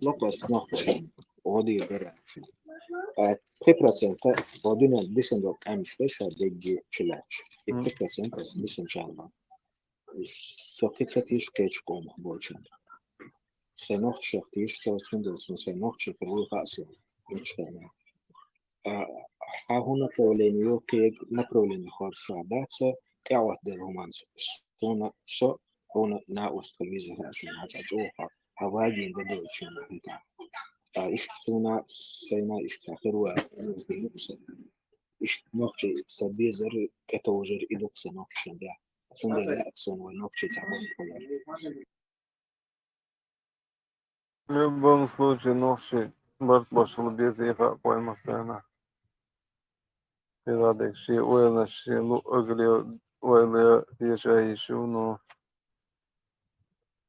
Lokos nokta odi reakcija. 3% odina disendo amistesha degli cilaci. E 3% disenčalno. Sokica tiš kečkom bočan. Se nohče tiš se osundel sun se nohče prvi fase. Učtena. Ha huna problemio keg na problemi horsa dace kawat del romans. Sona so huna na ostaliza hasun hata joha. Hawagi ngado chuna hita. إيش سونا سينا إيش تأخر وإنوكسا إيش نوكشي سبيزر كتوجر إنوكسا نوكشا ده سون ده أكسون ونوكشي تعمل كلام. В любом случае, ногчи пошел без ефа поймасена. Пирадек ши уэлна ши лу огли уэлэ тиша ишу, но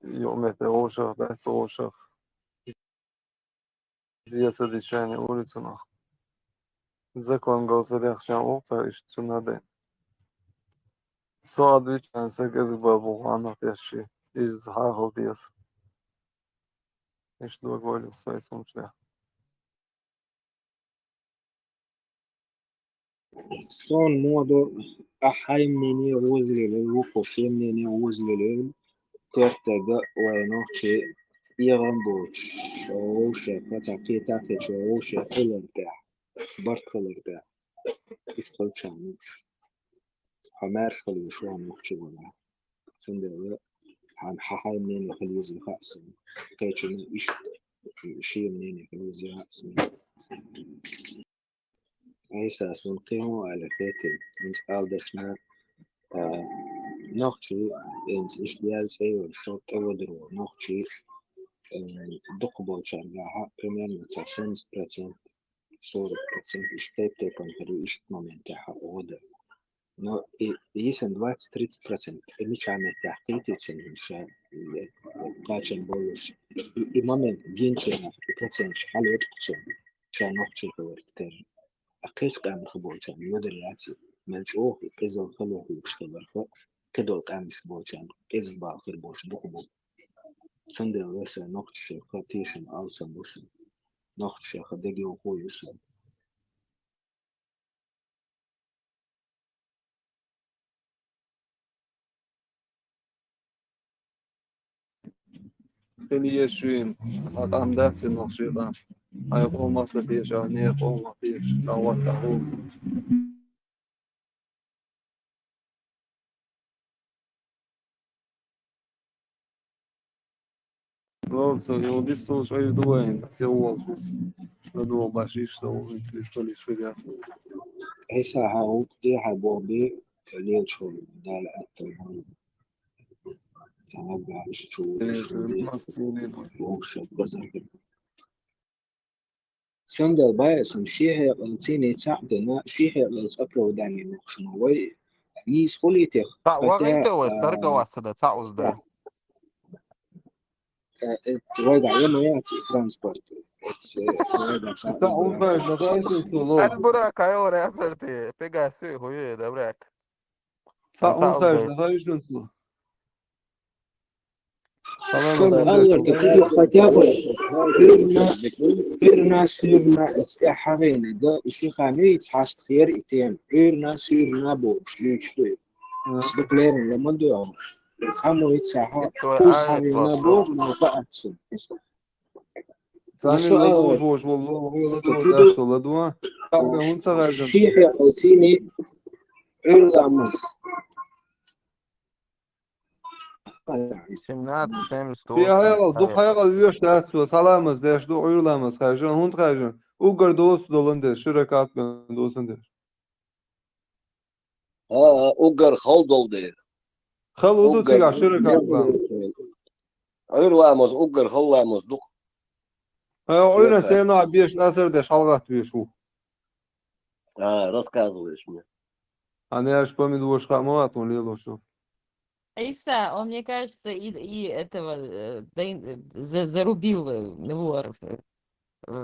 ёмете ошах, да ошах. Здесь одичайне улицу нах. Закон голцелех шан улца иш цунаде. Со одичайне сегез бабугана теши из хахал диас. Иш дуаголю сай сумчлях. Son modo أحي مني وزلي وقفي مني وزلي كرتجا ونوكشي يغنبوش ووشة فتاكي تاكي ووشة خلرجع برد خلرجع يفضل شانوش همار خلي شو نوكشي ولا سندوا عن حاي مني خلي يزي خاصم كيتشن إيش شيء مني خلي يزي خاصم هيسا سنقيمو على فاتي إنس قال نوكشي إنس إشتيال سيو الشوط أودرو نوكشي دقبو شارجاها примерно 70% 40% إشتايبتي كون هدو إشت моментاها أودا но يسن 20-30% إميش عمل تحقيقي تسنشا كاشن بولش إمامن جينشنا процент حالي يدكتون شا نوكشي كوركتر أقيس قام خبوشان يودر ياتي ملجوه كذا خلوه يشتغل كدول قام خبوشان كذا باخر بوش دقبو سندل وسا نوكشي خاتيشن ألسن بوسن نوكشي خدقي وقو يسن Kheli yaşayayım. Adam dersin nokşidan. Ayak olmazsa diye canı olmaz diye davatta ol. Лоцо, я убийство что и дуэйн, все волчус. Надо башиш, что он лишь фигас. هسا هاو دي حبوبي ليل شو دال أكتر تنبع شو دي ووشة بزر سندل بايسن شيء غلطيني تعدنا شيء غلط وداني نقشنا وي نيس خليتك وغيته وسترجع واحدة تعوز ده ويقع يما ياتي ترانسبورت Tá, velho, mas aí você falou. هل براك ايوه يا سرتي بيجا سي هو ده براك Tá, velho, mas aí você falou. غيرنا سيرنا استحرينا ده الشيخاني تحست خير إتيان غيرنا سيرنا بوش ليشتوي سبكلير لما دوام تسامو يتساها وصحابينا بوش ونوفا أتسن Sami boş vallahi ders oladı. Tabii hun saracağım. الشيخ يقوتيني إرلامس سمنات سامس Bir hayal, du hayal üyeş ders salamız ders du uyulamız karşın hun karşın. Ugar dost dolun der, şurakat ben dostun der. Ugar khaldol der. Khal udu tiga şurakat lan. Uyurlamaz, ugar khallamaz du. Oyna sen o bir asır der şalgat üyeş bu. Рассказываешь мне. Hani я ж помню, что хамат он лило что. Иса, он, мне кажется, и этого зарубил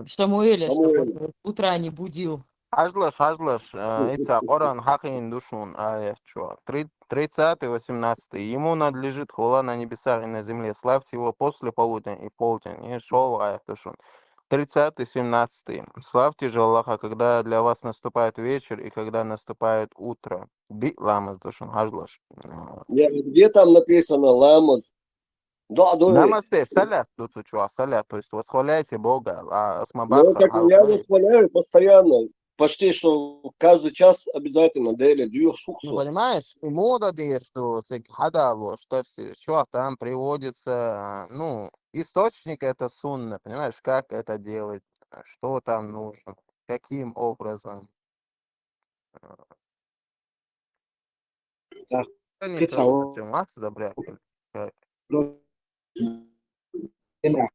Шамуэля, чтобы с утра не будил. Ажлаш, это Коран Хакин Душун, что? 30-18. Ему надлежит хвала на небесах и на земле. Славьте его после полудня и в полдень. И шел аят Душун. 30-17. Славьте же Аллаха, когда для вас наступает вечер и когда наступает утро. Би ламаз Душун, ажлаш. Где там написано ламаз? Да, да. Намасте, салят, салят, то есть восхваляйте Бога. А Ну, так я восхваляю постоянно. Почти что каждый час обязательно дели дюр Ну, шуксу. понимаешь, и мода есть, что хадало, что там приводится, ну, источник это сунна, понимаешь, как это делать, что там нужно, каким образом. Так, Не Кица, то, Макс, добряк. هنا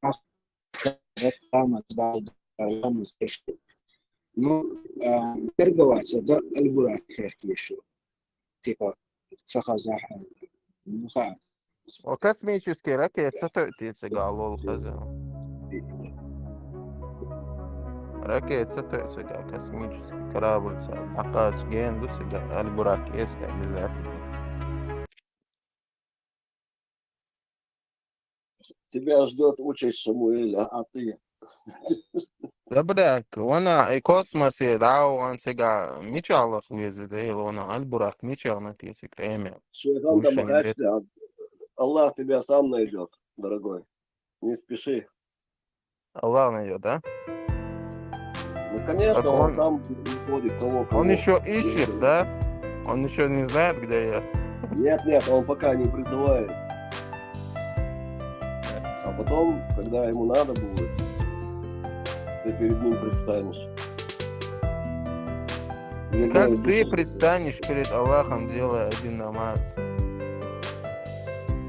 قامت بعض الرمز يشو ну торговаться до Альбурака еще типа сахазаха муха Космический ракет, что ты галол хазил. Ракет, что космический корабль, наказ генду, Альбурак есть обязательно. Тебя ждет участь Шамуэля, а ты? Добряк, вона и космос и да, он сега мечалах везет, вона Альбурак мечал на тысяч эмя. Шейхан там Аллах тебя сам найдет, дорогой. Не спеши. Аллах найдет, да? Ну, конечно, Так он сам приходит того, кого. Он еще ищет, да? Он еще не знает, где я. Нет, он пока не призывает. А потом, когда ему надо будет, ты перед ним предстанешь. Как ты предстанешь перед Аллахом, делая один намаз?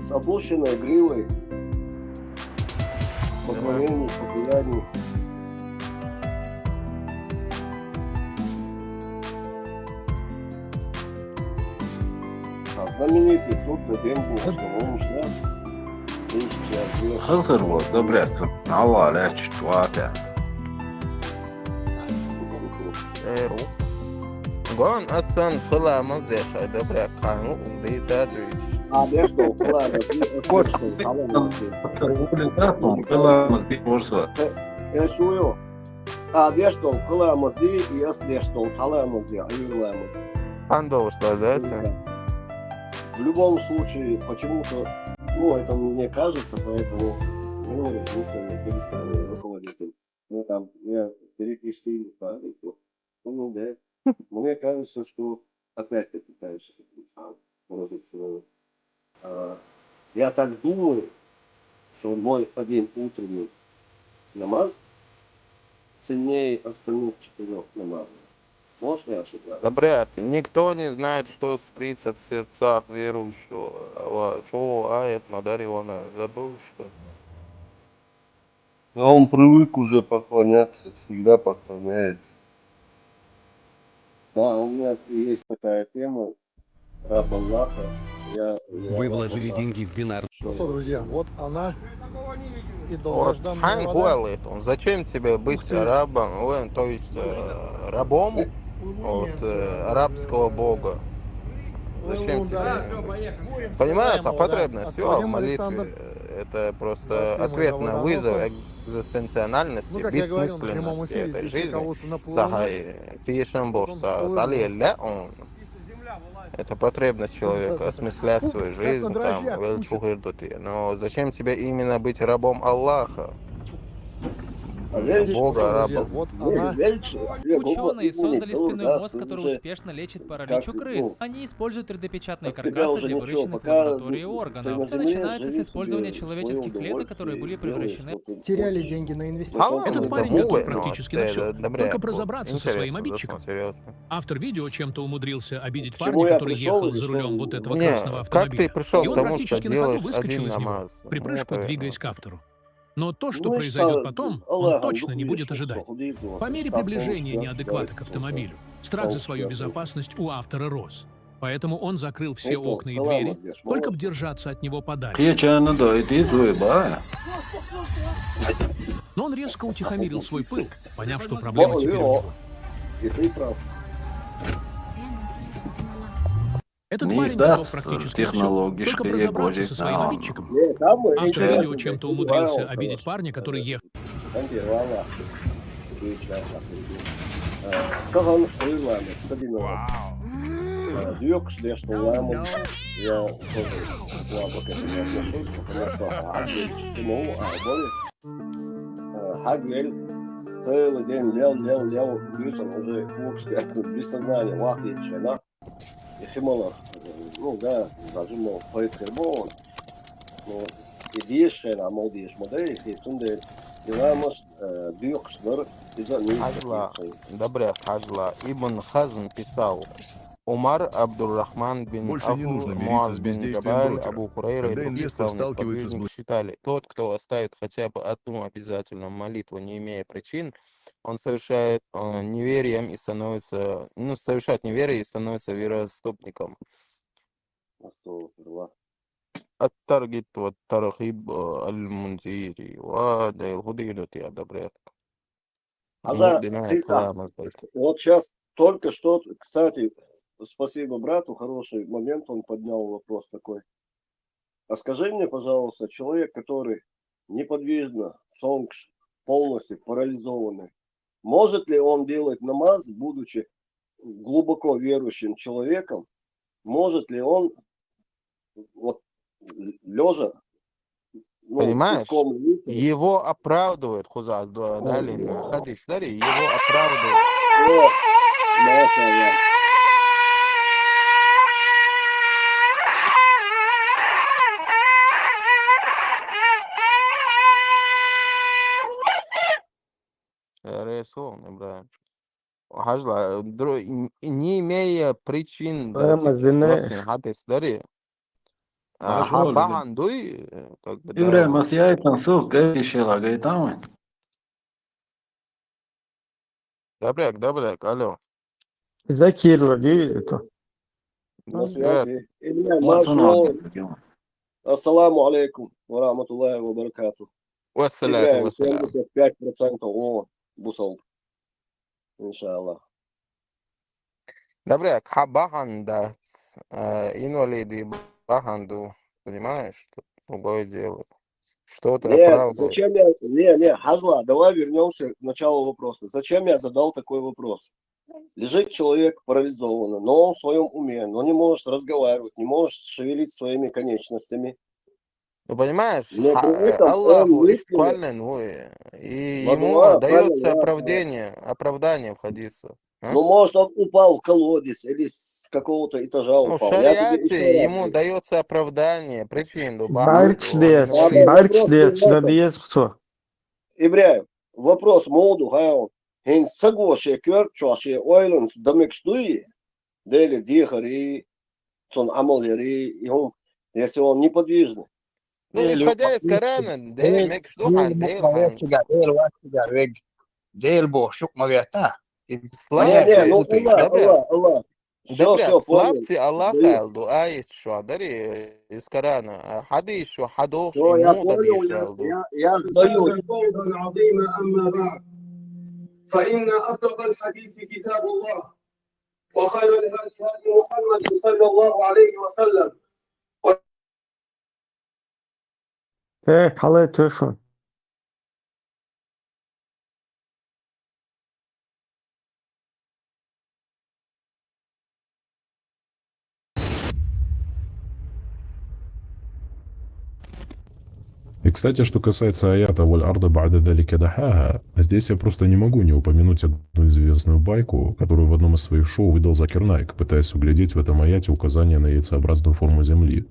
С опущенной гривой, поклонением, покаянием. А знаменитый студный темпл, что он сейчас Hazır ol, добряк. Allah лечит, ватя. Эру. Гон асан кыламыз дешай, добряк, кану умды тәтүч. Adešno klājas, Эшую. Adešno klājas, и осдешно саламаз, айвламаз. Андоуш, да? В любом случае, почему-то, ну, это мне кажется, поэтому, ну, единственный руководитель. Ну, там, я перекрестил памятку. Ну, да. Мне кажется, что опять-таки пытаешься я так думаю, что мой один утренний намаз ценнее остальных 4 намазов. Может, я ошибаюсь? Добряк, никто не знает, что спрится в сердцах верующего. Что ает Мадариона, забыл, что? А он привык уже поклоняться, всегда поклоняется. Да, у меня есть такая тема, раб Аллаха. Вы вложили деньги в бинар. Ну что, друзья, вот она и Вот долгожданная Хан вода. Хуэлит, зачем тебе быть рабом, то есть рабом от арабского бога? Зачем тебе? Понимаешь, а потребность, все, в молитве, это просто ответ на вызов экзистенциональности, Ну, как я говорил на прямом бессмысленности эфире, этой если жизни. кого-то на Сахай, Тишембурса, Далилля, он. Это потребность человека, осмыслять свою жизнь, там, но зачем тебе именно быть рабом Аллаха? Бога, раба. Вот она. Ученые создали спинной мозг, который успешно лечит паралич у крыс. Они используют 3D-печатные каркасы для выращенных в лаборатории органов. Все начинается с использования человеческих клеток, которые были превращены... Теряли деньги на инвестиции. Этот парень готов практически на все, только бы разобраться со своим обидчиком. Автор видео чем-то умудрился обидеть парня, который ехал за рулем вот этого красного автомобиля. И он практически на ходу выскочил из него, в припрыжку двигаясь к автору. Но то, что произойдет потом, он точно не будет ожидать. По мере приближения неадеквата к автомобилю, страх за свою безопасность у автора рос. Поэтому он закрыл все окна и двери, только бы держаться от него подальше. Но он резко утихомирил свой пыл, поняв, что проблема теперь у него. И ты прав. Этот Не парень готов сдаст практически на все, технологические только разобраться со будет своим нам. обидчиком. Не, самое Автор интересное, видео чем-то умудрился обидеть парня, который ехал. Kahan uyulanmış, Sabine Дюк, что ламу, я тоже слабо к этому отношусь, потому что Хагвель ему, Хагвель целый день лел, Гришин уже клубский, без сознания, вахичена, и Химолов, ну да, даже мол, поэт Хербован, ну, и Диешена, мол, Диешмодей, и Цундель, и Ламаш, Дюк, Шнур, из-за Хажла, добряк, Хажла. Ибн Хазм писал: Умар, Абдуррахман бин Больше не Афур, нужно мириться Муаз с бин бездействием Джабаль, брокера. Абу Хурейра и Когда другие инвестор славных сталкивается с сподвижников считали: тот, кто оставит хотя бы одну обязательную молитву, не имея причин, он совершает неверием и становится, совершает неверие и становится вероотступником. الترغيب والترهيب المنذري وهذا الهدى يا добряк. Вот сейчас только что, кстати, спасибо брату, хороший момент он поднял вопрос такой. А скажи мне, пожалуйста, человек, который неподвижно, полностью парализованный, может ли он делать намаз, будучи глубоко верующим человеком, может ли он вот лежа, понимаешь, его оправдывают, Хуза, далее на хадис, его оправдывают. Хажла, не имея причин, хадис, Бахандуй, как бы, Ибрахим, Масьяйтан, ссылка, эти щела, гайтамы. Добряк, алло. Закирова, değil это. На связи. Ассаламу алейкум, ва рахматуллахи ва баракату. Вассаляту вассалям. 75% о бусал. Иншаллах. Добряк, баханда, инвалиды, баханду, понимаешь, другое дело. Что-то оправдывает. Зачем я... Хазла, давай вернемся к началу вопроса. Зачем я задал такой вопрос? Лежит человек парализованный, но он в своем уме, но не может разговаривать, не может шевелить своими конечностями. Ну, понимаешь, Аллаху ихвален, и ему дается оправдание в хадисах. Ну, может, он упал в колодец или с какого-то этажа упал. В шариате ему дается оправдание, причину. Ибрахим, вопрос моду, хен сагоше кёрчоше ойлен дамекстуи, дели дихари, сон амалери, и он, если он неподвижный. Ну, исходя из Корана, дели мекстухан, дели бошук мавиата. Allah. Добряк, славьте Аллаха, дуа есть что, дари из Корана, хадис что, хадов, ему дадишь, я сдаю. فإن أصدق الحديث كتاب الله وخير الهدي هدي محمد صلى الله عليه وسلم. Халай төшün. И, кстати, что касается аята «Валь арда ба'да далика дахаха», здесь я просто не могу не упомянуть одну известную байку, которую в одном из своих шоу выдал Закир Найк, пытаясь углядеть в этом аяте указание на яйцеобразную форму Земли.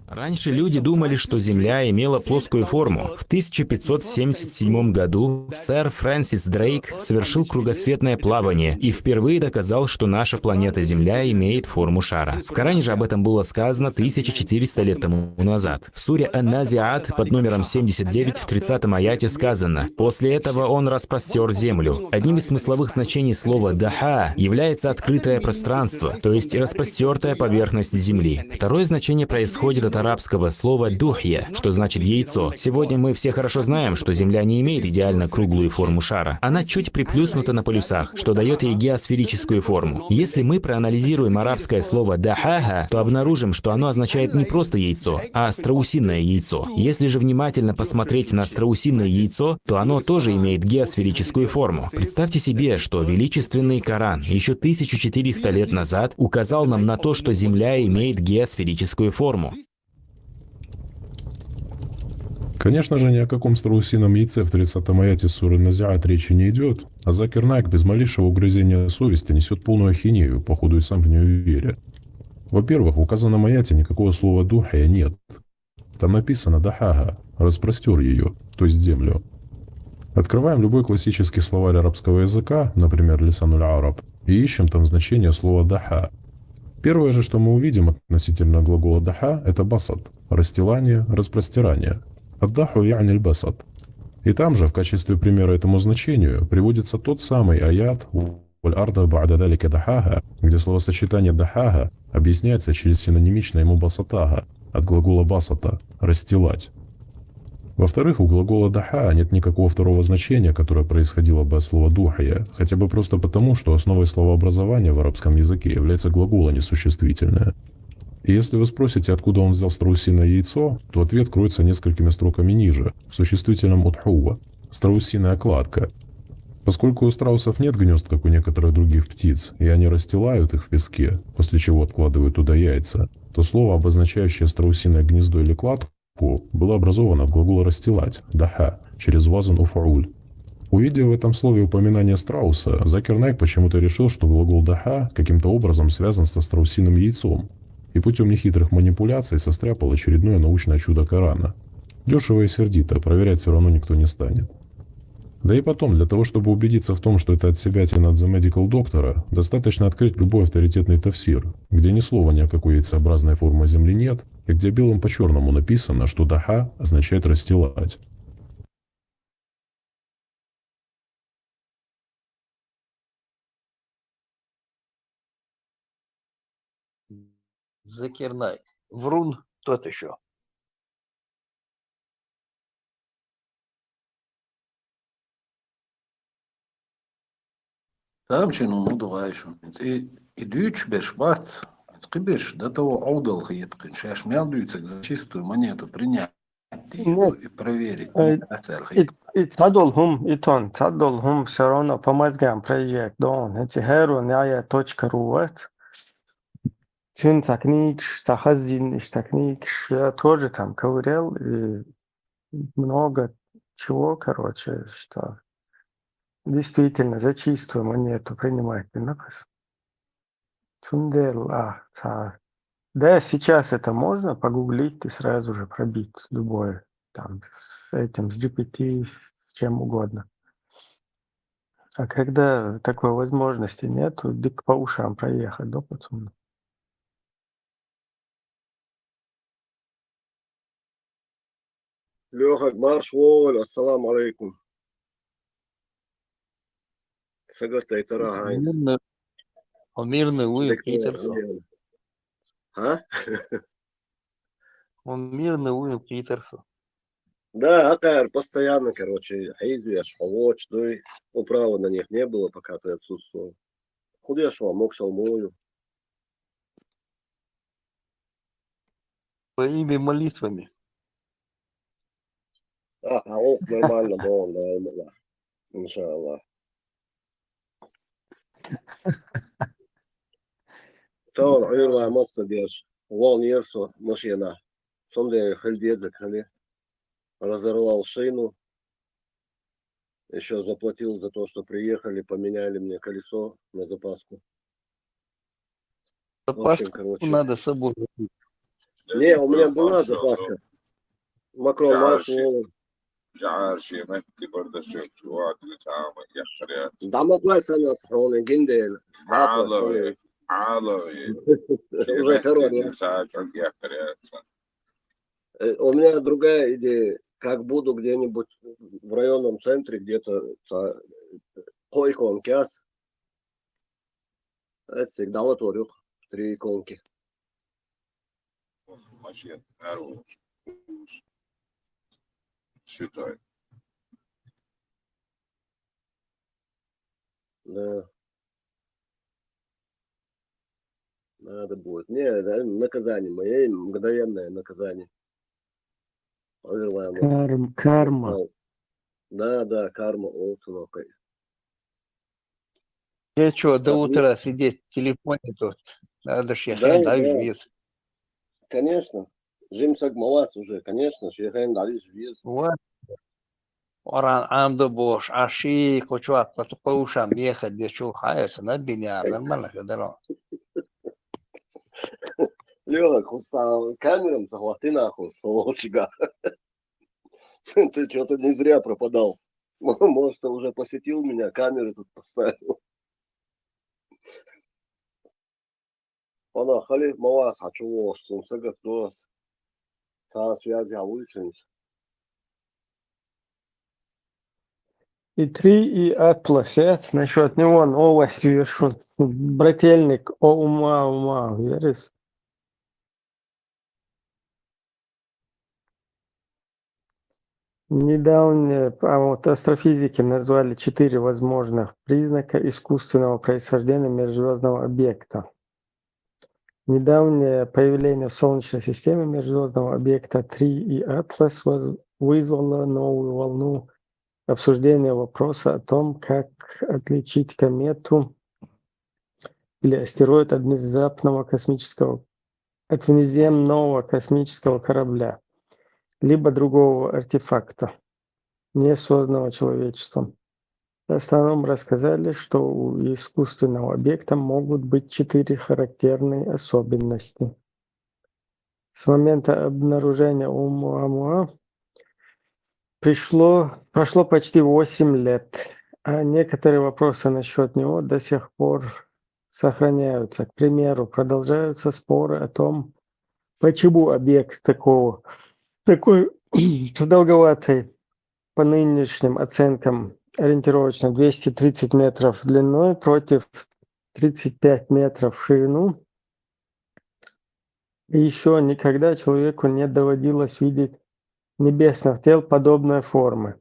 Раньше люди думали, что Земля имела плоскую форму. В 1577 году сэр Фрэнсис Дрейк совершил кругосветное плавание и впервые доказал, что наша планета Земля имеет форму шара. В Коране же об этом было сказано 1400 лет тому назад. В суре Ан-Назиат под номером 79 в 30-м аяте сказано: «После этого он распростер землю». Одним из смысловых значений слова «даха» является открытое пространство, то есть распростертая поверхность Земли. Второе значение происходит от арабского слова «духья», что значит «яйцо». Сегодня мы все хорошо знаем, что Земля не имеет идеально круглую форму шара. Она чуть приплюснута на полюсах, что дает ей геосферическую форму. Если мы проанализируем арабское слово «дахага», то обнаружим, что оно означает не просто яйцо, а страусиное яйцо. Если же внимательно посмотреть на страусиное яйцо, то оно тоже имеет геосферическую форму. Представьте себе, что величественный Коран еще 1400 лет назад указал нам на то, что Земля имеет геосферическую форму. Конечно же, ни о каком страусином яйце в 30-м аяте суры Назиат речи не идет, а Закир Найк без малейшего угрызения совести несет полную ахинею, походу и сам в нее веря. Во-первых, в указанном аяте никакого слова «духая» нет. Там написано «дахага» – «распростер ее», то есть землю. Открываем любой классический словарь арабского языка, например, Лисануль Араб, и ищем там значение слова «даха». Первое же, что мы увидим относительно глагола «даха», это басат – расстилание, распростирание. Аддаху я'ни аль-басат. И там же, в качестве примера этому значению, приводится тот самый аят «Валь-арда ба'да далика дахага», где словосочетание «дахага» объясняется через синонимичное ему «басатага» от глагола «басата» – «расстилать». Во-вторых, у глагола «даха» нет никакого второго значения, которое происходило бы от слова «духая», хотя бы просто потому, что основой словообразования в арабском языке является глагол, а не существительное. И если вы спросите, откуда он взял страусиное яйцо, то ответ кроется несколькими строками ниже, в существительном «утхува» – страусиная кладка. Поскольку у страусов нет гнезд, как у некоторых других птиц, и они расстилают их в песке, после чего откладывают туда яйца, то слово, обозначающее страусиное гнездо или кладку, было образовано от глагола «расстилать» – «даха» через вазан уфауль. Увидев в этом слове упоминание страуса, Закир Найк почему-то решил, что глагол «даха» каким-то образом связан со страусиным яйцом, и путем нехитрых манипуляций состряпал очередное научное чудо Корана. Дешево и сердито, проверять все равно никто не станет. Да и потом, для того, чтобы убедиться в том, что это отсебятина от The Medical Doctor, достаточно открыть любой авторитетный тафсир, где ни слова ни о какой яйцеобразной форме Земли нет, и где белым по черному написано, что «даха» означает «расстилать». Закир Найк. Врун тот еще. تعرفش انه موضوع عايشو и дючь беш бат скибеш до того аудал хиеткин шаш мял дюцек за чистую монету принять ее и проверить И цадол хум все равно по мозгам проезжает, да он, эти herun .ru, Цин такникш, Сахазин такникш, я тоже там ковырял, и много чего, короче, что действительно за чистую монету принимать напас. Цундел, да, сейчас это можно погуглить и сразу же пробить любое, там, с этим, с GPT, с чем угодно. А когда такой возможности нету, дик по ушам проехать, да, пацаны? Леха, марш воль, ассаламу алейкум. Сагата и Тарагай. Он мирный Уилл Питерсон. А? Он мирный Уилл Питерсон. Да, Акар постоянно, короче, Хейзвеш, Павоч, ну и управы на них не было, пока ты отсутствовал. Худешь вам, мог шалмою. Своими молитвами. Ок, нормально, да, иншаллах. Tamam, hayırlı olmazsa diyor. Вон ерсо машина. Сонде хальдезак, разорвал шину. Еще заплатил за то, что приехали, поменяли мне колесо на запаску. Запаску короче, надо с собой. Не, у меня была запаска. Макрон маршал. Да, могла сама схоны, гиндел. Уже корона. У меня другая идея. Как буду где-нибудь в районном центре, где-то койкон кяс. Это всегда латорюх. 3 иконки. Считай. Да. Надо будет. Не, да, наказание мое, мгновенное наказание. Карма. Да, карма Олсона. Я что, до утра сидеть в телефоне тут? Надо ж ехать, да, вес. Конечно. Жим сагмалас уже, конечно, ехать дали вес. Вот. Оран амдо бош, аши, хочу по ушам ехать, где что хается, на меня, нормально, Федоров. Лёха, кусал камерам, захваты нахуй, сволочига. Ты что-то не зря пропадал. Может, ты уже посетил меня, камеры тут поставил. Она халиф мавас, хочу, что он сагатос. Та связи улучшились. И 3, и Атлас, насчет него новость вешу. Брательник ума, веришь? Недавно вот астрофизики назвали 4 возможных признака искусственного происхождения межзвездного объекта. Недавнее появление в Солнечной системе межзвездного объекта 3 и Атлас вызвало новую волну обсуждения вопроса о том, как отличить комету или астероид от внеземного космического корабля, либо другого артефакта, не созданного человечеством. Астрономы рассказали, что у искусственного объекта могут быть 4 характерные особенности. С момента обнаружения Оumuamua прошло почти 8 лет, а некоторые вопросы насчет него до сих пор сохраняются. К примеру, продолжаются споры о том, почему объект такой продолговатый по нынешним оценкам ориентировочно 230 метров длиной против 35 метров в ширину. И еще никогда человеку не доводилось видеть небесных тел подобной формы.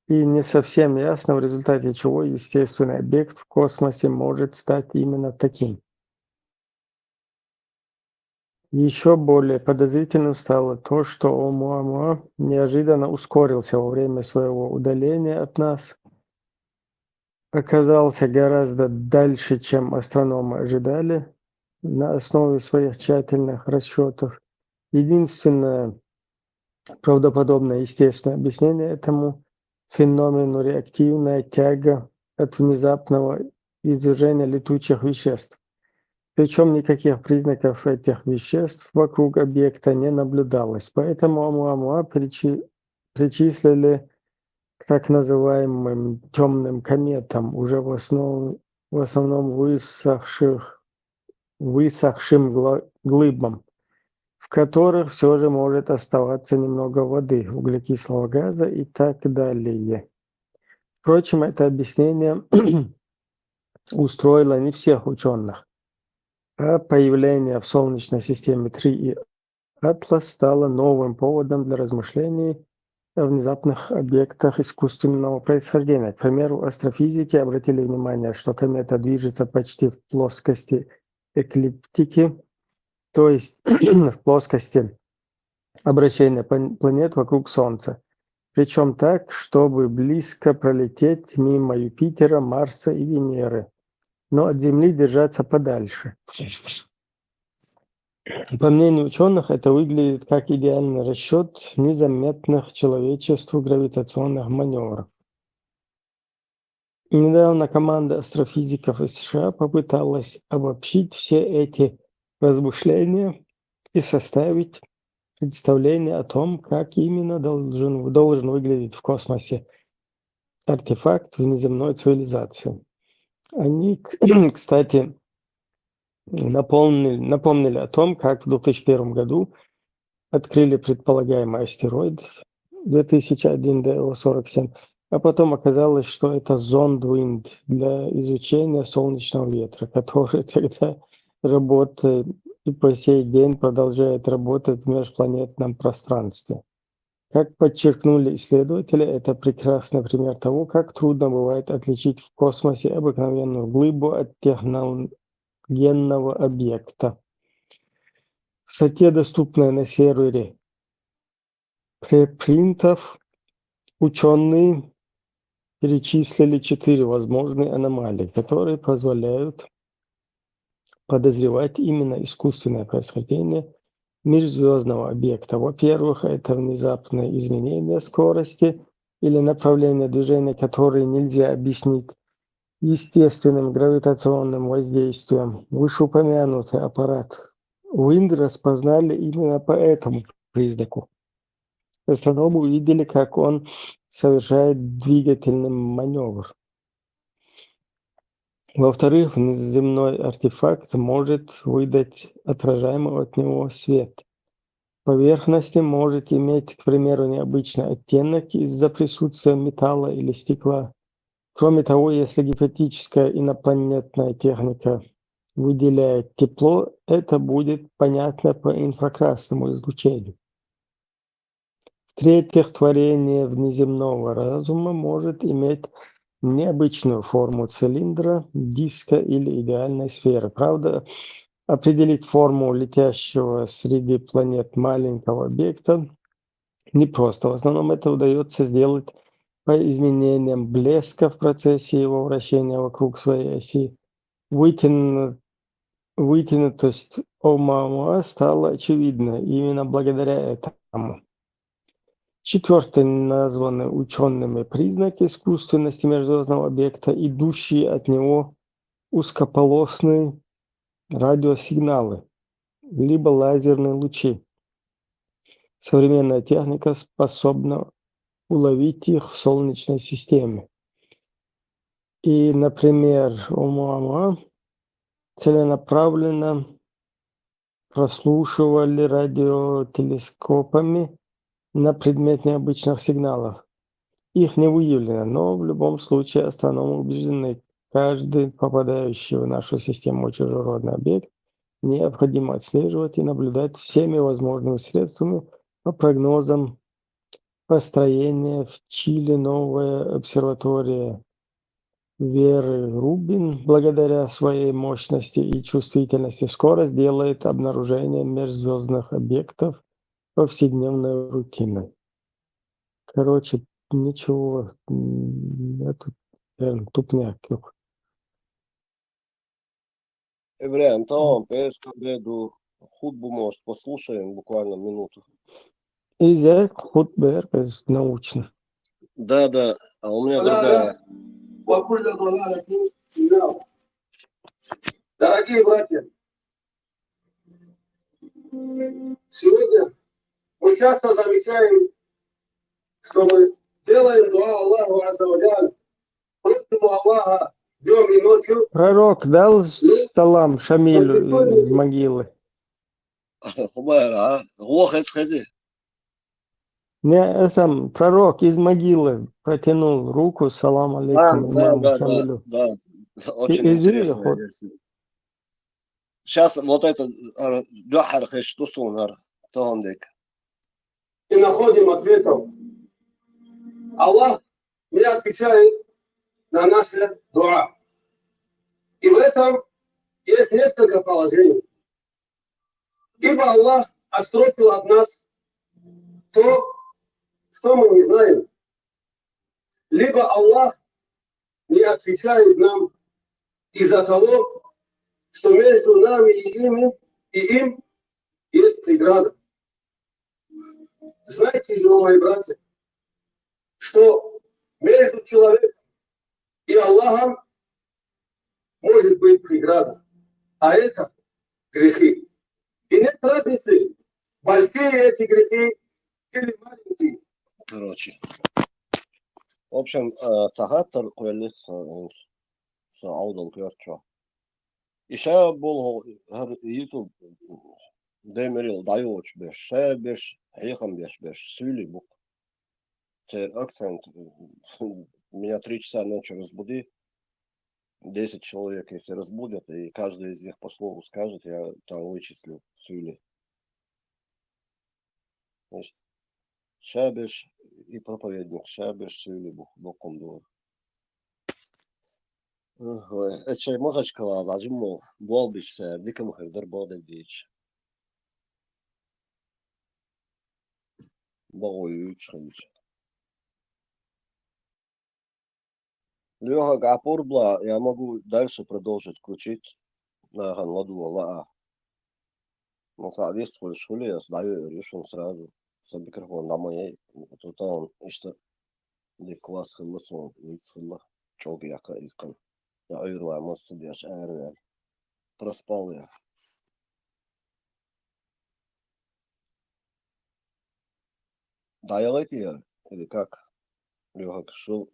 И не совсем ясно, в результате чего естественный объект в космосе может стать именно таким. Еще более подозрительным стало то, что Оumuamua неожиданно ускорился во время своего удаления от нас, оказался гораздо дальше, чем астрономы ожидали, на основе своих тщательных расчетов. Единственное правдоподобное естественное объяснение этому феномену — реактивная тяга от внезапного извержения летучих веществ. Причем никаких признаков этих веществ вокруг объекта не наблюдалось, поэтому Оumuamua причислили к так называемым темным кометам, уже в основном высохшим глыбам, в которых все же может оставаться немного воды, углекислого газа и так далее. Впрочем, это объяснение устроило не всех ученых, а появление в Солнечной системе 3 и Атлас стало новым поводом для размышлений о внезапных объектах искусственного происхождения. К примеру, астрофизики обратили внимание, что комета движется почти в плоскости эклиптики, то есть в плоскости обращения планет вокруг Солнца. Причем так, чтобы близко пролететь мимо Юпитера, Марса и Венеры, но от Земли держаться подальше. По мнению ученых, это выглядит как идеальный расчет незаметных человечеству гравитационных маневров. И недавно команда астрофизиков из США попыталась обобщить все эти размышления и составить представление о том, как именно должен выглядеть в космосе артефакт внеземной цивилизации. Они, кстати, напомнили о том, как в 2001 году открыли предполагаемый астероид 2001 DO-47, а потом оказалось, что это зонд WIND для изучения солнечного ветра, который тогда работы и по сей день продолжает работать в межпланетном пространстве. Как подчеркнули исследователи, это прекрасный пример того, как трудно бывает отличить в космосе обыкновенную глыбу от техногенного объекта. В статье, доступной на сервере препринтов, ученые перечислили 4 возможные аномалии, которые позволяют подозревать именно искусственное происхождение межзвездного объекта. Во-первых, это внезапное изменение скорости или направления движения, которые нельзя объяснить естественным гравитационным воздействием. Вышеупомянутый аппарат Wind распознали именно по этому признаку. Астрономы увидели, как он совершает двигательный маневр. Во-вторых, внеземной артефакт может выдать отражаемый от него свет. Поверхность может иметь, к примеру, необычный оттенок из-за присутствия металла или стекла. Кроме того, если гипотетическая инопланетная техника выделяет тепло, это будет понятно по инфракрасному излучению. В-третьих, творение внеземного разума может иметь необычную форму цилиндра, диска или идеальной сферы. Правда, определить форму летящего среди планет маленького объекта непросто. В основном это удается сделать по изменениям блеска в процессе его вращения вокруг своей оси. Вытянутость Оumuamua стала очевидна именно благодаря этому. Четвертый названный учеными признак искусственности межзвездного объекта, идущие от него узкополосные радиосигналы, либо лазерные лучи. Современная техника способна уловить их в Солнечной системе. И, например, Оumuamua целенаправленно прослушивали радиотелескопами на предмет необычных сигналов. Их не выявлено, но в любом случае астрономы убеждены, каждый попадающий в нашу систему чужеродный объект необходимо отслеживать и наблюдать всеми возможными средствами по прогнозам построения в Чили новая обсерватория Веры Рубин, благодаря своей мощности и чувствительности, скоро сделает обнаружение межзвездных объектов повседневной рутиной. Короче, ничего, это тупняк. Евреям, tamam, перед обеду хутбу, может, послушаем буквально минуту. Изя хутбер, научно. Да, а у меня другая. Дорогие братья, сегодня мы часто замечаем, что мы делаем дуа Аллаху Азза ва Джаль, просим у Аллаха днем и ночью. Пророк дал салам Шамилю из могилы? Не, сам пророк из могилы протянул руку, салам алейкум имаму Шамилю. Да, очень интересная версия. Сейчас вот это Джахар Хештусунар, Тондек. И находим ответов. Аллах не отвечает на наши дуа. И в этом есть несколько положений. Ибо Аллах отсрочил от нас то, что мы не знаем. Либо Аллах не отвечает нам из-за того, что между нами и им есть преграда. Знаете же, мои братья, что между человеком и Аллахом может быть преграда, а это грехи. И нет разницы, большие эти грехи или маленькие. Короче. В общем, сагаттар коелис аудал кёрчо. Иша бол YouTube демерил дайоч беш, беш, хейхам беш, сюли бук. Цер акцент. Меня 3 часа ночи разбуди. 10 человек, если разбудят, и каждый из них по слову скажет, я там вычислю Сюли. Значит, Шабиш и проповедник. Шабиш Сюли Бокомдор. Эчей махачкала, лажимо, болбич сэр, дикам хердер боде дич. Богой учханич. Леха Гапурбла, я могу дальше продолжить включить на Ганладу Аллаа. Но, соответственно, в школе я сдаю решен сразу. С микрофоном на моей. Тут он işte деквас хылысын, ниц хылы. Çok yakın. Ya ayırlamazsın diye ağır. Проспал я. Давайте я. Или как? Леха, что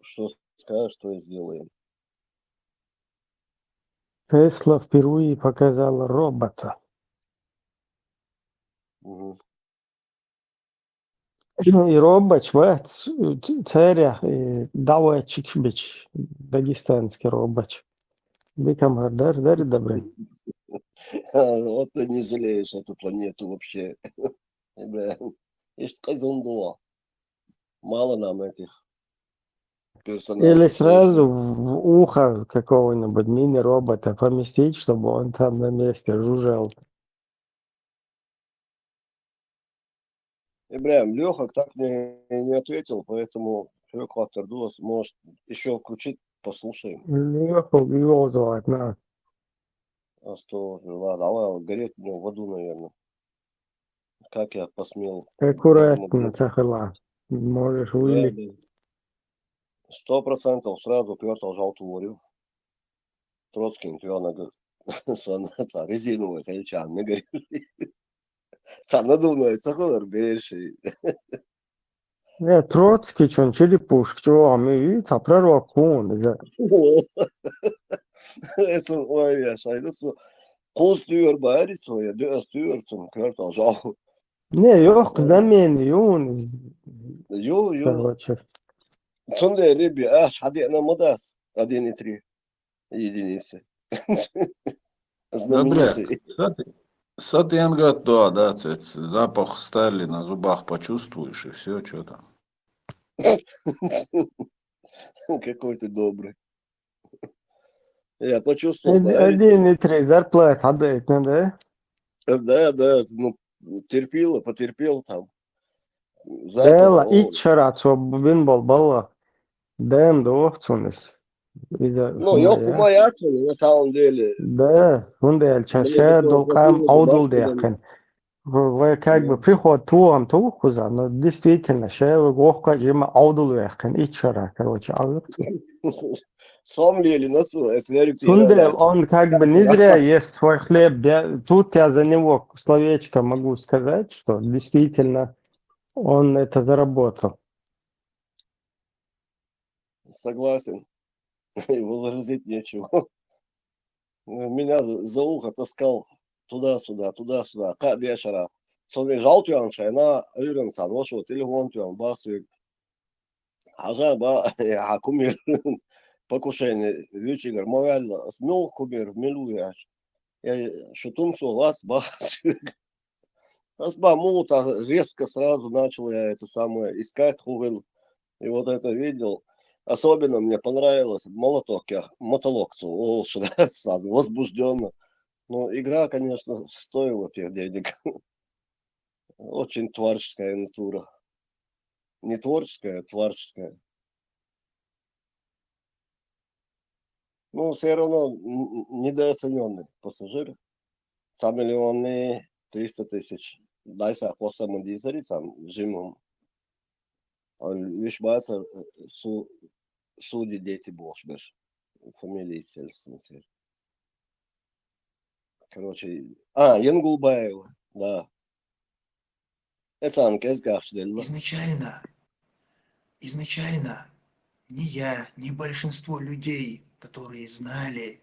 скажешь, что сделаем? Тесла впервые показала робота. Угу. И робот, царя, давайчик бич, дагестанский робот. Дикам гардар, добрый. Вот ты не жалеешь эту планету вообще. Есть казундуа. Мало нам этих персонажей. Или сразу в ухо какого-нибудь мини-робота поместить, чтобы он там на месте жужжал. Ибраим, Леха так не ответил, поэтому Хёкватер Дуас может еще включить, послушаем. Леха его звать, на. А что, давай, гореть мне в аду, наверное. Как я посмел? Аккуратно, цахала. Можешь вылить. 100% сразу пёртал желтую варю. Троцкий, твёрно, резиновый кольчан, не горит. Надувной цахалар бельший. Троцкий, чон черепушек, чего, мы пророк он, да. Это ой, я шайду, Konstruyor bari soya, döstüyorsun, körtal жал. Не, yok, знаменный, Yo. короче. Сонда реби, шади на модас, 1,3 единицы. Знаменитый. Сад янгат, да, запах стали на зубах почувствуешь, и все, что там. Какой ты добрый. Я почувствовал. 1,3 зарплата отдает, да? Да, ну, потерпел там. Дела, ичара, что бин бол бала. Дэм доохцунес. Ну, ёхку маяцын, на самом деле. Да, он дель, чаще долкам аудул дехен. Вы как бы приход туам тухуза, но действительно, шея гохка жима аудул дехен, ичара, короче, Сам ли насу, если Сундель, он как бы не зря ест свой хлеб. Тут я за него словечко могу сказать, что действительно он это заработал. Согласен. Возразить нечего. Меня за ухо таскал туда-сюда. Как дешера. Sonra жалtuyan şeyna öğrensen, o şu telefon tuyan basıyor. Acaba hakumir покушение вечер мовял смел кубер милуя. Я шутум со вас мута резко сразу начал я это самое искать хувел. И вот это видел. Особенно мне понравилось мотолокцу, возбужденно. Но игра, конечно, стоила тех денег. Очень творческая натура. Не творческая, а творческая. Ну, все равно недооцененный пассажир. 100 миллионов 300 тысяч. Дайса хвостом дизелицам жимом. Виш баса суди дети бош беш. Фамилия естественно. Короче, Янгулбаева, да. Это анкет гашделла. Изначально ни я, ни большинство людей, которые знали,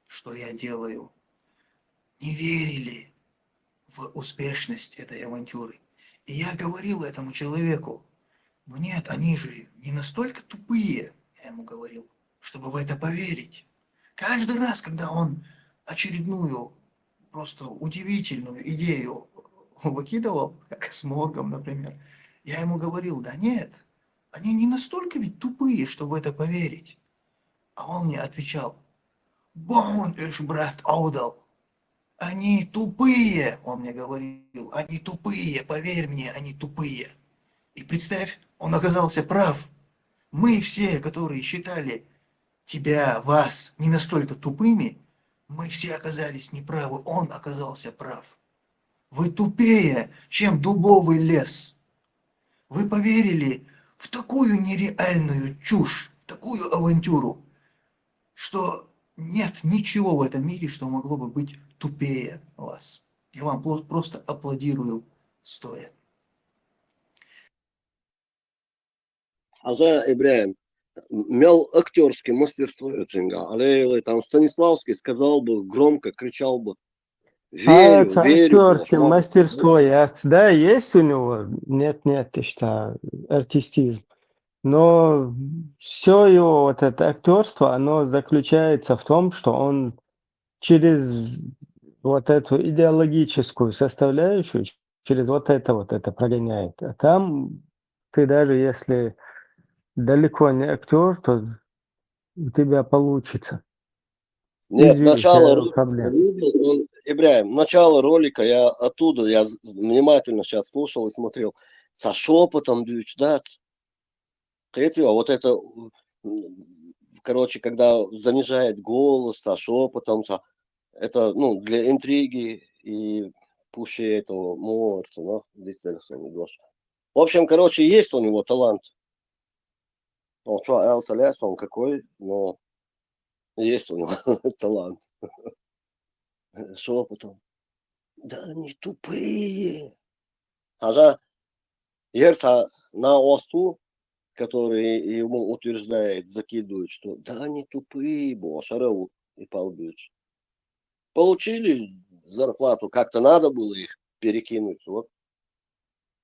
что я делаю, не верили в успешность этой авантюры. И я говорил этому человеку, ну нет, они же не настолько тупые, я ему говорил, чтобы в это поверить. Каждый раз, когда он очередную просто удивительную идею выкидывал, как с моргом, например, я ему говорил, да нет, они не настолько ведь тупые, чтобы в это поверить. А он мне отвечал, «Бон иш брат аудал». Они тупые, он мне говорил, они тупые, поверь мне, они тупые. И представь, он оказался прав. Мы все, которые считали тебя, вас не настолько тупыми, мы все оказались неправы, он оказался прав. Вы тупее, чем дубовый лес. Вы поверили в такую нереальную чушь, в такую авантюру, что нет ничего в этом мире, что могло бы быть тупее вас. Я вам просто аплодирую стоя. Аза Ибраим имел актерское мастерство очень, але там Станиславский сказал бы громко, кричал бы, верю, это верю. актерское мастерство, да, есть у него? Нет, ты что, артистизм. Но все его вот это актерство, оно заключается в том, что он через вот эту идеологическую составляющую, через вот это прогоняет. А там ты даже если далеко не актер, то у тебя получится. Нет, начало ролика видел, Ибраим, начало ролика я оттуда, я внимательно сейчас слушал и смотрел, со шепотом дючдаться. Вот это, короче, когда занижает голос, со шепотом, это, ну, для интриги и пуще этого морца, ну, в общем, короче, есть у него талант. Он что, Элса Лес, он какой, но есть у него талант. Шепотом. Да они тупые. Ага, Ерса на осу, который ему утверждает, закидывает, что да они тупые, шарау и полбич. Получили зарплату, как-то надо было их перекинуть, вот,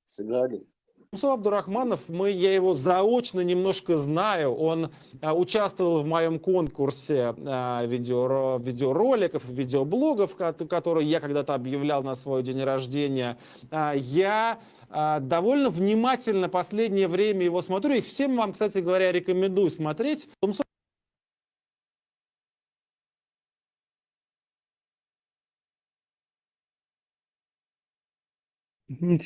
сыграли. Мусо Абдурахманов, я его заочно немножко знаю. Он участвовал в моем конкурсе видеороликов, видеоблогов, которые я когда-то объявлял на свой день рождения. Я довольно внимательно последнее время его смотрю. Их всем вам, кстати говоря, рекомендую смотреть.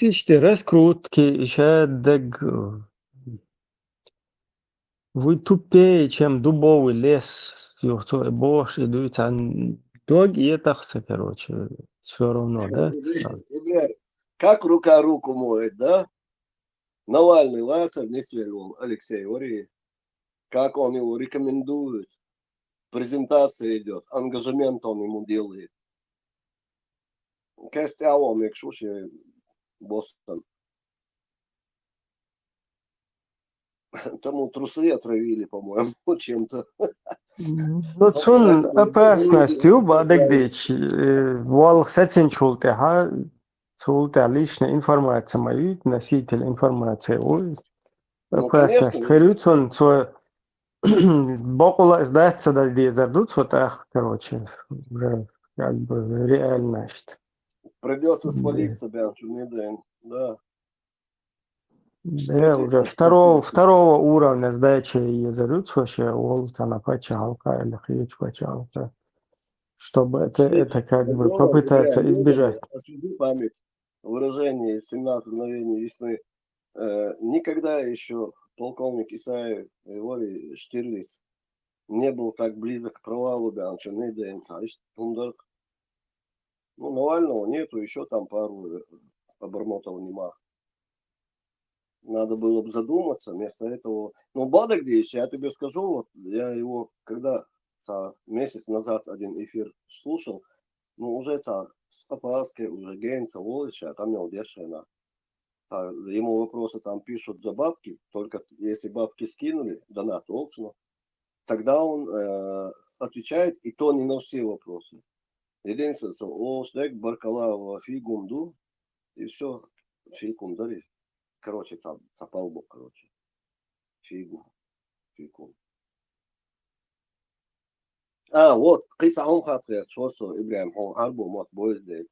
İşte раскрутки, шедек. Вы тупее, чем дубовый лес. Бош идут, а доги етахся, короче, все равно, да? Как рука руку моет, да? Навальный Лазарь не следовал Алексей Ори. Как он его рекомендует. Презентация идет, ангажемент он ему делает. Костяво, мекшуши, Бостон. Тому трусы отравили, по-моему, чем-то. Ну, цун опасностью, бадагдич, вол сетин чултеха, чулте личная информация мою, носитель информации, ой, опасность. Херюцун, цо бокула сдаться до дезердут, вот так, короче, уже как бы реальность. Придется спалить себя, да. Да, уже второго уровня сдачи резолюции Уолтона Пачалка или Хрич Пачалка, чтобы это как бы попытаться избежать. Освежи память. Выражение 17 мгновений весны. Никогда еще полковник Исаев Иволи Штирлиц не был так близок к провалу, ну, Навального нету, еще там пару обормотов нема. Надо было бы задуматься, вместо этого. Ну, Бадагдич, я тебе скажу, вот я его, когда месяц назад один эфир слушал, ну, уже с опаской, уже Гейнса, Волича, там я удешена. Ему вопросы там пишут за бабки, только если бабки скинули, донат Олсону, тогда он отвечает, и то не на все вопросы. Единственное, Олштек, Баркалава, Фигумду, и все, Фигум дали. Короче, запал бог, короче. Фигу. Вот, قصة هم خاطر شو إبراهيم هون عربو موت بوزدي.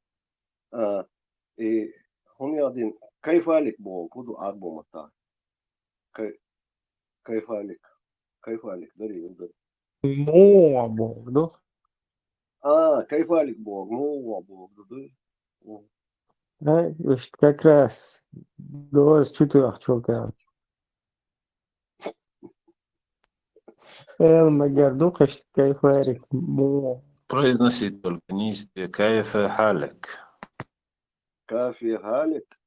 هم يادين كيف لك بون كودو عربو متا. كيف لك دري. مو برضه. كيف لك بون مو برضه. هاي وش как раз до 4 часов. المجردوق كيف لك مو. Произноси только низкие. كيف حالك? كافي حالك.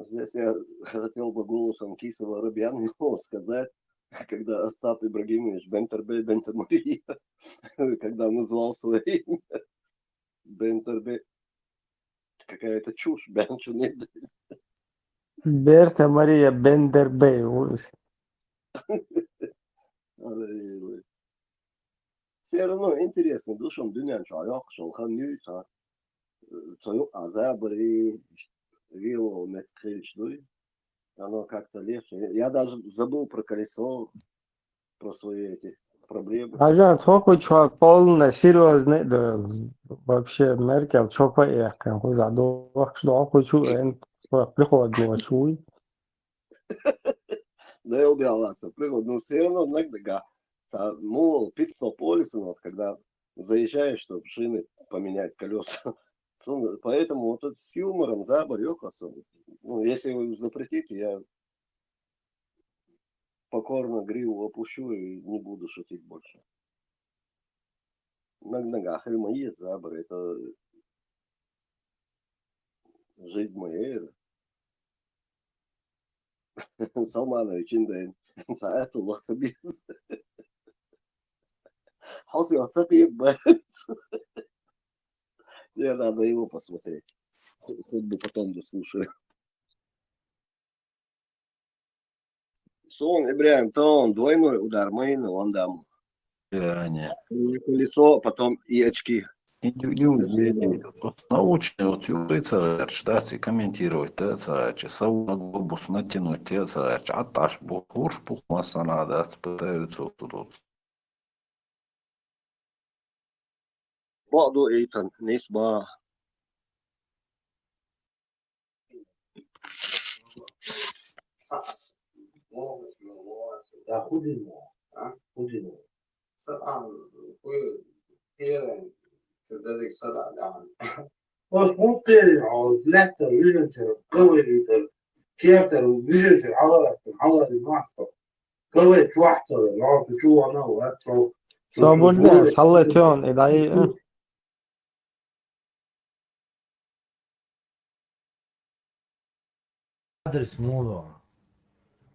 Здесь я хотел бы голосом Кисова Рубянова сказать, когда Остап Ибрагимович Бентербе Мария, когда назвал свое имя, Бентербе, какая-то чушь, Бенчуни. Берта Мария Бендербей. Все равно интересно, душом дünyan çayak şolhan nüysa, çayok azabri, виллу меткричдуй, оно как-то легче. Я даже забыл про колесо, про свои эти проблемы. Ажан, сколько человек полный, серьезный, да, вообще Меркель, что поехал, куда что хочу, приходит ночью. Да, елдиалаться, приход, но все равно иногда, ну, писал полисом, когда заезжаешь, чтобы шины поменять колеса. Поэтому вот это с юмором, заборёк особенно. Ну, если вы запретите, я покорно гриву опущу и не буду шутить больше. На ногах или мои заборы, это жизнь моя. Салманович, индейн. ساعات الله سبيل. حظي أعتقد мне надо его посмотреть. Хоть бы потом дослушаю. Сон Ибраим, то он двойной удар Майна, он дам. Колесо, потом и очки. Научные вот юрица, штаты комментировать, это часовой глобус натянуть, это аташ бухуш пухмаса надо, пытаются тут. بعضه ايتن نسبة خذ الماء خذ الماء طبعا بس ممكن عاوز لاتر ويجنتر قوي ليتر كياتر ويجنتر عضلة المعطر قوي توحتر العرف جوا أنا وأكثر Свободно, салатион, и дай. Адрес мода.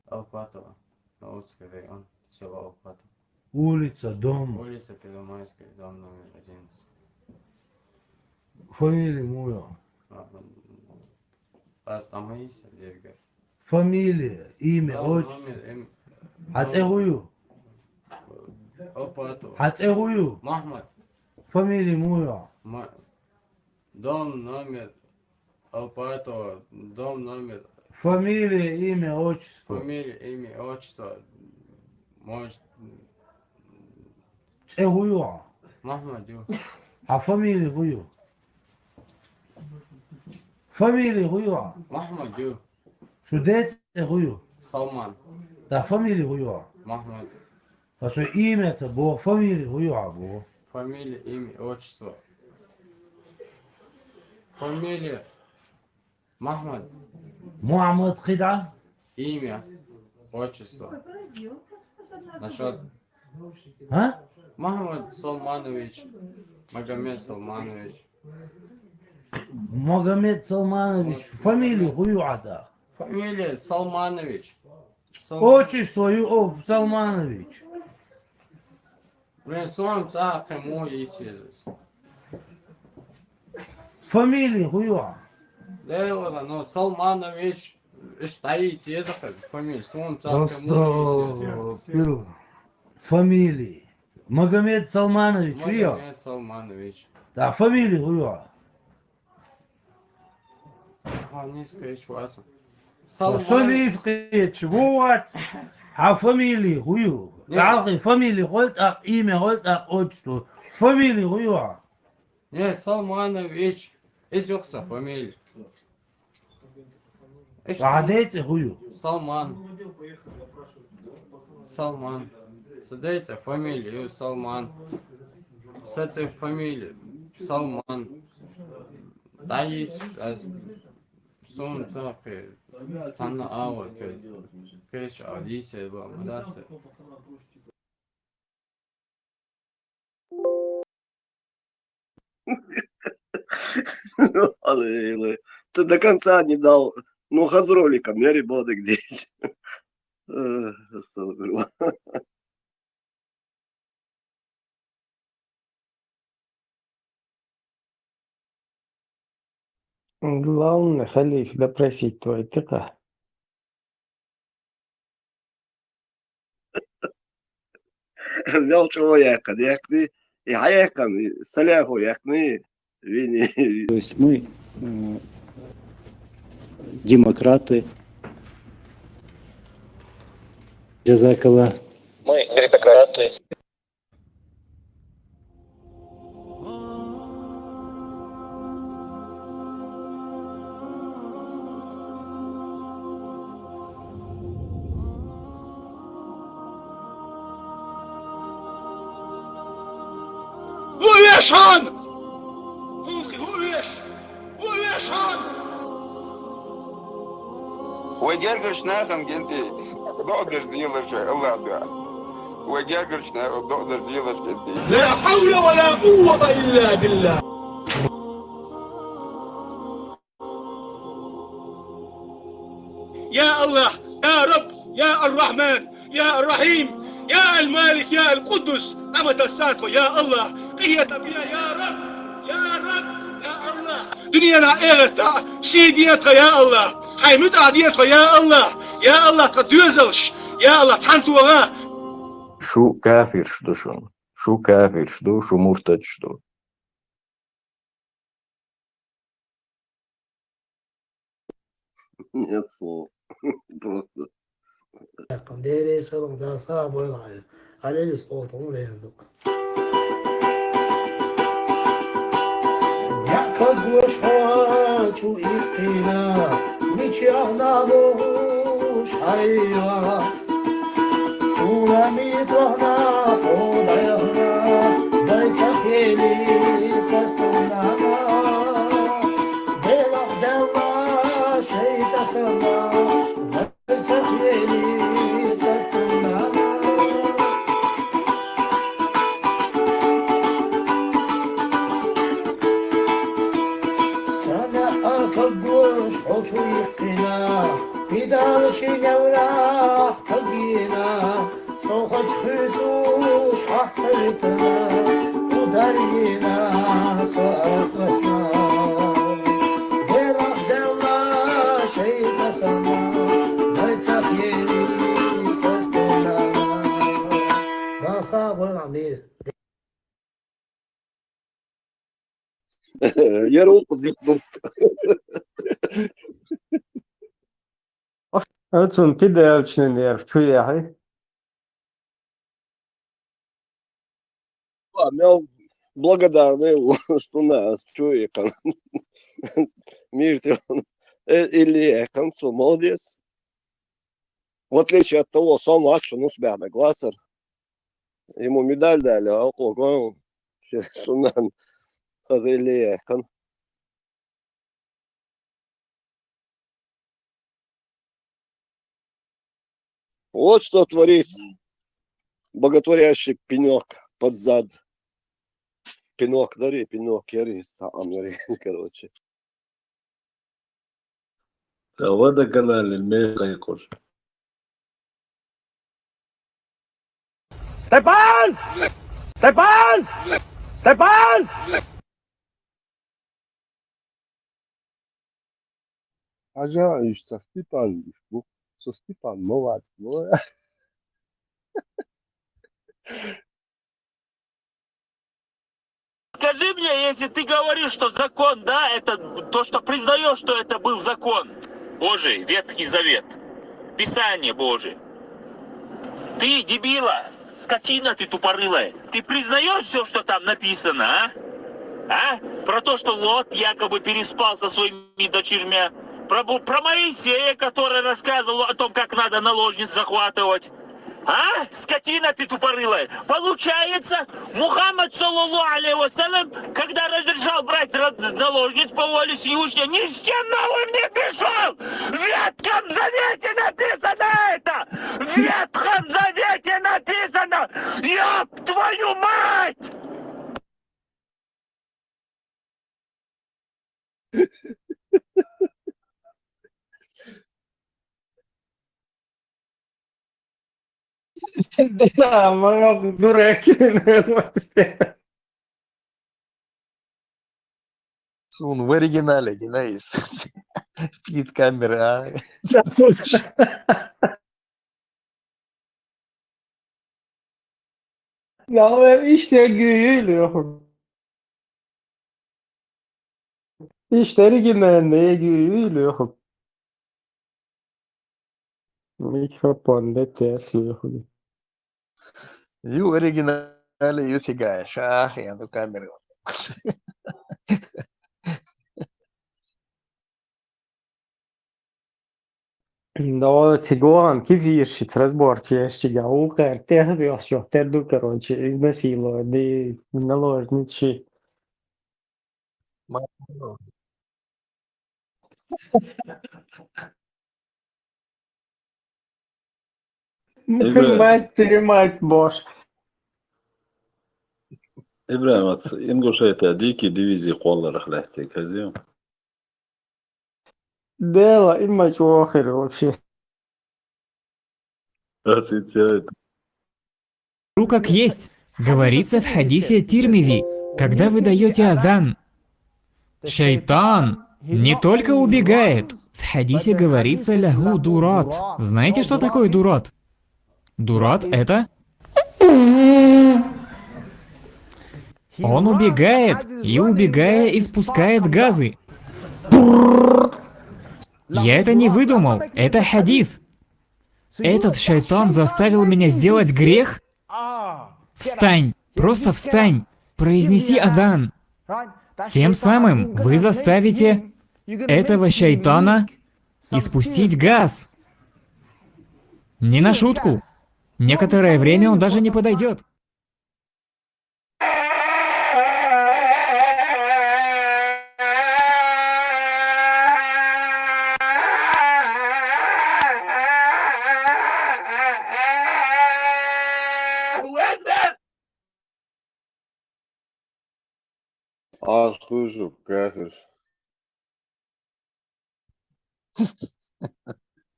Алпатова. Наустский район. Село Алпатово. Улица, дом. Улица Первомайская, дом номер 11. Фамилия моя. Астамаи Сергей. Фамилия, имя, отчество. Хацегую. Алпатова. Хацегую. Махмад. Фамилия моя. Дом номер Алпатова. Дом номер. Фамилия, имя, отчество. Фамилия, имя, отчество. Может. Цегую. Махмад, ю. А фамилия гую. Фамилия гую. Махмад, ю. Что дете гую? Салман. Да, фамилия гую. Махмад. А что имя это было, фамилия гую было. Фамилия, имя, отчество. Фамилия. Махмад. Мухаммад Хида. Имя, отчество. Насчет. А? Махмад Салманович. Магомед Салманович. Магомед Салманович. Фамилия гую ада. Фамилия Салманович. Отчество Салманович. Блин, сон цахе мой исчез. Фамилия гую. Да, но Салманович. Стоите, я захожу. Фамилия сон цахе мой исчез. Фамилия. Магомед Салманович. Магомед Салманович. Да, фамилия гую. Не скажу вас. Что не скажешь? Вот. А фамилия гую. تعرفي فاميلي قلت قيمة قلت أوتستو فاميلي غيوع Не, Салманович. Есть yoksa фамилия. عاداتي غيوع Салман. Салман. Задайте фамилию Салман. С этой фамилией Салман. Да есть солнце, Анна Ава, Крич, Алисия, Бамадаса. Ты до конца не дал. Ну, газролика, Мэри Боды где? Главное, халиф, допросить твой тыка. Взял человека, якны, и хаякан, салягу, якны, вини. То есть мы демократы. Джазакалла. Мы меритократы. Увешан! Увешан! وجرجش ناخم جنتي بقدر ديلش الله ده وجرجش ناخم بقدر ديلش جنتي لا حول ولا قوة إلا بالله يا الله يا رب يا الرحمن يا الرحيم يا المالك يا القدس أمد الساتو يا الله هي تبيا يا رب يا رب يا الله دنيانا إغتا سيديتك يا الله هاي متعديتك يا الله قدوزلش يا الله تحنتوها شو كافر شدوشون شو كافر شدو شو مرتد شدو Нет слов. Просто. ديري سرق دا صعب ويلعب على اللي صوت عمره يندق يأكل وشحات وإيقنا ميتشيغنا بوش حيا سورة ميتوهنا حوض يغنا دايسا خيلي سستمنا دلق دلا شيء تسمى دايسا خيلي سستمنا سنة أكبوش حوش ويقنا بدالش يوراح تلقينا صوخش خيزوش حفرتنا ودارينا سأقسنا ديرح دلا شيء تسمى دايسا خيلي سستمنا ناصاب والعمير Я руку дикнул. Отsun пидалчный нерв, чуяхи. Мял благодарный, что нас чует. Мирте или концу молодец. В отличие от того, сам младше, ну, себя на глазер. Ему медаль дали, а ого, что нам. Вот что творит боготворящий пенек под зад. Пенек, дари, пенек, яри, сам яри, короче. водоканал الميقا يكون Степан! Степан! Степан! Acaba işte Stipan'mış bu. Stipan, Movac, Скажи мне, если ты говоришь, что закон, да, это то, что признаешь, что это был закон Божий, Ветхий Завет, Писание Божие. Ты, дебила, Скотина ты тупорылая. Ты признаешь все, что там написано, а? А? Про то, что Лот якобы переспал со своими дочерьми. Про Моисея, который рассказывал о том, как надо наложниц захватывать. А? Скотина ты тупорылая. Получается, Мухаммад, саллаллаху алейхи вассалям, когда разрешал брать наложниц по воле Всевышнего, ни с чем новым не пришел! В Ветхом Завете написано это! В Ветхом Завете написано! Ёб твою мать! Да, мой дурак. Он в оригинале, Геннадий. Спит камера, а? Ya ben işte gülüyorum. İşleri günlerinde gülüyorum. Mikrofonda kesiyorum. В оригинале Юсигая. Шах, я на камеру. Но Тигуан, кивишит, разборки, укр, терду, короче, изнасиловали, наложничи. Мать, боже. إبراهيم إنقشيت ديكي ديفيزي قول رحلتك هزيم. Дело, има чохер вообще. Как есть. Говорится в хадисе Тирмизи, когда вы даете азан, шайтан не только убегает. В хадисе говорится лягу дурат. Знаете, что такое дурат? Дурат — это... Он убегает, и убегая испускает газы. Я это не выдумал, это хадис. Этот шайтан заставил меня сделать грех? Встань, просто встань, произнеси азан. Тем самым вы заставите этого шайтана испустить газ. Не на шутку. Некоторое время он даже не подойдет. Слышу, кафир.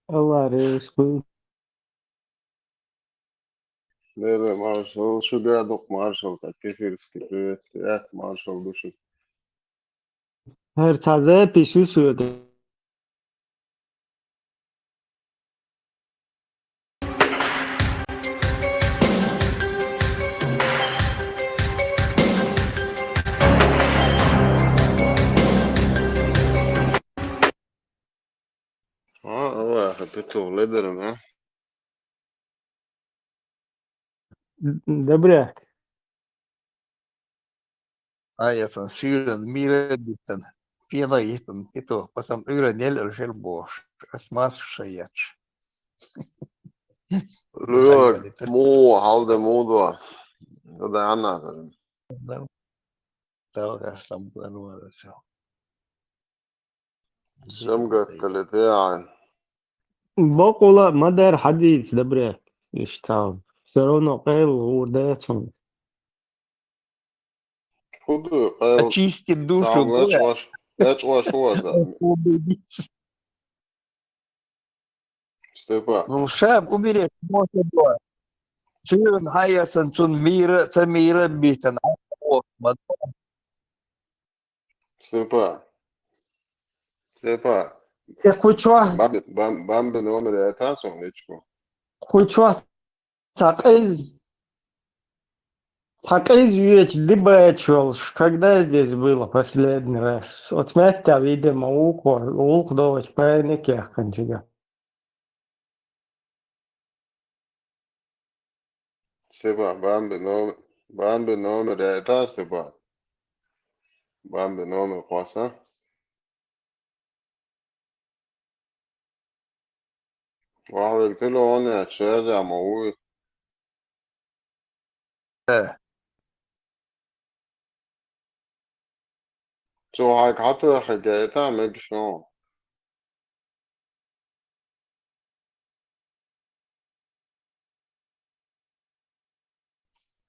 Allah resmi. Левый маршал, шугадок маршал, так кефирский привет, маршал души. Her taze pişi sürdü. Allah, apetito, lederim, ha? Добре. Ajasan syyn mielen pienoisten pito, patam yhdellä sel bosh. Asmasshayach. Lyök, muu, halde muuta. Jotain annaa. Talkastam planuoda se on. Semgatteli tean. بقول ما دار حديث دبرك اشتغل سرونه قيل ودايتهم Худу, qaйл. Очистит душу. Там лечваш вода. Степа. Ну, шаб умереть может быть. Syyn hajasan sun mira bitan. Степа. Степа. Я хочу Бамби номер это солнечко. хочу Такой дебачил, когда здесь было последний раз. Вот смотрите, видимо, лук довольно паниках кончига. Степан, бамби номер это, Степан. Бамби номер класса. واحد قلت له انا هتشارع موت شو هيك حتى حكايتها ماك شلون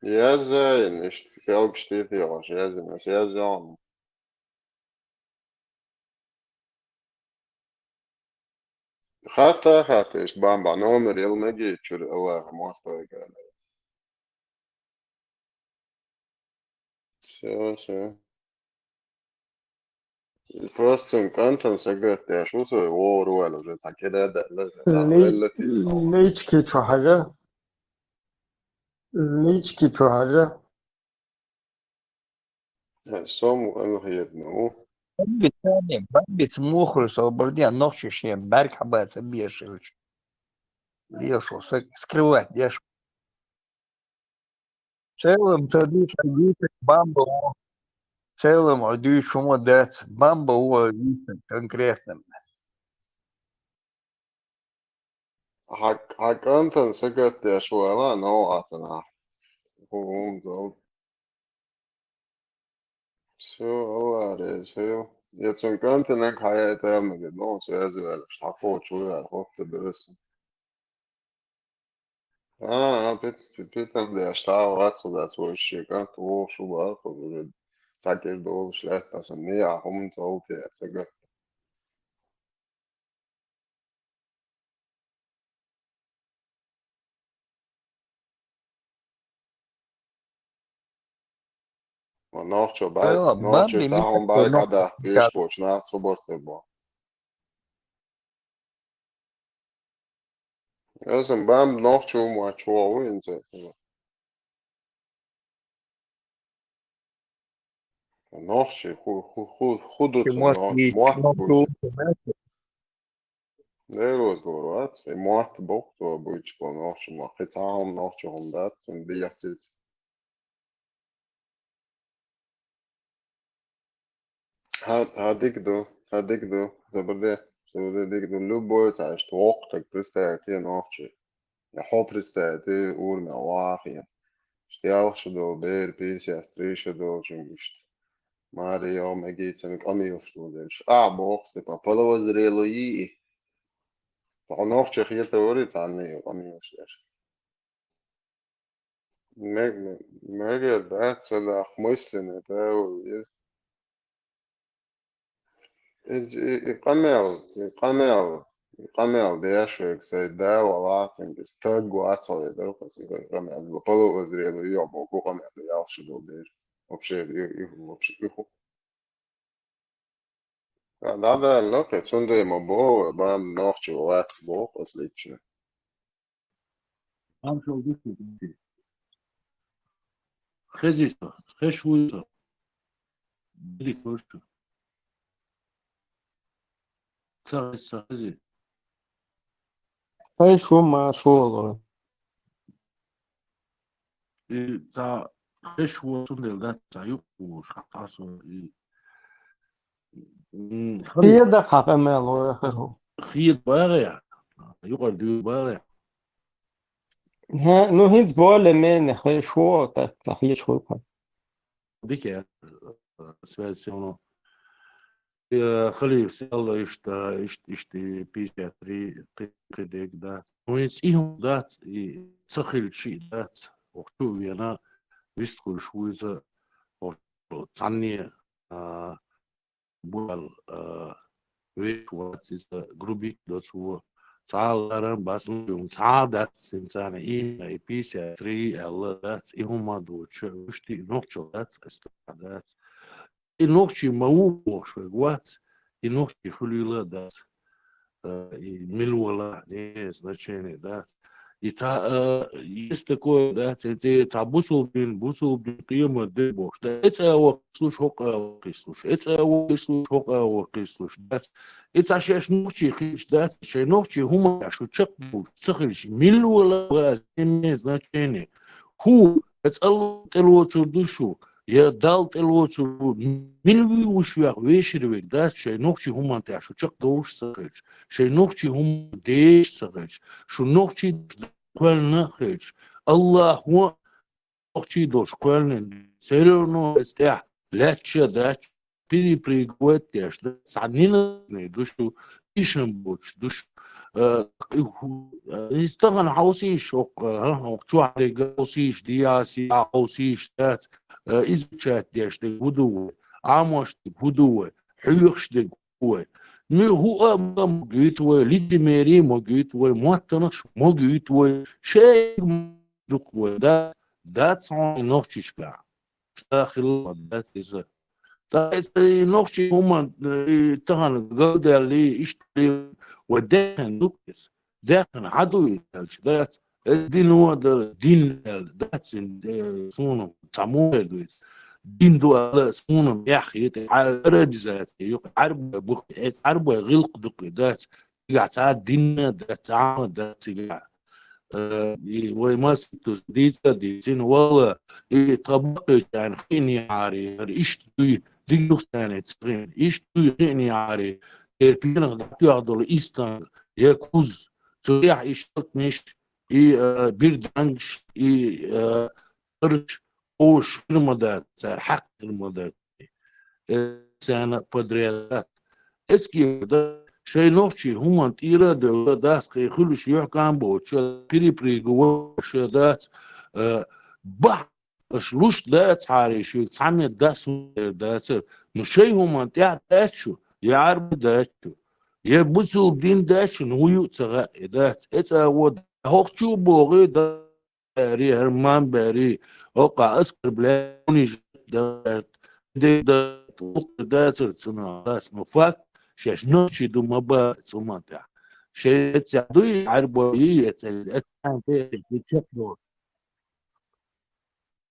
يا زين اشتغل بشتيتي يا زين بس يا زين خاطر ايش بامبا نومر يلا نجي شو الله ما استوي شو First content secret شو سوي وور ولا زي كده ده ليش كيتو حاجة ليش كيتو حاجة سوم أنا هي دنو بالتالي بس مخلص أو بردي نوخش شيء برك حبات بيشلش ليش скрывать дешь в целом тадыш бамба в целом одю шумо дать бамба у конкретно حق content secret شو لا نوعاتنا هو شو الله عليه شو يتون content حياته يوم نو شو يزول شحفوت شو يحط برسم بيتن اشتغل واتسو ده سو الشيء كانت هو شو بعرفه تاكل دول شلات عشان نيا هم صوتي سجل ونوچو باي نوچو تاهم باي كده بيش بوچنا صبرت با لازم بام نوچو ما چو وين زي نوچي خودت نوچ موت Neroz doğru Mart bok to bu iç bu nohçu ma khitam nohçu hondat und diachtet هديك دو زبده ديك دو لو بوت عشت وقتك برستاتي نوحشي يحو برستاتي اور ما واقيا اشتيال شدو بير بيسي افتري شدو جنگشت ماري يوم اجيت سمك امي وشدو ديش بوقت با بلا وزريلو يي نوحشي خيال توري تعني امي وشدش ماجر ده صدق مسلم ده قمل ديشوك سيدا ولكن استغ واتو يدرك قمل لطلو وزريلو يوبو قمل يالشدو بير وبشير يهو هذا لوكي سندي مبو بام نوخشي وات بو قصليتش هم شو دي خزيستا خشويتا بدي كوشو خزي هاي شو ما شو والله تا خشوة سندل ده تايو وشخصو هي ده حق مال خيط بارع يقعد ديو بارع ها نو هيت بول من خي شو تحيه شو ديك يا سوالسيونو خليل الله يشتي بيشاتري قديك ده ويس إيهم دات سخيل شيء دات وقتو ويانا ويستقل شويزة وتعني بوال ويش واتسيس جروبي دوت هو تعالرن بس يوم تعادت سنتنا إيه بيشاتري الله دات إيهم ما دوتش وشتي نوتشو دات استعداد и ногти мау швегват и ногти хулила да и милуала не значение да и та есть такое да та бусулбин тема де бош да это его слушай это его слушай да это шеш ногти хич да шеш ногти хума шучак цехлиш милуала не значение هو اتسأل تلوتر دوشو يا دال تلوتر ملوي وشوية ويشرويك دات شي نوخشي هم انتع شو تشق دوش سخيش شي نوخشي هم ديش سخيش شو نوخشي قوال نخيش الله هو نوخشي دوش قوال سيرونو استيح لاتشا دات بيري بريقوات داش دات سعنينا دوشو إيشن بوش دوش يستغن عوسيش شو عليك عوسيش دياسي عوسيش دات إزشات ديش دي هدوه عاموش دي هدوه حيوخش دي هو هو موجودوه لزميري موجودوه موطنش موجودوه شيء دوكوه دات صعون نوخشش كلا داخل دات إزا نوخشي هما تهان قودة اللي اشتري وداخن دوكس داخن عدو يتالش دات الدين هو الدين دات سونم ساموه دويس دين دو سونم ياخي عرب زاتي عرب غلق دوك دات قاعد ساعات دين دات ساعة دات قاعد وما ستوس ديتين والله طبقة يعني خيني عاري إيش دوي ديوخ ثاني تسخين إيش دوي خيني عاري بينا دعتي عضل إيستان يكوز سريع إيش تنش بيردانش قرش أوش في المدات حق المدات سنة بدريات اسكي ده شيء نوفشي هم انتيرا ده داس كل شيء يحكم بوش بري جوش دات بح شلوش دات حاري شو تعمل داس دات مشي هم انتيا داتشو يعرب داتشو يبصوا بدين داتشو نويو تغا دات اتس ود هوخشو بوغي داري هرمان باري اوقع اسكر بلاني دات دات سنة داس نفاك شاش نوشي دو مبا سمانتا شاش تعدوي عربوية تشكلو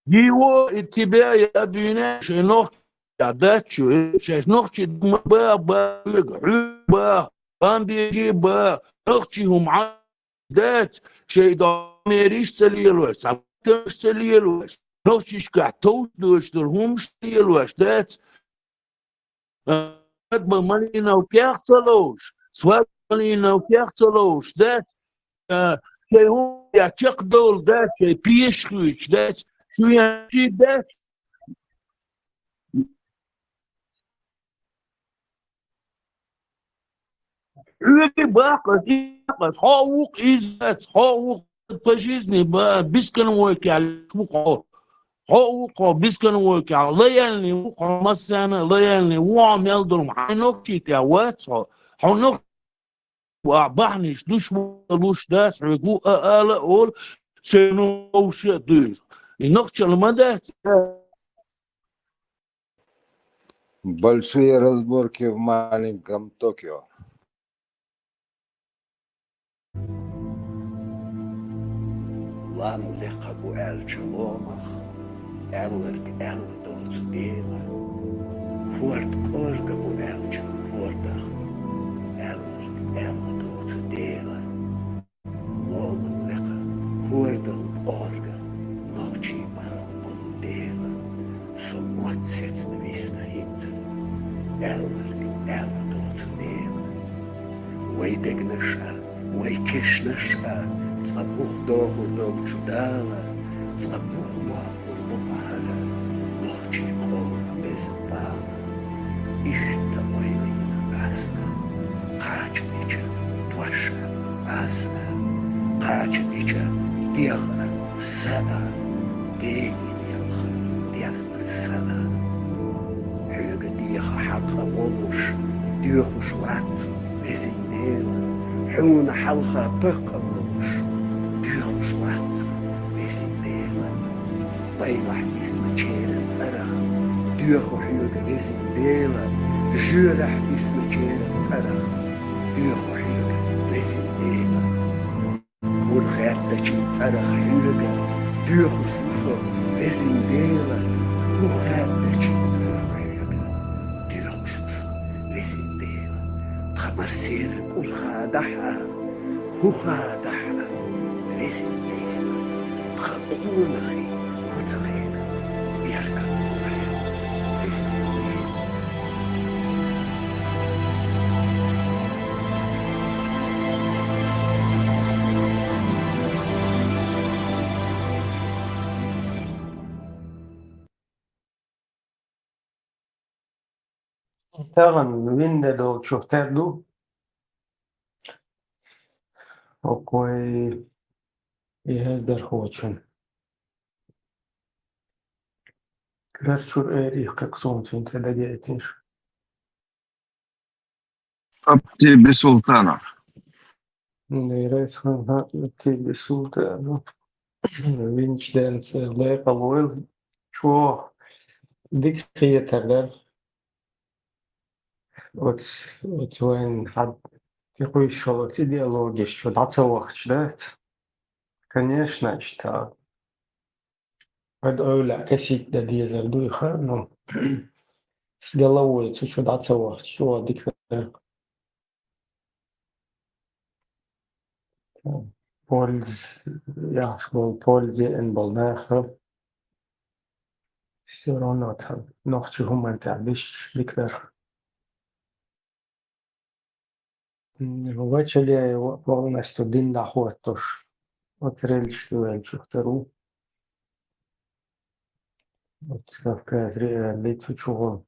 يو اتباع يا بينا شاش نوخ تعداتشو شاش نوخشي دو مبا با بامبيجي با نوخشي هم عدات شاي داميريش سليلوش عبتش سليلوش نوخشي شكع توش دوش درهم سليلوش دات بمالينا وكيختلوش سواء مالينا وكيختلوش دات شي هو يعتق دول دات شي بيشخوش دات شو يعني دات عيدي باقس حاوق إزات حاوق تجيزني بسكن ويكي على شوق حقوق بيسكن وكا ليالني وقع مسانا ليالني وعمل درم حنوكتي تاوات حنوك وعبعنيش دوش داس عقو آلا أول سنوش دوش نوكتي المدات Большие разборки в маленьком Токио. Lam liqabu el-Chilomach Ellerg el-Dot Dela Fort Orgabu el-Ch Fortach Ellerg el-Dot Dela Lomam liqa Fortal Orga Nochi Balbon Dela Somot setsna visna hint Ellerg el-Dot Dela Weidegnesha Weikishnesha Tzlabuch doch und doch Chudala Tzlabuch Bapur Bopala Nochi Kol Bezbala Ishta Oilina Asna Kachnicha Twasha Asna Kachnicha Diacha Sa'a Deni Diacha Diacha Sa'a Hyga Diacha Haqra Wolush Diacha Schwarz Bezindela Huna Halcha Böka Wolush Schwarz, wir sind Dela. Beilach ist ne Tscheren Zerach. Dücho Hüge, wir sind Dela. Jürach ist ne Tscheren Zerach. Dücho Hüge, wir sind Dela. Kurchettechen Zerach Hüge. Dücho Schlufe, wir sind Dela. Kurchettechen Zerach Hüge. Dücho Schlufe, wir sind Dela. Tchamassire Kurchadaha. Huchadaha. Wir sind Dela. Tchakunachim. Taran vinde do čuhterdu, o koji je zdar hočen. Krčur ih kak sunt fintre da djetiš. Abdi Bisultanov. Ne rekao, ti bi sultano. Viņš dens lieka loil. Čo diktatorlar от وين حد يقول شغلة идеология, что дацавах, да? Конечно, что это أولى كسيت да дизерду их, но с головой, что дацавах, что диктатор. Ja, школ пользы ин болнахо. Все равно там noch zu humanitar биш диктатор. Вначале полностью дин доход тоже отрельшую чухтеру. Вот скавка литву чего.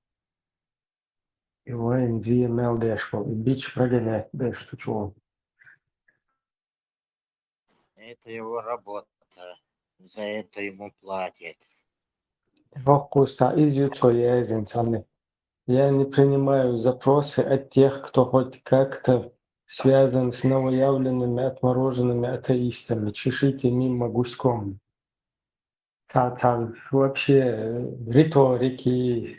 Его инди мелдешвал. И бич прогонять бешту чего. Это его работа. За это ему платят. Вокуса изючо язен сами. Я не принимаю запросы от тех, кто хоть как-то связан с новоявленными отмороженными атеистами. Чешите мимо гуськом. Там вообще риторики,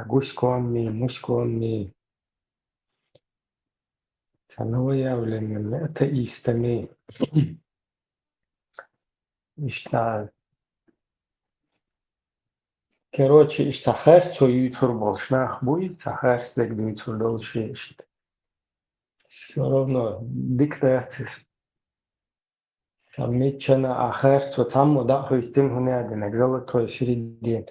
гуськами, муськами. Новоявленными атеистами. İşte короче, işte her şeyi turbolşnах будет, а her следует turbolşeşt. Все равно диктатор. Там мечена, а her что там удахуй тем хунядинек, золотой середин.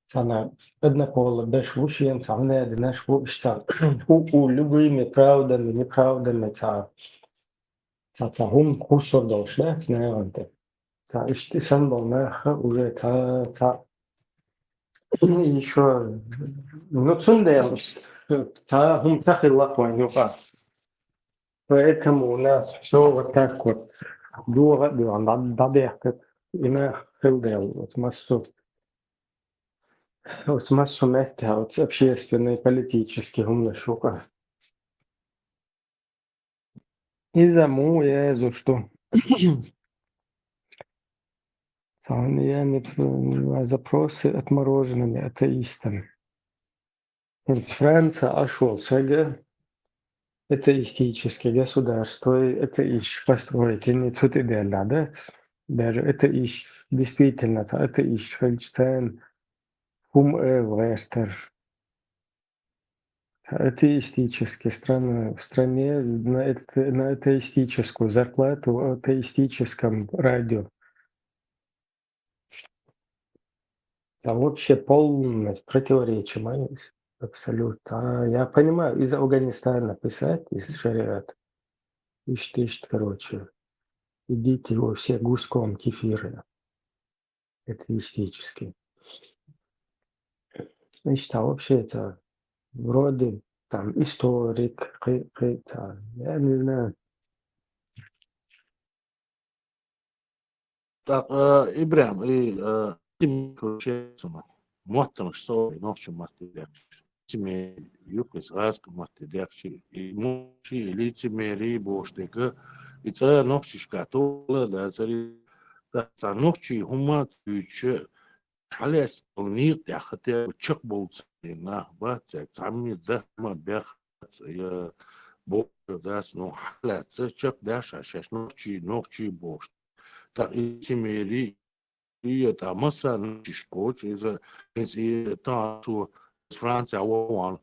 Sana однаково беш вушиен, там не наш вушта. У любыми правдами, неправдами, та хум кусор долшнах, знаете. Та işte sen болнаха уже та еще ну цундеус та хум тахилла ванюка. Поэтому у нас все вот так вот дура дадехкет имя хилдел вот массу места вот общественной политических умнашука. Из-за я за что запросы отмороженными атеистами. Из Франции ошел СГ, атеистическое государство, это ищ построить, и не тут и да? Даже это ищ действительно, это ищ Фельдштейн, Хум Вестер. Атеистические страны, в стране на атеистическую зарплату в атеистическом радио. Там вообще полное противоречие, абсолютно. Я понимаю, из Афганистана писать, из шариата, короче, идите во все гуськом кефиры, атеистические. Значит, а вообще это вроде там историк, я не знаю. Так, Ибрahim, Муаттамаш соо ногч маттидак. Тиме юкс раск маттидак чи. Муши лицемери боштека. Ица ногчишка тола да цари да ца ногчи хума чүчө халес нир дахте чок болц на бац цами да ма бях я бо дас но халес чок даш шаш ногчи бошт. Так лицемери это масса ничкоч из та Франция вон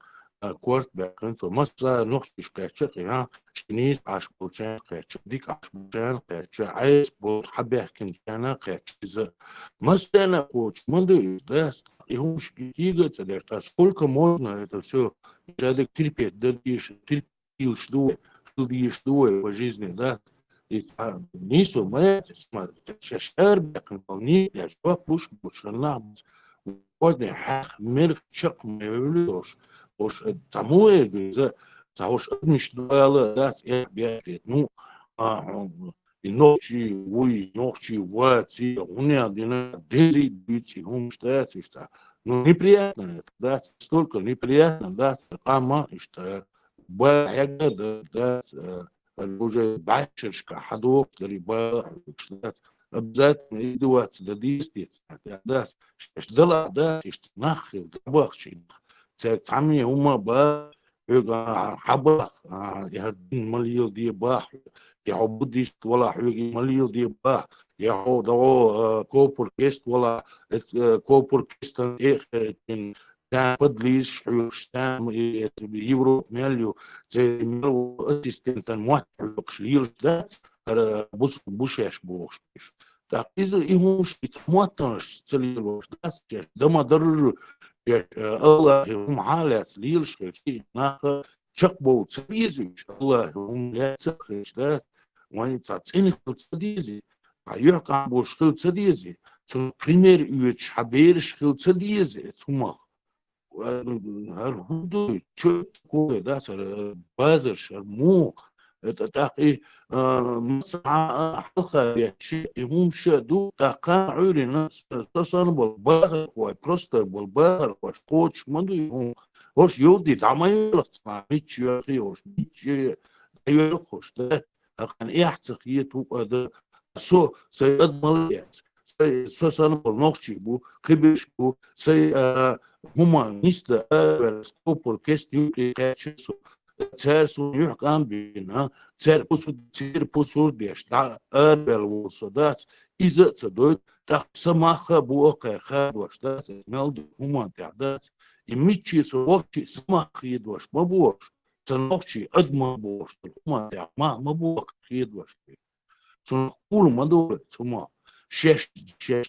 квартбек инфо масса нохтишкачек я чинис ашбулчан кач дик ашбулчан кач айс бул хабях كان кач из масса коч манды да ихуш кигаться да сколько можно это все жадик терпеть да терпил что по жизни да. Нису мать, шашер бекнполни, я что пуш бушана, водный хах мир чак мевлюш, وش تمويل إذا تعوش مش دوالة دات بيعرف نو النوتشي وي نوتشي واتي هنا دينا ديزي بيتي هم штат что ну неприятно да столько неприятно да قامة что бая да уже бачешка حدوق لربا штат обязательно идут до дистец да что да что нахер добавчик تعمي هما با حبخ يهدين مليل دي باح يعبديش ولا حوجي مليل دي باح يعود كوبر كيست ولا كوبر كيستن إن كان بدليش حوشتام يورو مليو زي ملو أسيستنت موت حوشليل دات بوش بوشش بوش так إذا يهوش يتموتنش تليل وش دات دم ضرر الله هم حالات ليلش في ناخ شقبو تسيزي الله هم لا تسخش ده وين تعطيني تسديزي أيوك عم بوشكل تسديزي تون بريمير يوتش حبيرش كل تسديزي ثم هالهدو شو كوه ده سر بازر شرمو تاقي مسعى حلقة يشيء هم شدو تاقا عوري ناس تصان بالباغر وبروستا بالباغر وشقوش مدو يهم وش يودي دعما يلصنا ميتش يا أخي وش ميتش يلخوش ده أخان إحتقيته هذا سو سيد مليات سوسان بالنقشي بو خبش بو سي هما نيستا سكوبر كيستيو كاتشسو تسارسو يحكم بينها تسير بوسور ديش تا أربل وصدات إذا تدوت تسمح بوقع خاد وشدات ملد هما تعدات يميتشي سوقتي سمح خيد وش مبوش تنقشي أدم بوش هما تعمى مبوق خيد وش تنقول مدولة ثم شش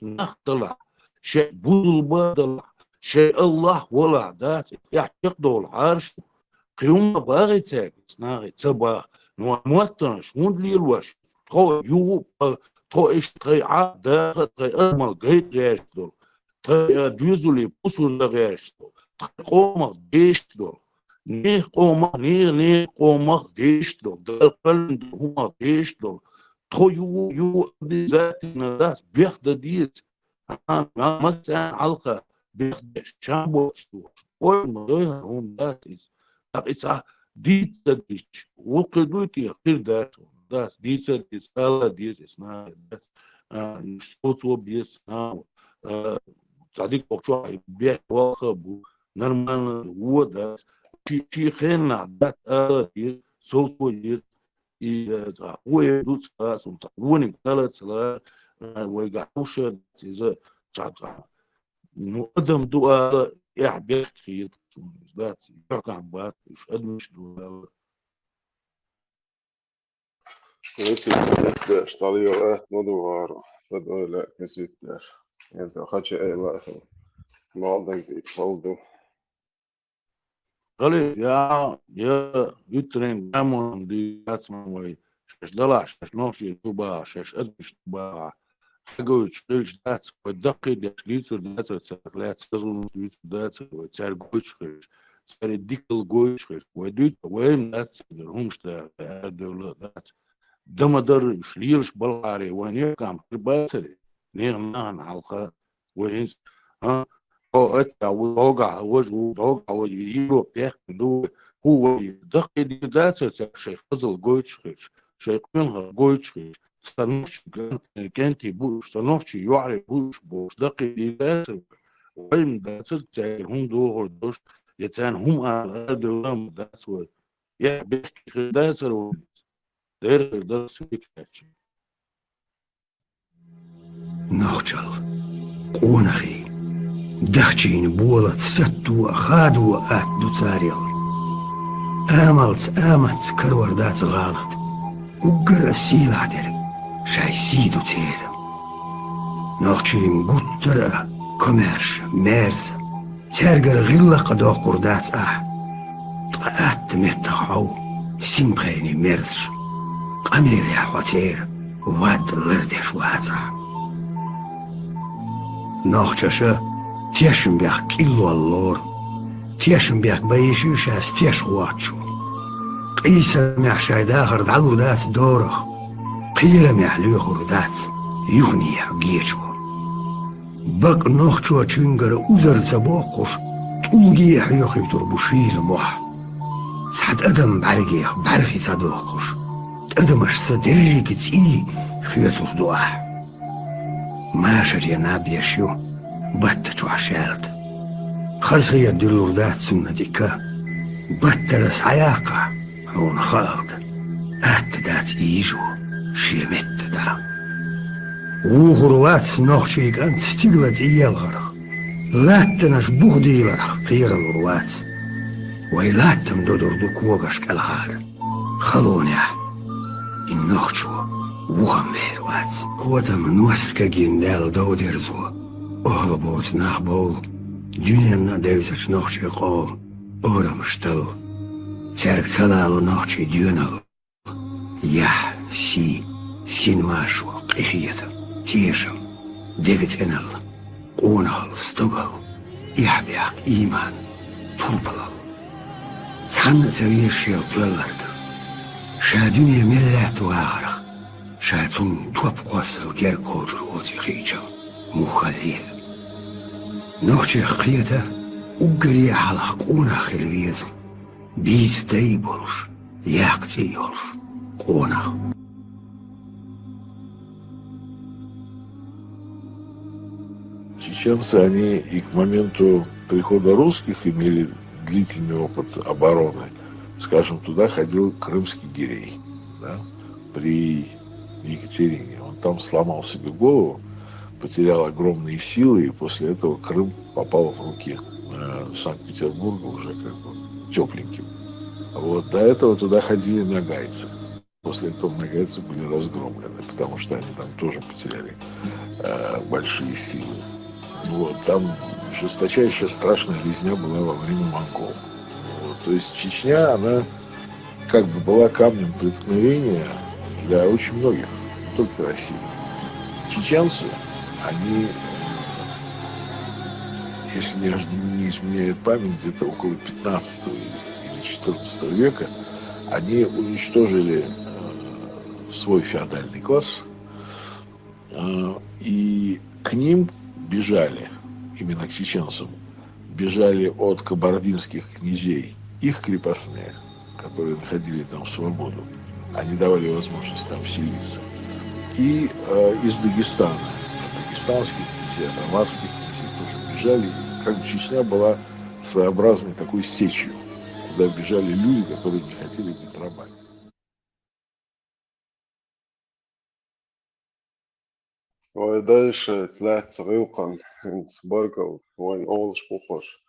نختلع شش بول بدلع شيء الله ولا دات يعتقدوا العرش قيوم باغي تاكس ناغي تبا نواتنا شون لي الوش تخو يو تخو إيش تخي عاد تخي أمل غير غيرش دول تخي دوزو لي بوسو غيرش دول تخي قومك ديش دول نيه قومك نيه قومك ديش دول دل قلن هما ديش دول تخو يو بذاتنا داس بيخد ديت مثلا حلقة بيخد شامبوش دول وين هم داتيس إذا ديتا ديش وقدوتي غير داس ديتا ديس ألا ديس إسنا داس نشوتو بيس صديق بقشوا بيح واخبو نرمان هو داس شي خيرنا داس ألا ديس صوتو ديس إذا هو يدوس داس ونك ثلاث سلار ويقعوش إذا تعطى مقدم دعاء يحبيك خير ذات يحكي عن بعض مش قد مش دول Visi tiedätte, että oli jo lähtenyt vaara. Tätä oli lähtnyt ja se hatsi ei lähtenyt. Mä oltenkin oltu. قال يا يترين دامون دي اسمه وي شش دلع شش نوشي توبا شش ادمش توبا حاجه تشيلش دات والدقي داش ليتر دات سكلات سازون ليتر دات وتسار جوش سار ديكل جوش وديت وين دات همش دول دات دمدر شليرش بالعاري وين يقام باسري نيغنان حلقه وين ها هو أتى ووقع وجهه ووقع ويجيله بيحكي هو يدقي دي داسة شيخ فضل جويتش شيخ منها جويتش صنوش كانت بوش صنوش يعرف بوش دقي دي داسة وين داسة تاعي هم دور دوش يتان هم على دوام داسة يا بيحكي داسة دير داسة بيكاتش نخجل قونخي دخچين بولت ستو خادو ات دوتاريل آملت كروردات غالط وقر السيل عدل شاي سيدو تير نخچين قطر كوميرش ميرز ترقر غلا قدو قردات طقات متقعو سيمبخيني ميرزش قمير يا حواتير واد لردش واتع نخچشه تيشم بيح كيلو اللور تيشم بيك بيشو شاس تيش واتشو قيسا مع شايداخر دعور دات دورخ قيرا مع ليخر دات يغني جيشو بق نوخشو تشنجر اوزر زبوقش تولجي حيوخي تربوشيل موح سعد ادم برخي صدوقش ادمش صدري كتسي خيوتر دواح ما شري نابي شو بتشو عشالت خزغي الدلور دات سنة ديكا بتلس عياقة هون خالد دات ايجو شيمت دا وغروات نوخشيك انت تقلد ايال غرق لاتناش بوغدي لرخ قير الغروات ويلاتم دودر دوكوغش كالهار خلوني النوخشو وغمير وات كوتا منوسكا جندال دودرزو اهربوت نحبول دنيانا دوزش نوخشي قول اورمشتل ترك سلالو نوخشي ديونالو يح سين ماشو قيخيتا تيشم ديگت انال قونال ستوغل يحبيق ايمان طربلال تحنى تريشيل تولرد شا دنيا ملات واغرق شا تون توب قوصل جير كوجر اوتي خيجا مخليه نوخشي خيتا وقري على قونا خلويز بيس دايبولش ياقتي يولش قونا Чеченцы, они и к моменту прихода русских имели длительный опыт обороны. Скажем, туда ходил крымский гирей, да, при Екатерине. Он там сломал себе голову, потерял огромные силы, и после этого Крым попал в руки Санкт-Петербурга уже как бы тепленьким. Вот, до этого туда ходили нагайцы. После этого нагайцы были разгромлены, потому что они там тоже потеряли большие силы. Вот, там жесточайшая страшная резня была во время монгол. Вот, то есть Чечня, она как бы была камнем преткновения для очень многих, не только России. Чеченцы, они, если не изменяет память, где-то около 15 или 14 века, они уничтожили свой феодальный класс, и к ним бежали, именно к чеченцам, бежали от кабардинских князей их крепостные, которые находили там свободу, они давали возможность там селиться, и из Дагестана, от дагестанских князей, от амарских князей тоже бежали, как бы Чечня была своеобразной такой сечью, куда бежали люди, которые не хотели быть рабами. ويداش طلعت صغيوقا انت بركل وين أولش بوقش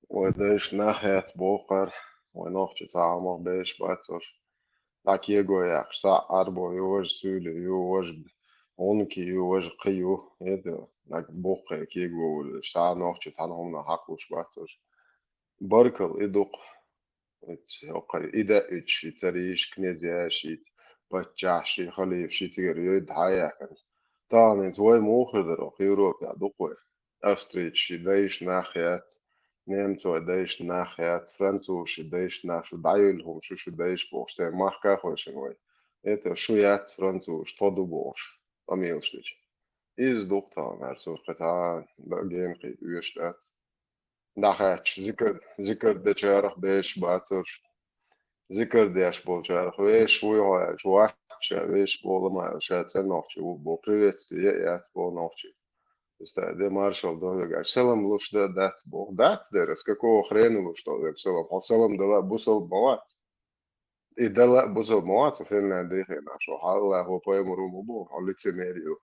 ويداش ناحية بوقر وين أختي تعمق بيش باتر لك يجو ياك ساعة أربو يوج سولي يوج عنكي يوج قيو يدا لك بوقي كيجو ساعة نختي تعلهم نحقوش باتر بركل إدوق أقر إدا إتش تريش كنيزياشيت بتجاشي خليفشي تجري يدعيك طبعا توي موخر في أوروبا دقوة أستريتش دايش ناحيات نيمتو دايش ناحيات فرنسوش دايش ناحيو دايلهم شو دايش بوش تي مахка خوشنوي это شويات فرنسوش تودو بوش أميلشتش إز دكتور مرسوس قطع جيم قيد ويشتات ناحياتش ذكر دجارخ بيش باتر ذكر ديش بولجارخ ويش ويهاي جواح ويش بولما شات نوختي وبو приветствие يات بو نوختي استعدي مارشال دوغا سلام луч дат бог дат дерес какого хрена луч доغا سلام سلام дала бусал موات и дала бусал موات في النادي هنا شو حالا هو بيمر ومبو على تيميريو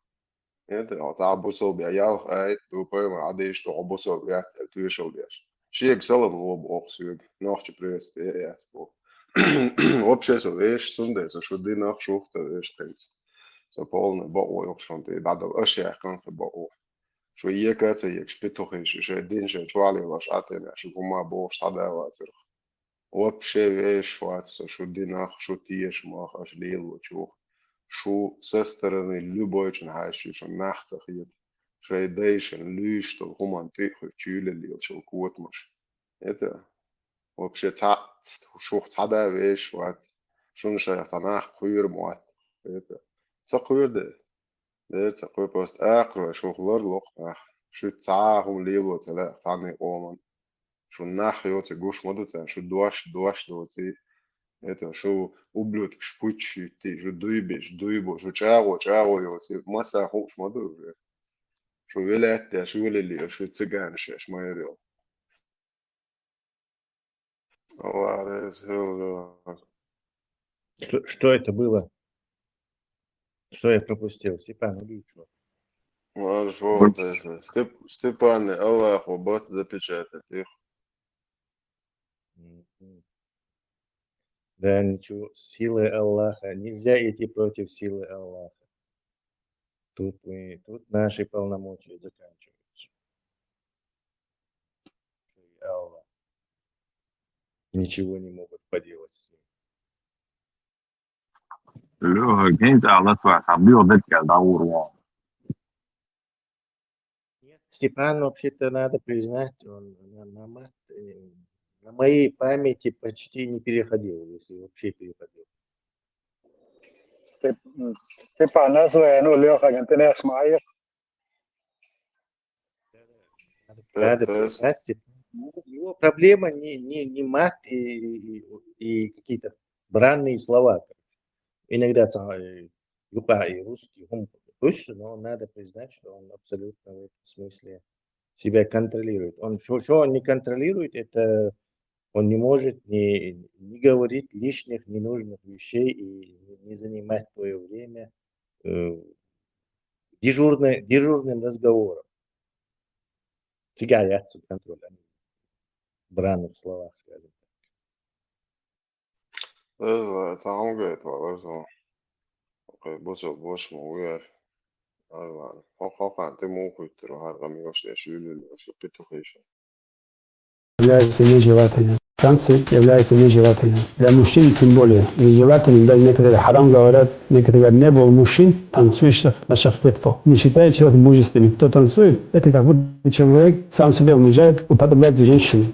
это вот бусал بياو اي تو بيمر عاديش تو бусал يات تويشل بيش شيك سلام هو بو سوق نوختي приветствие يات بو Вообще, so вещь, сундется, что ты нах шуфта, вещь треть. So полный боо, что ты бадал, ошех, как боо. Что ехать, ек шпитухи, что день, что чвали, ваш ателя, что кума боо, штадаватер. Вообще, вещь, что ты нах шутиешь, мах, аж лил, что со стороны любой, что нахаешь, что нахтах ед. Что идеешь, лишь, что куман ты, хоть чули, лил, что кот маш. это вообще шух цада вещь вот шун шайх танах хуир муат это цакуир ده цакуир просто акро шухлар лохнах شو تعاهم ليلو تلا ثاني قوما شو ناخيو تقوش مدة شو دواش دوتي это شو ублюдки шпучи ты شو дуйбеш дуйбо شو чаго يوتي مسا خوش مدة شو ولات شو ولي شو تسجان شش ما يريو Что это было? Что я пропустил? Степан, убей что? Маш, вот это. Степан, Аллаху, бот запечатать их. Да ничего, силы Аллаха. Нельзя идти против силы Аллаха. Тут наши полномочия заканчиваются. Аллах. Ничего не могут поделать с ним. Lửa cái giờ là tòa sắm điều đất cả đau rồi. Степан, вообще-то надо признать, он на моей памяти почти не переходил, если вообще переходил. Степан, название, Леха, ты не знаешь? Надо признать, его проблема не мат и какие-то бранные слова. Иногда юпа и русский точно, но надо признать, что он абсолютно в этом смысле себя контролирует. Что он не контролирует, это он не может не говорить лишних, ненужных вещей и не занимать твое время дежурным разговором. Всегда я отсюда контроль, а не в бранных словах, скажем так. Это сам говорит, Валерзон. Бош موقف الان خواهان تمو كنت رو هر غمی وشته شیلی وشته بتخیش является нежелательным. Танцы являются нежелательным. Для мужчин тем более нежелательным. Даже некоторые харам говорят, некоторые не было мужчин, танцующих на шахпетфо. Не считает человек мужественным. Кто танцует, это как будто человек сам себя унижает, уподобляет женщине.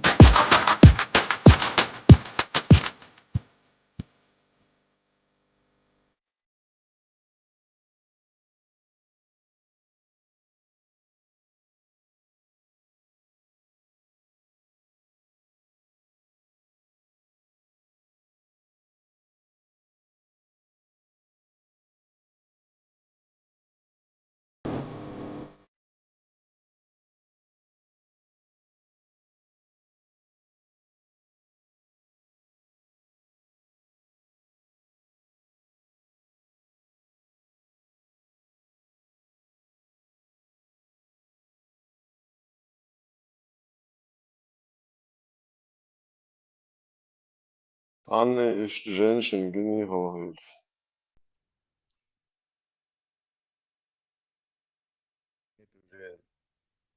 Анна из женщин гневалась.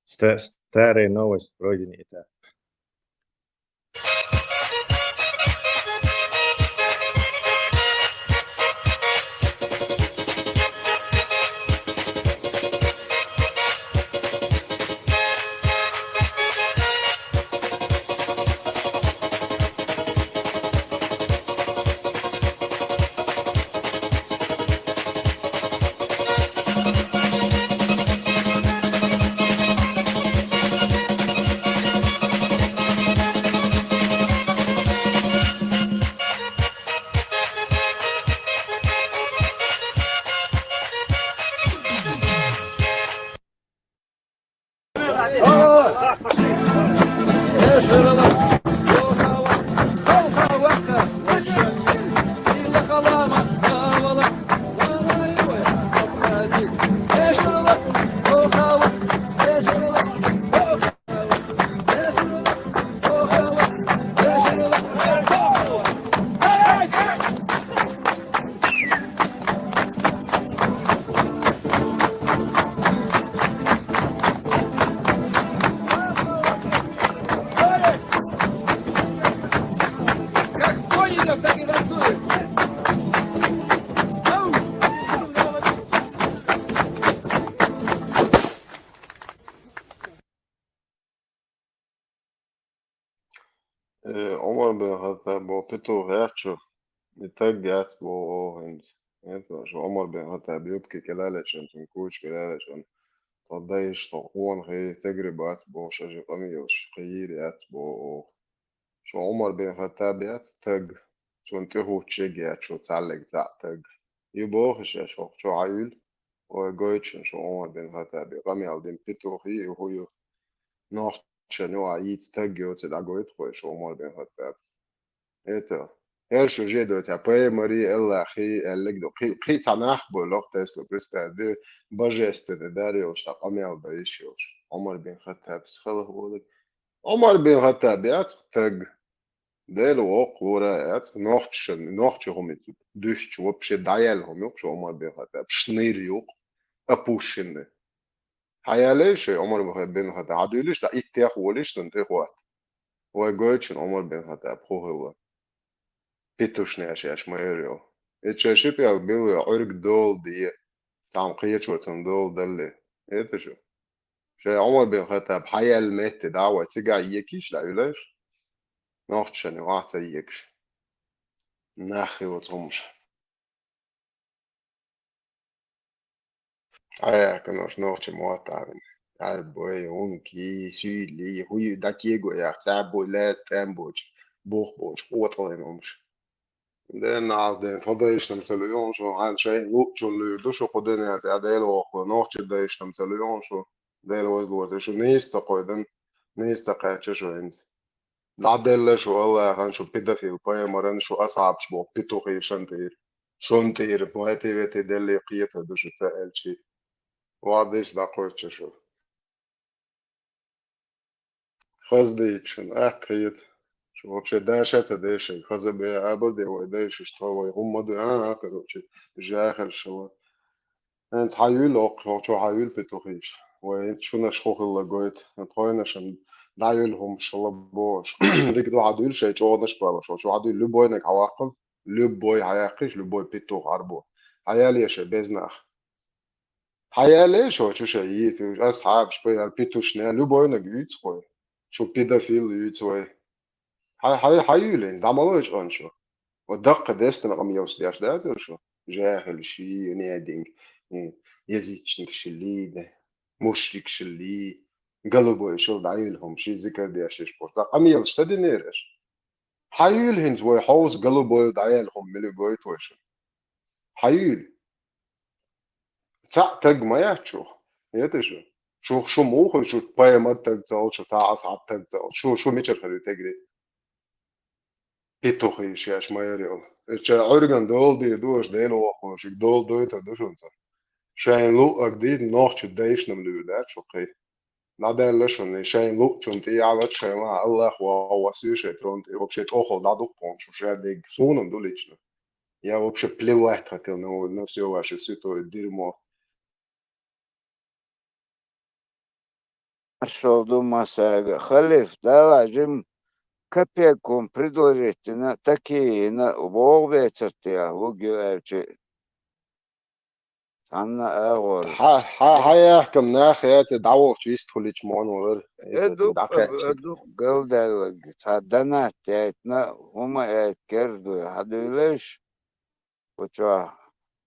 Старая новость, пройденный этап. بتو هاتشو يتجات بو هنز إنت شو عمر بن الخطاب يبكي كلالة عشان تنكوش كلالة عشان تضيش طقون غي تجربات بو شجر قميص قيريات بو شو عمر بن الخطاب يات تج شو انتهو تشجيات شو تعلق تج يبوخش شو عيل وجويتشن شو عمر بن الخطاب قميص بن بتو هي وهو نوchtje nu iets tegjots da goit khoy sho mol ben hatta eto her sho je do ta pe mari ella khi ellik do khi tanakh bo locht es lo presta de bajeste de dario sta qamel da ishos Omar ben Khattab skhal holik Omar ben Khattab yat tag del o qura yat nochtje homit dus chop she dayal homok sho Omar ben Khattab shnir yok apushin حياليش عمر بن الخطاب عدوليش لا إتياخ وليش تنتيخوات وجويتشن عمر بن الخطاب هو بيتوشني أش مايريو إتشاشي بيال بيل عرق دول دي تعم قيتش وتن دول دلي إتشو شي عمر بن الخطاب حيال ميت دعوة تيجا يكيش لا يلاش نوختشني واحد يكش ناخي وتهمش كناش نوختش مواتعين عارف بوي ونكي سيلي هو داكيغو يا تابو لا تامبوج بوخ هو طلعينهمش لأن عاد فضيش نمثليون شو عن شيء وقت اللي دوشو قدنا تعديل وقو نوختش دايش نمثليون شو دايل وزلوت شو نيستا قويدن نيستا قاعدش شو انت العدل شو الله خان شو بيدا في الباية مرن شو أصعب شو بيتوخي شنتير مواتي ويتي دلي قيتها دوشو تسأل شي وعديش دا قويتش شو خزديتشن أحكيت شو вообще داشت داشي خزب أبردي وداش اشتوى هم دو كروتشي جاهل شو انت حيول أق شو حيول بتوخيش وانت شو نشخوخ الله قويت نتخوين عشان دايلهم شلا بوش ديك دو عدول شيء شو نشبه شو عدول لبوي نك عواقل لبوي حياقيش لبوي بتوخ عربو حيالي شيء بزناخ حيالي شو شيء أصحاب شوي البيتوشنا لبوي نك يتخوي شو بيدافيل يتخوي حيولين دعملوش أنشو والدقة ديستنا قم يوصل ده شو جاهل شي نادين يزيد شلي مشرك شلي قلبوا يشل دعيلهم شي ذكر دي أشيش بوش قم يلش تدي نيرش حيولين زوي حوز قلبوا دعيلهم ملي قويت وشو حيول تق ما يحشو يتشو شو موخر شو باي مرتك زال شو أصعب تقزال شو ميشر خلو تجري بيتوخي شيش ما يريول إيش عرقن دول دي دوش ديلو وخوش دول دويتا دوشونسا شاين لو أقديد نوخش دايش نملودات شو قي نادين لشون شاين لو شنتي على شاين لا الله هو وسيوش ترونتي وبشي تأخذ دادوك بونشو شاديك سونم دوليشنا يا وبشي بلي واحد هكذا نفس يواش سيتو الديرمو Нашел дома сага. Халиф, да, жим копейком предложить на такие на вове церти, лугиевчи. أنا أقول حيحكم ناخيات دعوة شويس تخليش معنا غير أدوك قل دلوك صدنا تيتنا هما يتكردوا هادو ليش وشو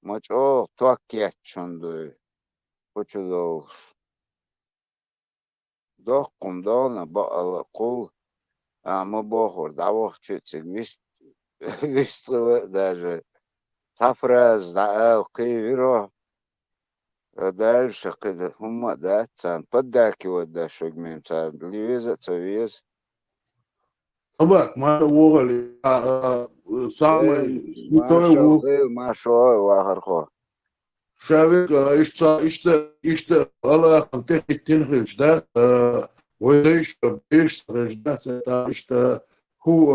مچو توكيت شندو وشو دوش دوكم دونا بقى قول ما بخور دعوة شويس ويست даже تفرز دعوة قيرو دальше كده هم да цан поддакивают да шагмем цан левиза цавиз طبعا ما هو самый святой лук машо вахархо شافك اشتا الله تحت تنخش ده وليش بيش رجدات اشتا هو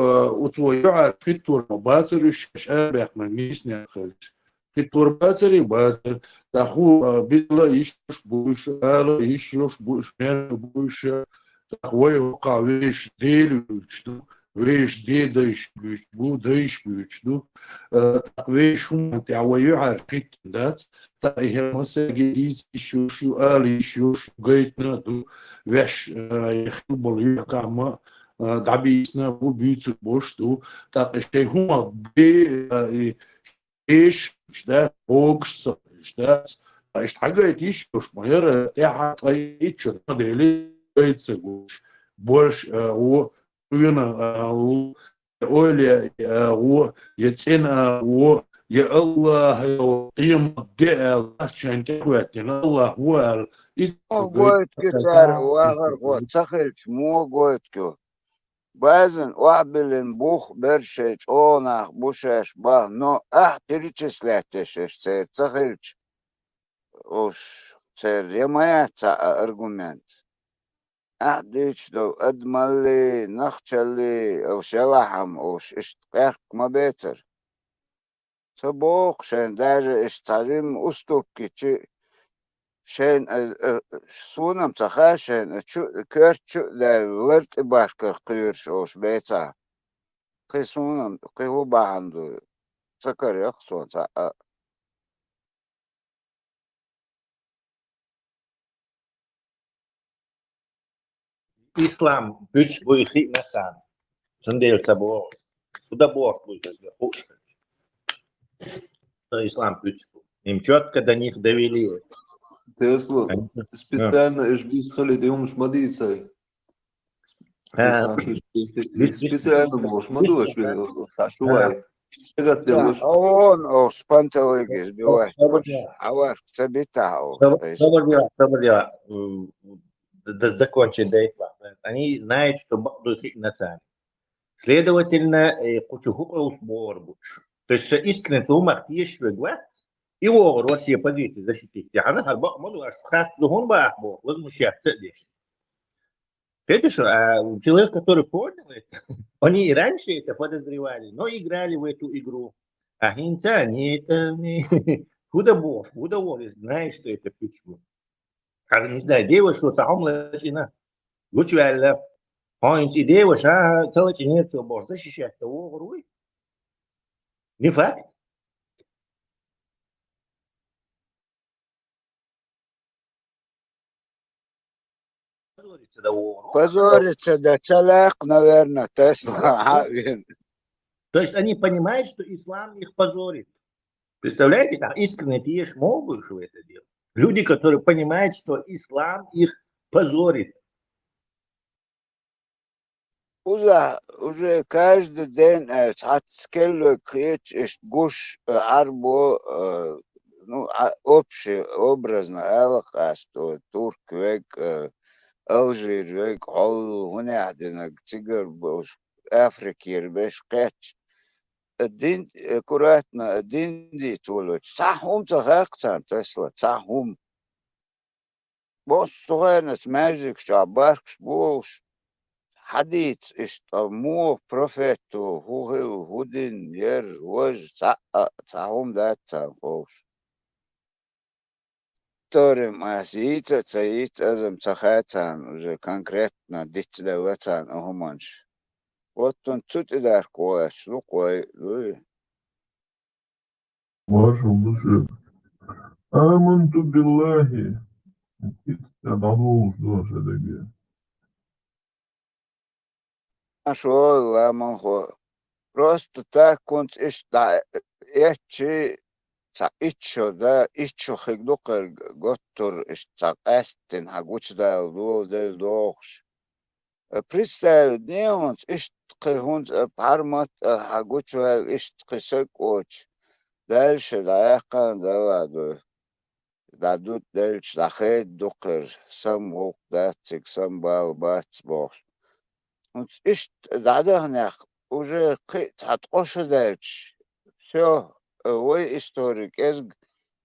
وتويع في الترباتر الشاشة من ميسني خلش في الترباتر باتر تخو بيلا يشوش بوش آلا يشوش بوش مير بوش تخوي وقع ويش ديل ويشتو ويش دي دايش بوش بو دايش بوشتو تخويش هم تعويو عارفيت دات تايه مساجديز يشوشو آلا يشوش قيتنا دو ويش يخبل يقع ما دعبيسنا وبيوتس بوشتو تاقشي هما بي ايش ده بوكس ده ايش حاجه يتيش مش مهير تاع طيتش ديلي يتسوش بورش و ينا و اولي و يتسنا و يا الله يقيم الدعاء عشان تخواتنا الله هو قلت كتار واخر قوت سخرت مو قلتكو بازن وعبلن بوخ برشيش اوناخ بوشاش با نو перечислятеш цер سخرت اوش цер يمايا аргумент ديش دو ادمالي نخشلي او شلحم اوش اشتقاق ما بيتر سبوق شان داجة اشتاريم استوكي شان سونم تخاشن كرتشو لورت باشكر قيرش اوش بيتا قي سونم قي هو باهندو سكر يخصون İslam güç bu iki insan. Sendel bu. Bu da boş bu gözle. İslam güç bu. Им четко до них довели. Тесла, специально избискали, ты умш мадицей. Специально можешь мадуешь, сашувай. Он о спантелыги сбивает. Авар собитау. Соболева. Закончить до этого. Они знают, что будут их национальны. Следовательно, кучугу сбор будешь. То есть искренне умах еще глаз. И вот Россия позиции защитить. Я на харбак моду аж хас дугун бахбо. Возмущаться здесь. Видишь, человек, который понял это, они и раньше это подозревали, но играли в эту игру. А хинца, они это куда бог, знаешь, что это почему. Как не знаю, девушка, там лачина. Лучше вялла. Хинца девушка, целочи нет, что бог защищать того груй. Не факт. Позорится до человек, наверное, Тесла. То есть они понимают, что ислам их позорит. Представляете, там искренне ты ешь могут в это дело. Люди, которые понимают, что ислам их позорит. Уже каждый день отскелю крич, гуш, арбо, ну, общий, образно, элхасто, турк век, Алжир век, хол, гунядинак, цигар, бош, Африкир, беш, кэч. Один, аккуратно, один дит улуч. Цахум цахакцан, Тесла, цахум. Бос сугайнас, мэжик, шабаркш, бош. حديث اشتموه بروفيتو هودين ير وج تعهم دات تنقوش تورم اسيتا تسيت ازم تخاتان وجه конкретно ديت دولتان اهمانش وطن تut ادار كواش لو كوي لوي Вашу душу. Аманту биллахи. Надолго ждешь это. Шо ламанхо. Просто так он эчи ичо да ичо хигдукер готтор истакастен хагуч да лодер дохш. Представь, не он ишткихунт пармат хагуч ишткисекоч. Дальше даякан даваду. Дадут дальше дахет дукер сам гук датик сам бал бац бохш. Ишт дадахнях уже татқоша дальше. Все, ой историк,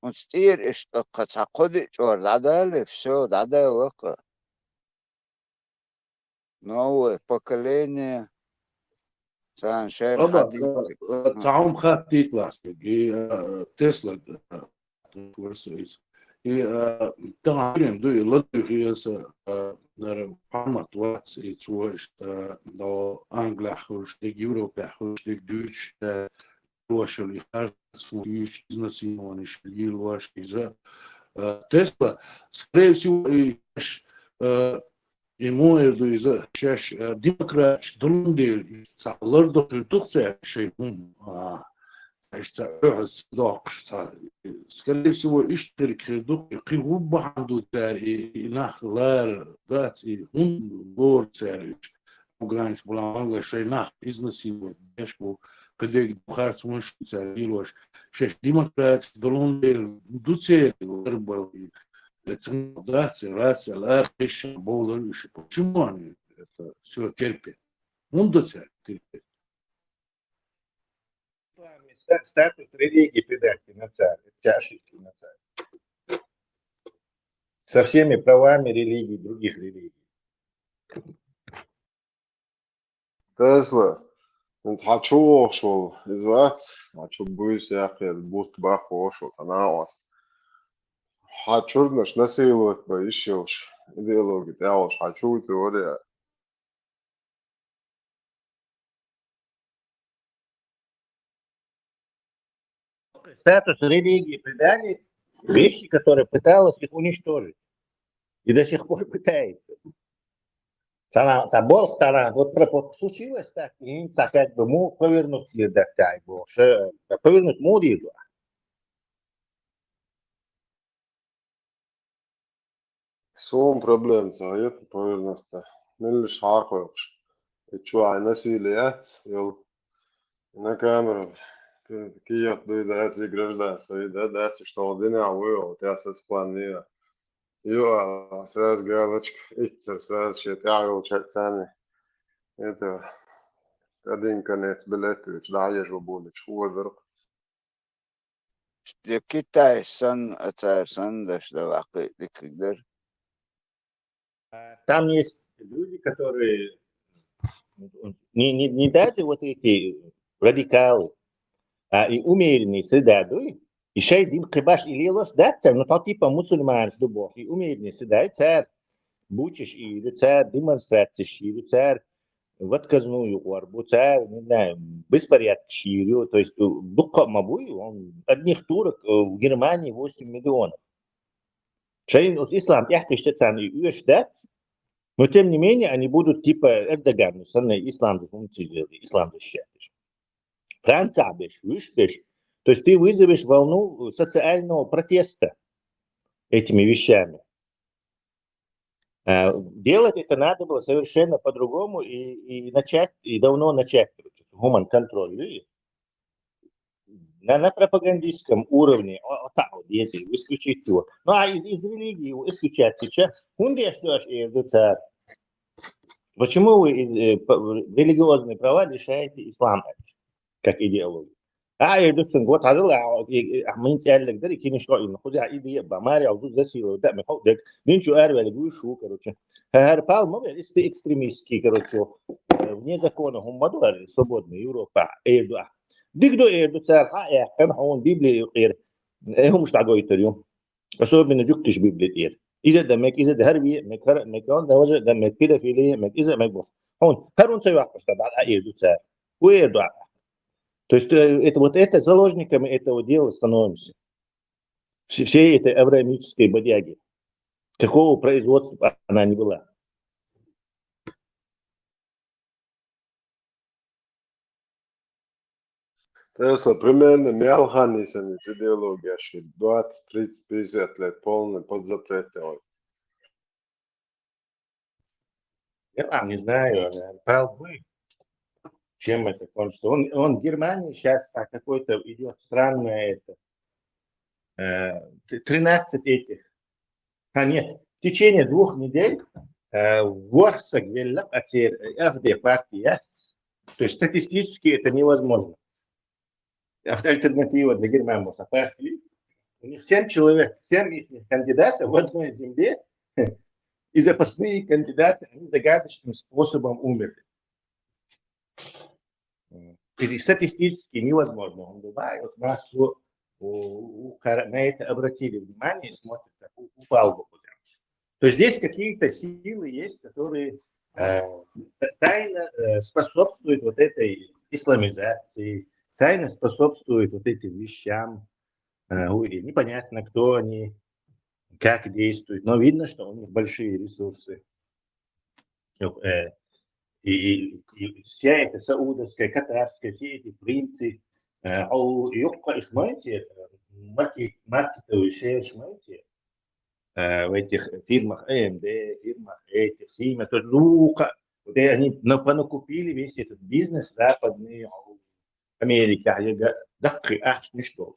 он стир ишт кацакоди чор дадали, все, дадалака. Новое поколение. Саншер хадид. تعاهم خاتي كلاسيك تسلا ورسويس طبعا دو يلدو هيس محمد واتس يتوش دو انجلا خوش ديك يوروبا خوش ديك دوش واش اللي خارج سويش بزنس يونش يل واش كذا تسلا скорее всего ему из чаш демократ друнди лордо продукция шей скорее всего иштерик редук кигуба анду цар и нахлар дат и он лор цар угранч буланга шей нах изнасиловать бешку когда бухарц муж цар илош шеш демократ друнди дуце лорбал да, рация, ларкиш, болдыш. Почему они это все терпят? Он терпит. Статус религии придатки на царь, тяжести на царь. Со всеми правами религий, других религий. Tesla. Ens hačošol izvēc, haču buisi jāpied būt bahošol, tā nāvas. Hačurnaš nesīlot vai izšilš ideologi tēloš, haču teorijā. Статус религии придали вещи, которые пыталась их уничтожить. И до сих пор пытается. Вот случилось так, и как бы мог повернуть лидактай, повернуть мудилу. Soon problēmas iet pavirnās tā. Millis hākojuši. Et šo насилие, jau камера Киев дойдет и гражданство, и дать, что один вывел, я спланировал. Jo, sēs galečka, itcer sēs šeit jāgaučēt ceni. Это один конец билету, да, ежу будет, шуазар. Китай сан сан даштаваки дикдер. Там есть люди, которые не даже вот эти радикалы, а и умеренные средады, и шейдим кибаш или лош датца, но то типа мусульман что бог, и умеренные среды, царь, бучиш и царь, демонстрации шире, царь, в отказную орбу, царь, не знаю, беспорядок шире, то есть духа мабуи, он одних турок в Германии 8 миллионов. Шейн от ислам яхты штатсан и уэшдат, но тем не менее они будут типа Эрдоган, ислам защищает. Франция беш, вышбеш. То есть ты вызовешь волну социального протеста этими вещами. Делать это надо было совершенно по-другому и начать, и давно начать, короче, гуман контроль. На пропагандистском уровне, исключить его. Ну а из религии его исключать сейчас. Почему вы религиозные права лишаете ислама как идеологию? يدوسن قوت هذا عمين تقلك ده كي مش قايل ناخد ايدي يبقى ماري او زي سيلو ده ما حق ده نينشو اربع لجو شو كروتش هربال ما بيست экстремистский короче вне закона هم دول свободные Европа ايدو ديكدو ايدو صار حق كان هون بيبلي غير هم مش تعجوا يتريوم بس هو بنجوكتش بيبلي غير اذا دمك اذا ده هربي مكان ده وجه دمك كده في ليه مك اذا مك هون هرون سوى تبع ايدو صار ويدو. То есть это заложниками этого дела становимся. Всей этой авраамической бодяги. Какого производства она не была. Tesla примерно мелханисами идеология, что 20, 30, 50 лет полный под запретом. Я не знаю, чем это кончится. Он в Германии сейчас какой-то идет странное это. 13 этих. Нет, в течение 2 недель Ворсак велла АФД партия. То есть статистически это невозможно. Альтернатива для Германии партии. У них 7 человек, 7 их кандидатов в одной земле. И запасные кандидаты, они загадочным способом умерли. И статистически невозможно. Он бывает, вот массу на это обратили внимание и смотрят, как упал бы куда. То есть здесь какие-то силы есть, которые тайно способствуют вот этой исламизации, тайно способствуют вот этим вещам. Непонятно, кто они, как действуют, но видно, что у них большие ресурсы. И вся эта саудовская, катарская, все эти принцы, юбка и шмайте, маркетовые шеи шмайте в этих фирмах AMD, фирмах этих, Siemens, Лука, вот они понакупили весь этот бизнес западный, Америка, ничто.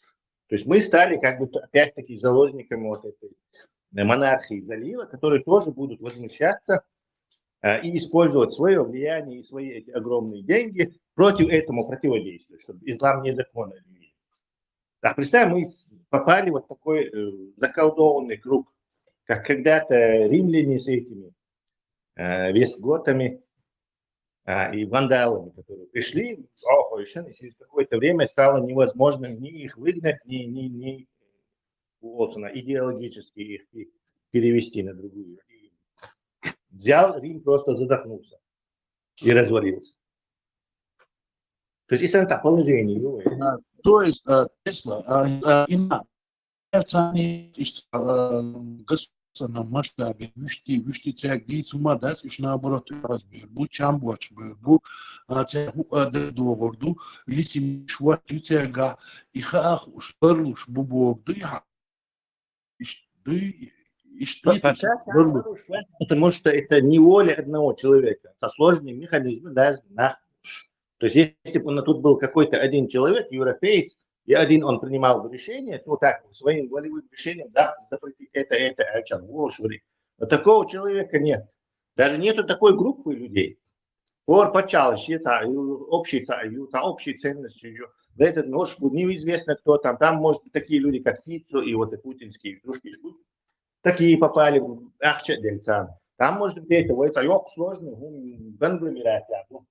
То есть мы стали как бы опять-таки заложниками вот этой монархии залива, которые тоже будут возмущаться и использовать свое влияние и свои эти огромные деньги против этому противодействия, чтобы ислам незаконно объявили. Так, представь, мы попали в вот такой заколдованный круг, как когда-то римляне с этими вестготами и вандалами, которые пришли, через какое-то время стало невозможным ни их выгнать, ни идеологически их перевести на другую. Взял Рим, просто задохнулся и развалился. То есть, это положение. То есть, на масштабе вишти цех дицума дас уж наоборот разбер бу чамбоч бу цех договорду лисим шват цега и хах уж перлуш бубок дыха потому что это не воля одного человека, это сложный механизм, да, то есть если бы тут был какой-то один человек, европеец, и один он принимал решение, вот так, своим волевым решением, да, запретить это, но такого человека нет. Даже нету такой группы людей. Общей ценностью. Да, этот нож, неизвестно кто там. Там, может быть, такие люди, как Фицо и вот и путинские дружки, такие попали в Ахча-Дельцан. Там, может быть, это сложно, конгломерат. У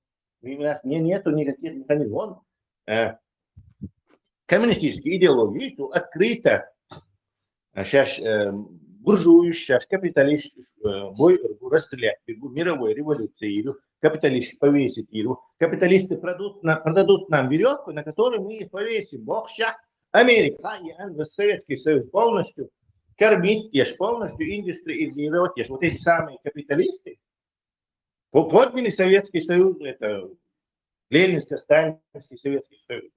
нас нету никаких механизмов. Коммунистические идеологии открыто сейчас буржующая, капиталист бой расстрелять мировой революции, капиталист повесить его. Капиталисты продадут нам веревку, на которой мы их повесим. Бог ща, Америка и Советский Союз полностью кормить ешь, полностью индустриализировать ешь. Вот эти самые капиталисты подняли Советский Союз, это Ленинско-Сталинский Советский Союз.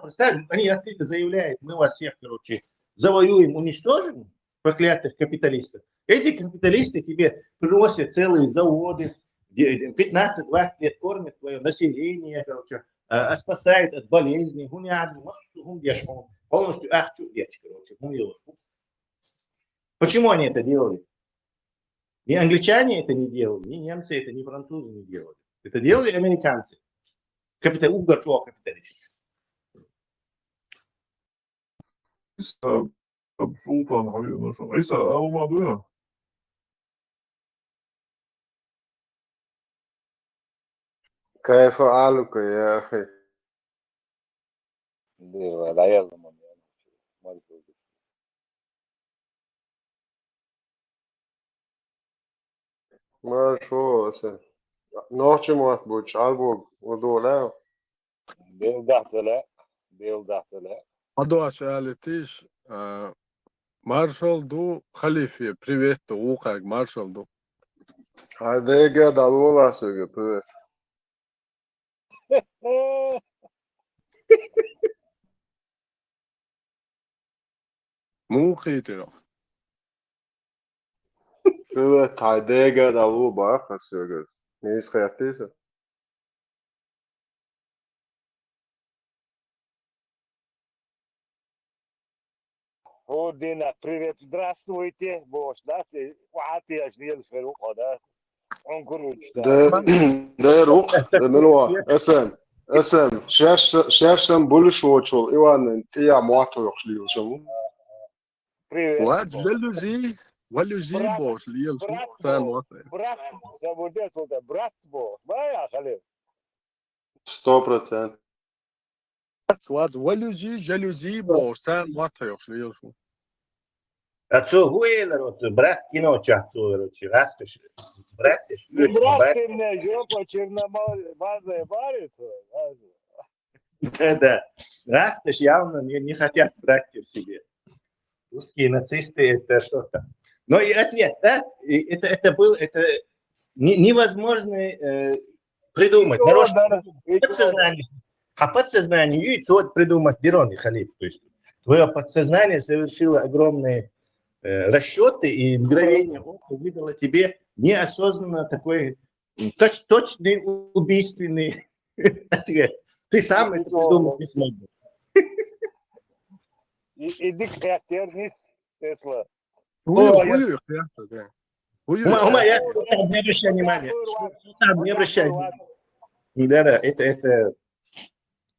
Представь, они открыто заявляют, мы вас всех, завоюем, уничтожим, проклятых капиталистов. Эти капиталисты тебе приносят целые заводы, 15-20 лет кормят твое население, спасают от болезней, полностью Почему они это делали? Ни англичане это не делали, ни немцы это, ни французы не делали. Это делали американцы. Угорцов капиталист. Султан, Иса, Алмадуя. كيف حالك يا أخي؟ لا يلزم ما شو اسم نوعش موت بوش عالبوك ودولا بيلدحتلا Мадуа летишь, маршал ду халифе, привет, укаг маршал ду. هذا دالولا سوى привет. Мухитера. Привет, هذا دالو باخ سوى. نيس خياتيسا. Дина, привет, здравствуйте, бош, да, ты وعطي أجنيل الفاروق هذا انقروج ده روق ده منو اسم شاشن بولش وچول ايوان تيا مواتو يخليو شو What? Жалюзи, бош, лиел шо, сам вот. брат, забудет вот брат бо, моя халил. 100%. What? Жалюзи, бош, сам вот лиел шо. Отцу Гуэллер, брат киноча, отцу Растыш, братиш. Брат ты мне жопа черномазая барится. Да, Растыш явно не хотят братьев себе. Русские нацисты это что-то. Но и ответ, да, это невозможно придумать. Нарочно подсознание. А подсознание и то придумать Берон и Халиф. То есть твое подсознание совершило огромные расчеты, и мгновение ока выдало тебе неосознанно такой точный убийственный ответ. Ты сам это придумать не смог. يديك اختيار تسلا Buyur ya. Buyur. Я не обращаю внимания. Не обращай внимания. Да,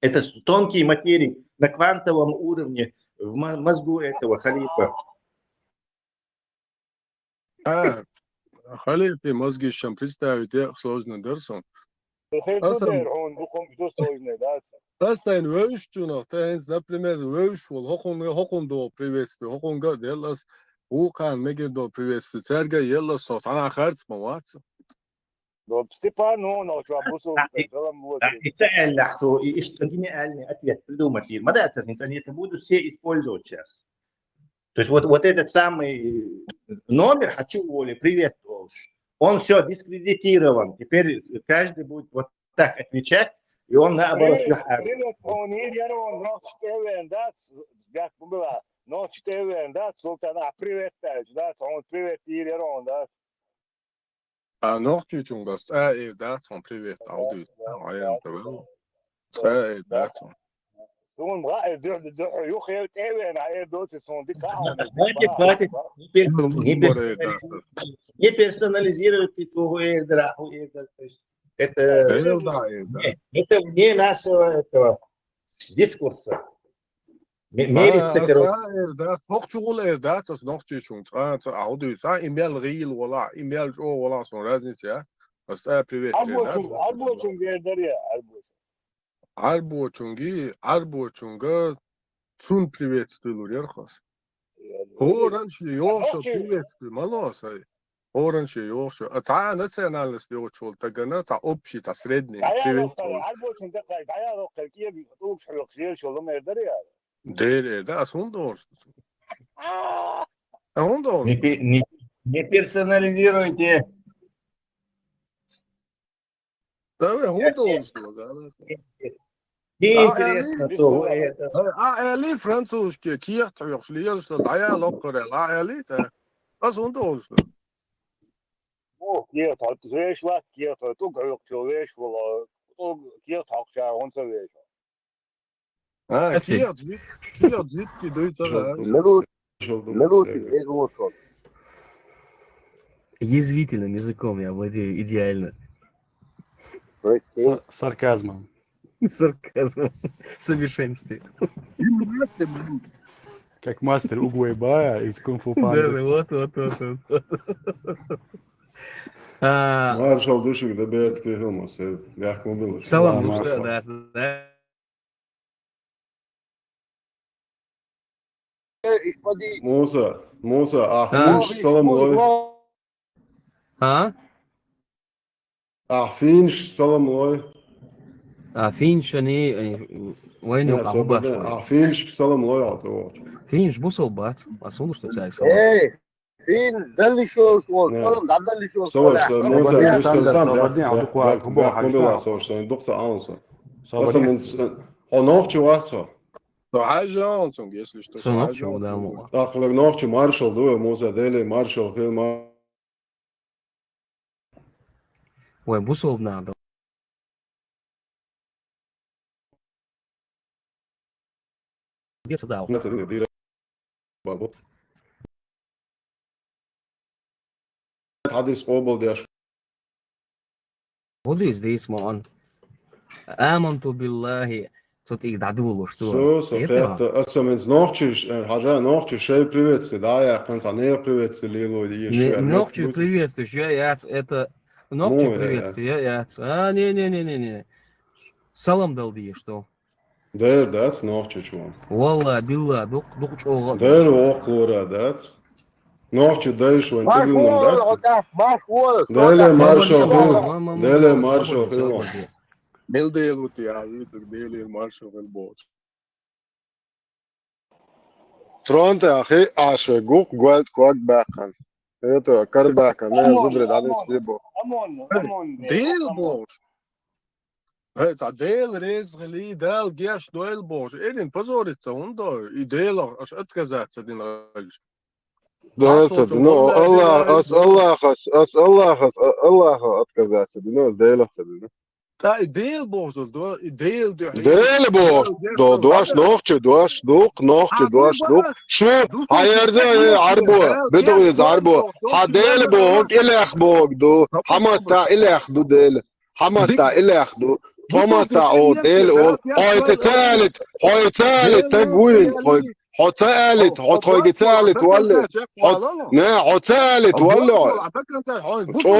это тонкие материи на квантовом уровне в мозгу этого халифа. Халиф и мозги чем представить, я сложно дерсон. Тасайн вövштүнө, таэнс, например, вövшвол, хокондо приветствие, хоконга делас, укан мегердо приветствие, церга елласо, тана харц мавацо. И что гениальный ответ придумать. Они это будут все использовать сейчас. То есть вот этот самый номер «Хочу воли», «Привет, Олш», он все дискредитирован. Теперь каждый будет вот так отвечать, и он наоборот. А ночью чунгас, да, он привет, аудио, а я не того. Да, Хватит. Не персонализируйте твоего эдра. Это вне нашего этого дискурса. Мерится, короче. Да, ночью да, это ночью чунг, аудио, имел рил, вала, имел о, вала, сон разница, а привет. Арбочунга цун приветствую ерхас. Оранж ёшо приветствую, малосай. Оранж ёшо. А та национальность ёшо, тагана та общий, та средний. Дере, да, сундорс. Не персонализируйте. Да, сундорс, да. Интересно, то это. Али французский, киев, шлиерство, дая локкоре, али, а сундорс. Киев, звешла, Киев, тут говорил, человек, Киев, такша, он совет. Киев, жидкий, дуется, да. Язвительным языком я владею идеально. Сарказмом. Сарказмом в совершенстве. Как мастер Угуайбая из Кунг-фу Панды. Вот. Маршал Душик, да бед прихилмас, як му било. Салам, ну что, да. Musa, Ahfinch, salam alaikum. Ahfinch, salam alaikum. Ahfinch, они... وين يوقع مباشرة. Ahfinch, salam alaikum. Finch, بوصل بات. أصلا شو تساعد سلام. إيه. فين ده اللي شو طلب ده اللي شو صالح موسى если что. Так, ночью маршал, дуя, муза, дели, маршал, хил, Ой, бусол надо. Где сюда? حدث قبل ديش What is this, man? آمنت بالله. Что ты их додумал, что? Ночью шей приветствие, да, я конца не приветствие, лило, ночью приветствие, это ночью приветствие, не. Салам дал ди, что? Да, ночью чего? Валла, билла, дух чего? Да, оклора, да. Ночью даешь вон ты был, да? Дали маршал, Белдейлут я, Дели маршал Бот. Тронте ахи аше гук гуальт куак бахан. Это Карбака, не зубрит, а не спибо. Deel boos. Het is deel reis deel gerst deel boos. Erin позорится он да и deel als uitgezet zit in huis. Да, это, ну, Аллах отказаться, ну, сделаться, ну. Да, deel boos, deel de. Deel boos, دوش نوخش دوش دوق نوخش دوش دوق شو هيرجع عربو بدو عربو هديل بوك إلخ بوك دو حمتا إلخ دو ديل حمتا إلخ دو حمتا أو ديل أو هاي تالت تقوين هاي تالت ولا نه تالت ولا تو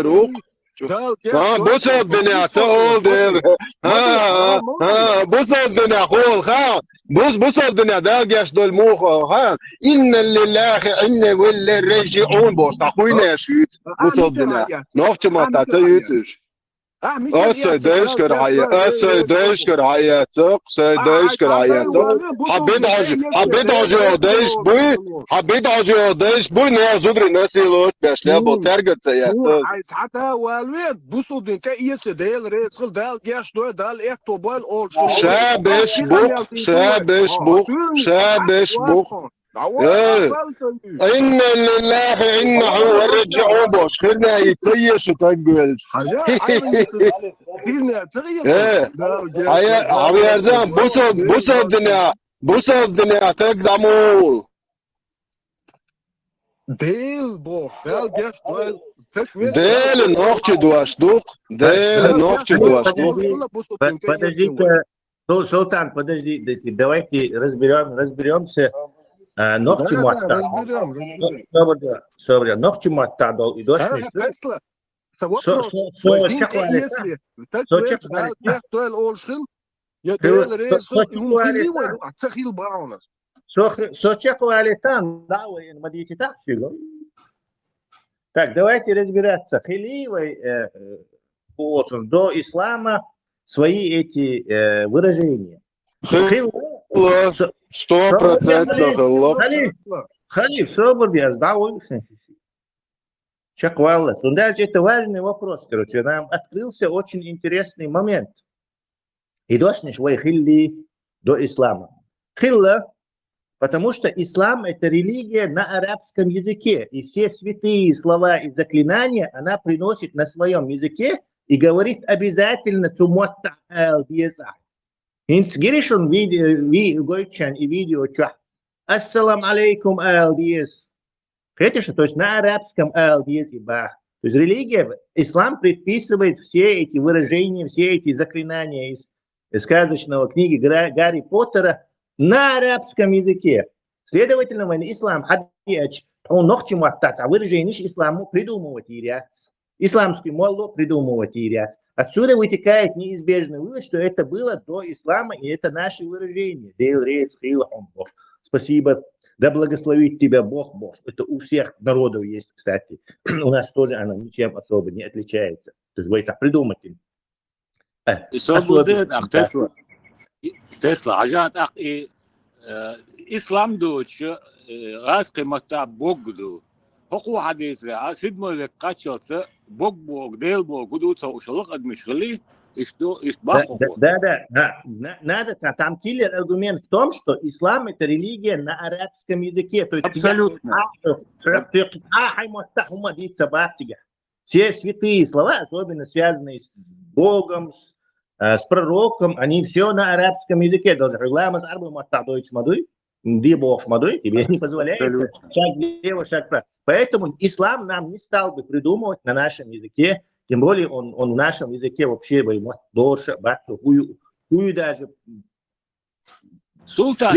روح بص الدنيا تقول دير بص الدنيا قول خا بص الدنيا ده جاش دول موخ ها إن لله إن ولا رجعون بوش تقوينا يا شيت بص الدنيا نوخش ما تعتيتش أسدش كر حياتك حبيت عجي داش بوي ناس زدري ناس يلوت باش لابو ترجع سياتك حتى والويد بوصو دين كايس ديل ريسل دال جاش دو دال اكتو بال اول شابش بوك إن لله إنه ورجعوا بوش خيرنا يطيش وتقول هيا يرزان بوصو الدنيا تقدموا ديل بوش دال جاش دوال ديل نوخش دوش دوق Подождите, Султан, подожди, давайте разберемся. Ногти матта. Собря, ногти матта дол и дошли. Так, давайте разбираться. Хиливой до ислама свои эти выражения. 100% Халиф, собор без Чаквалла. Дальше это важный вопрос. Короче, нам открылся очень интересный момент. И дошли швей хилли до ислама. Хилла, потому что ислам это религия на арабском языке. И все святые слова и заклинания она приносит на своем языке и говорит обязательно цуматта ал-биеза. Hints girishun Goichan и видео ча. Ассалам алейкум ал-биез. То есть на арабском ал-биез и бах. То есть религия, ислам предписывает все эти выражения, все эти заклинания из сказочного книги Гарри Поттера на арабском языке. Следовательно, ислам хадияч, он нохчи маттац, а выражение исламу придумывать и ряд. Исламский молло придумывать и ряд. Отсюда вытекает неизбежный вывод, что это было до ислама, и это наши выражения. Спасибо, да благословит тебя Бог, Бог. Это у всех народов есть, кстати. У нас тоже оно ничем особо не отличается. То есть, говорится, придумать им. Тесла, ажат ах и ислам дуч раз кемата богду. Хоку хадис ра сидмо век качоца бог дел бог гудуца ушалок адмишгали и что из баху. Да. Надо, там киллер аргумент в том, что ислам это религия на арабском языке. То есть абсолютно. Все святые слова, особенно связанные с Богом, с пророком, они все на арабском языке. Даже тебе не позволяет шаг влево, шаг вправо. Поэтому ислам нам не стал бы придумывать на нашем языке, тем более он в нашем языке вообще доша, бацу, хую даже. Султан,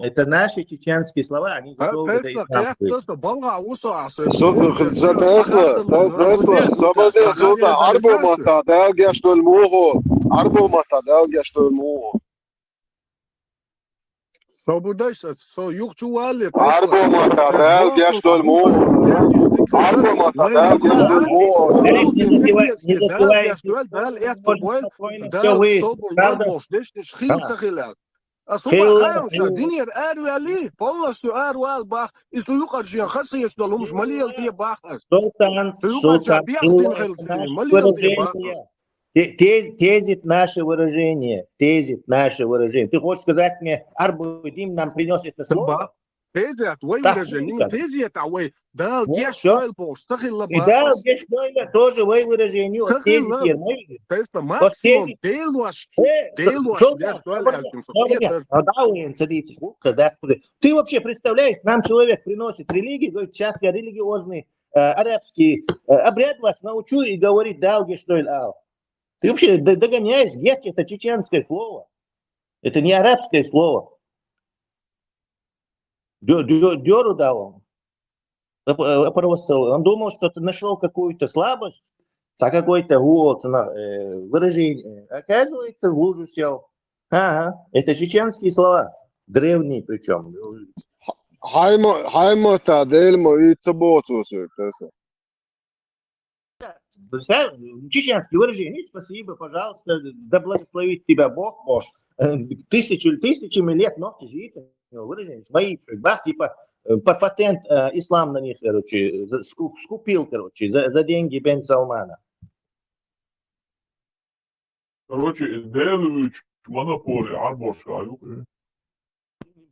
это наши чеченские слова, они Свободайся, юхчуали. خير دينير اري полностью اري باخ يسوق الجيان خاصه يشتغلوا مش مليل دي باخ Султан, тезит наше выражение. Ты хочешь сказать мне, Арбудим нам принес это слово? تيزيت وي выражение تيزيت وي دال جيش دويل بوش تخيل И да, здесь тоже вой выражение. максимум делуаш Ты вообще представляешь, нам человек приносит религию, говорит, сейчас я религиозный арабский обряд вас научу и говорит далгештойль ал. Ты вообще догоняешь, геть это чеченское слово. Это не арабское слово. Дёру дал он. Он думал, что ты нашел какую-то слабость, а какой-то выражение. Оказывается, в лужу сел. Ага, это чеченские слова, древние причем. Хаймота дельмо и цаботусу. Чеченские выражения. Спасибо, пожалуйста, да благословит тебя Бог, Боже. Тысячами лет ногти живите. Выражение, мои бах, типа патент ислам на них, короче, скупил, короче, за деньги Бен Салмана. Короче, делают монополию, арбошка.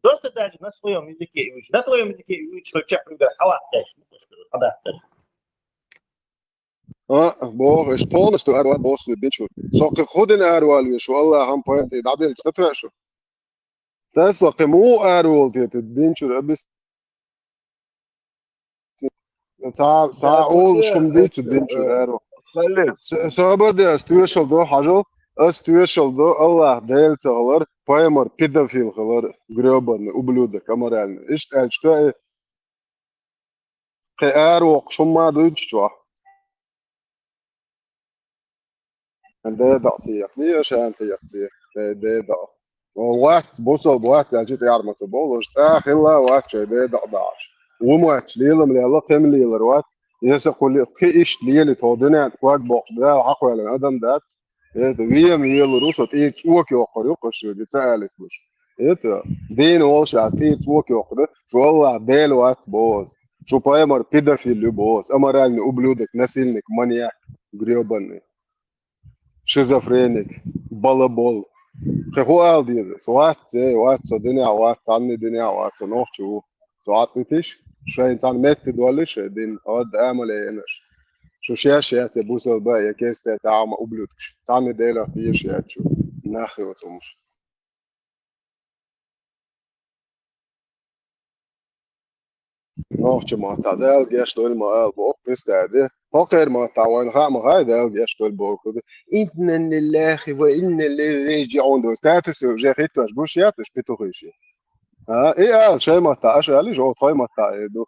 Просто даже на своем языке, на твоем языке, что чапрюга, Бог, is полностью арвал босс бичу. Соки ходин арвал вишу, Allah хам поэты, дабель, статуэшу. Tesla مو ارولتي الدينشر بس تا اول شمديت الدينشر ارو صبر دي استويشل دو حاجه استويشل دو الله ديل تغلر بايمر بيدافيل غلر грёбаный ублюдок аморальный ايش قال что ارو شما دوتشوا ده دقيق دي عشان تيقتي ده دقيق وقت بوصل بوقت جيت يعرف تبولش اخلا وقت شيء ده 11 وموت ليله من الله كم ليله روات يسقول في ايش ليله تودنا وقت بوق ده عقل الادم ده ويا ميل روسو تي توكي وقريقش بتسالك مش это دين والش عتي توكي وقده شو الله ديل وقت بوز شو بايمر بيدافيل بوز امرالني ублюдок насильник маньяк грёбаный шизофреник балабол خو دي سوات صدني وات عني دنيا وات نوخشو سواتيش شيء انسان مت دولش دين اود اعمل ايش شو شيء بوصل بقى يا كيس تعام ابلوتش ثاني ديلا في شيء شو ناخي وتمش نوخش ما تعدل جاش دول ما بوق بستعده فقير ما تعاون ما هذا جاش دول بوق إن لله وإن إليه راجعون دو ستاتوس جاكيت واش بوشياتش بتوخيشي إيه شيء ما تعاش عليه جو طاي ما تعيدو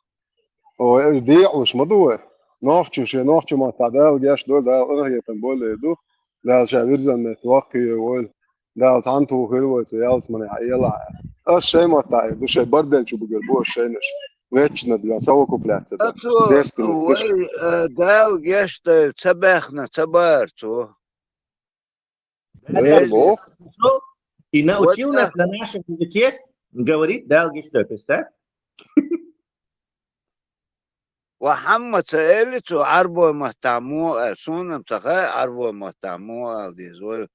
هو دي وش مدوه نوخش ما تعدل جاش دول ده أنا هي تنبول دو ده شاوير زن توقي وول ده تانتو خيروت يالس من يلا الشيء ما تعيدو شيء بردل شو بقلبو الشيء نش вечно для совоку пляца. Дал гешта цабахна цабарцу. И научил нас на нашем языке говорить дал гешта, представь? وحمد سألته عربو مهتمو سونم تخا عربو مهتمو ديزول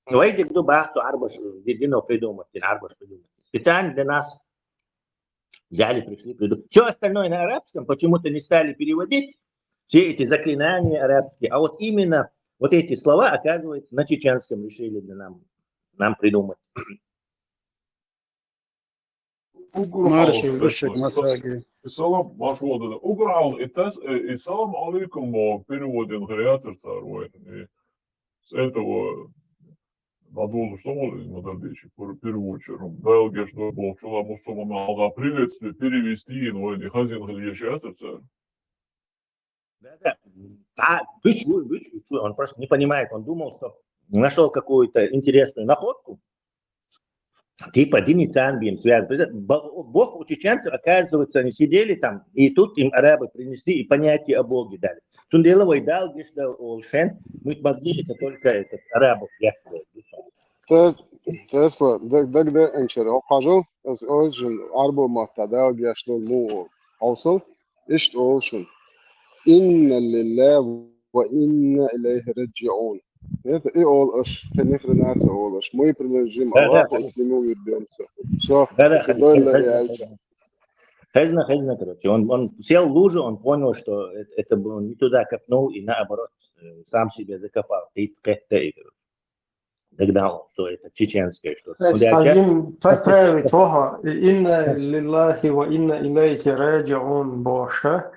Войди к дубахту арбаш, едино придумать, арбаш придумать. Специально для нас взяли, пришли, придумали. Все остальное на арабском почему-то не стали переводить, все эти заклинания арабские. А вот именно вот эти слова, оказывается, на чеченском решили для нам придумать. Салам машвода. Уграл и салам алейкум переводен гряцер царой. С этого надолго что можно модербечи переводчером. Дал геш до был чула мусома малга приветствие перевести, но не хазин гряцер царь. Да. Он просто не понимает, он думал, что нашел какую-то интересную находку. Типа Диницанбием связан. Бог у чеченцев, оказывается, они сидели там, и тут им арабы принесли и понятие о Боге дали. Тунделовой дал, где что Олшен, мы могли это только арабов. Tesla, da encher okajal, az özün arbo mahta da yaşlı mu olsun, işte olsun. İnna lillahi ve inna ileyhi raciun. Это и олаш, хенехренаться олаш. Мы принадлежим Да, да, Аллаху и к Нему вернемся. Все, да, это доля я. Хезна, короче. Он сел в лужу, он понял, что это было не туда копнул и наоборот сам себе закопал. Догнал, что это чеченское что-то. Хотим подправить того. Инна лиллахи ва инна илейхи раджиун Боже.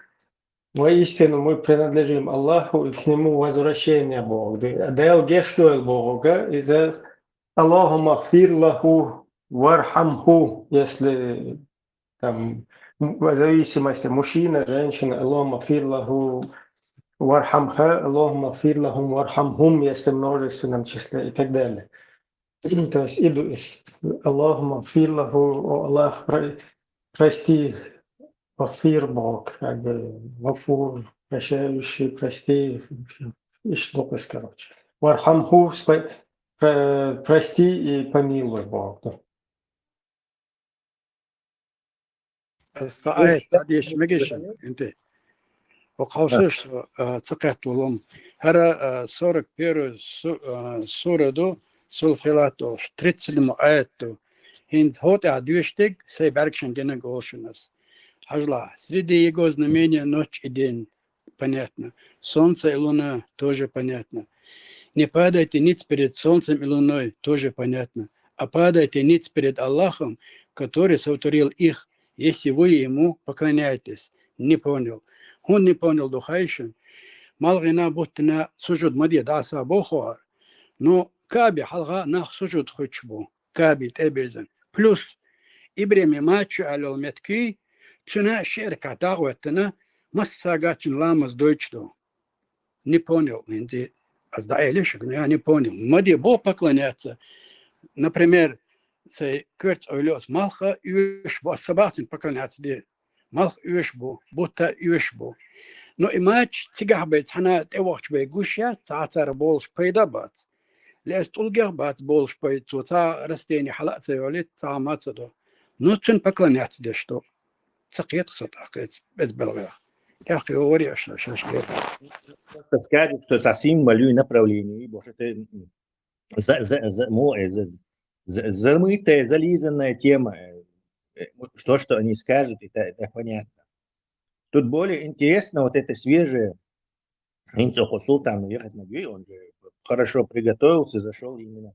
Воистину мы принадлежим Аллаху и к Нему возвращение Богу. Дел гештуэл Бога, и за Аллаху махфир лаху вархамху, если там в зависимости мужчина, женщина, Аллаху махфир лаху вархамха, Аллаху махфир лахум вархамхум, если в множественном числе и так далее. То есть Аллаху махфир лаху, Аллах прости, Гафир Бог, как бы Гафур, прощающий, прости, и что короче. Вархамху, прости и помилуй Бог. الصعيد هذه مجيشن انت وقوسش تقعت ولهم هرا سورك بيرو سورة دو سلفيلاتو شتريتس المؤيتو هند هوت عدوشتك سيباركشن جنن голшинас Хажла, среди его знамения ночь и день, понятно. Солнце и луна, тоже понятно. Не падайте ниц перед солнцем и луной, тоже понятно. А падайте ниц перед Аллахом, который сотворил их, если вы ему поклоняетесь. Не понял. Он не понял духайшин. Малгина буттина сужуд мадия даса бохуар. Но каби халга нах сужуд хочбу. Каби теберзен. Плюс ибреми мачу алел метки, Цена шерка тагуэтна массагатин ламас дойчто. Не понял, инди, аздаэлишек, я не понял. Мади бо поклоняться. Например, цей кырц ойлёс малха юшбо, сабатин поклоняться де. Малх юшбо, будто юшбо. Но и мач тигахбет, хана тевахч бе гушья, цаацар болш пейдабат. Лес тулгахбат болш пейд, цаца растение халат цейолит, цаамацадо. Но цен поклоняться де что. Скажет, что совсем малюй направление, боже, это замытая, зализанная тема. Что они скажут, это понятно. Тут более интересно вот это свежее. Султан уехать на Гюй, он же хорошо приготовился, зашел именно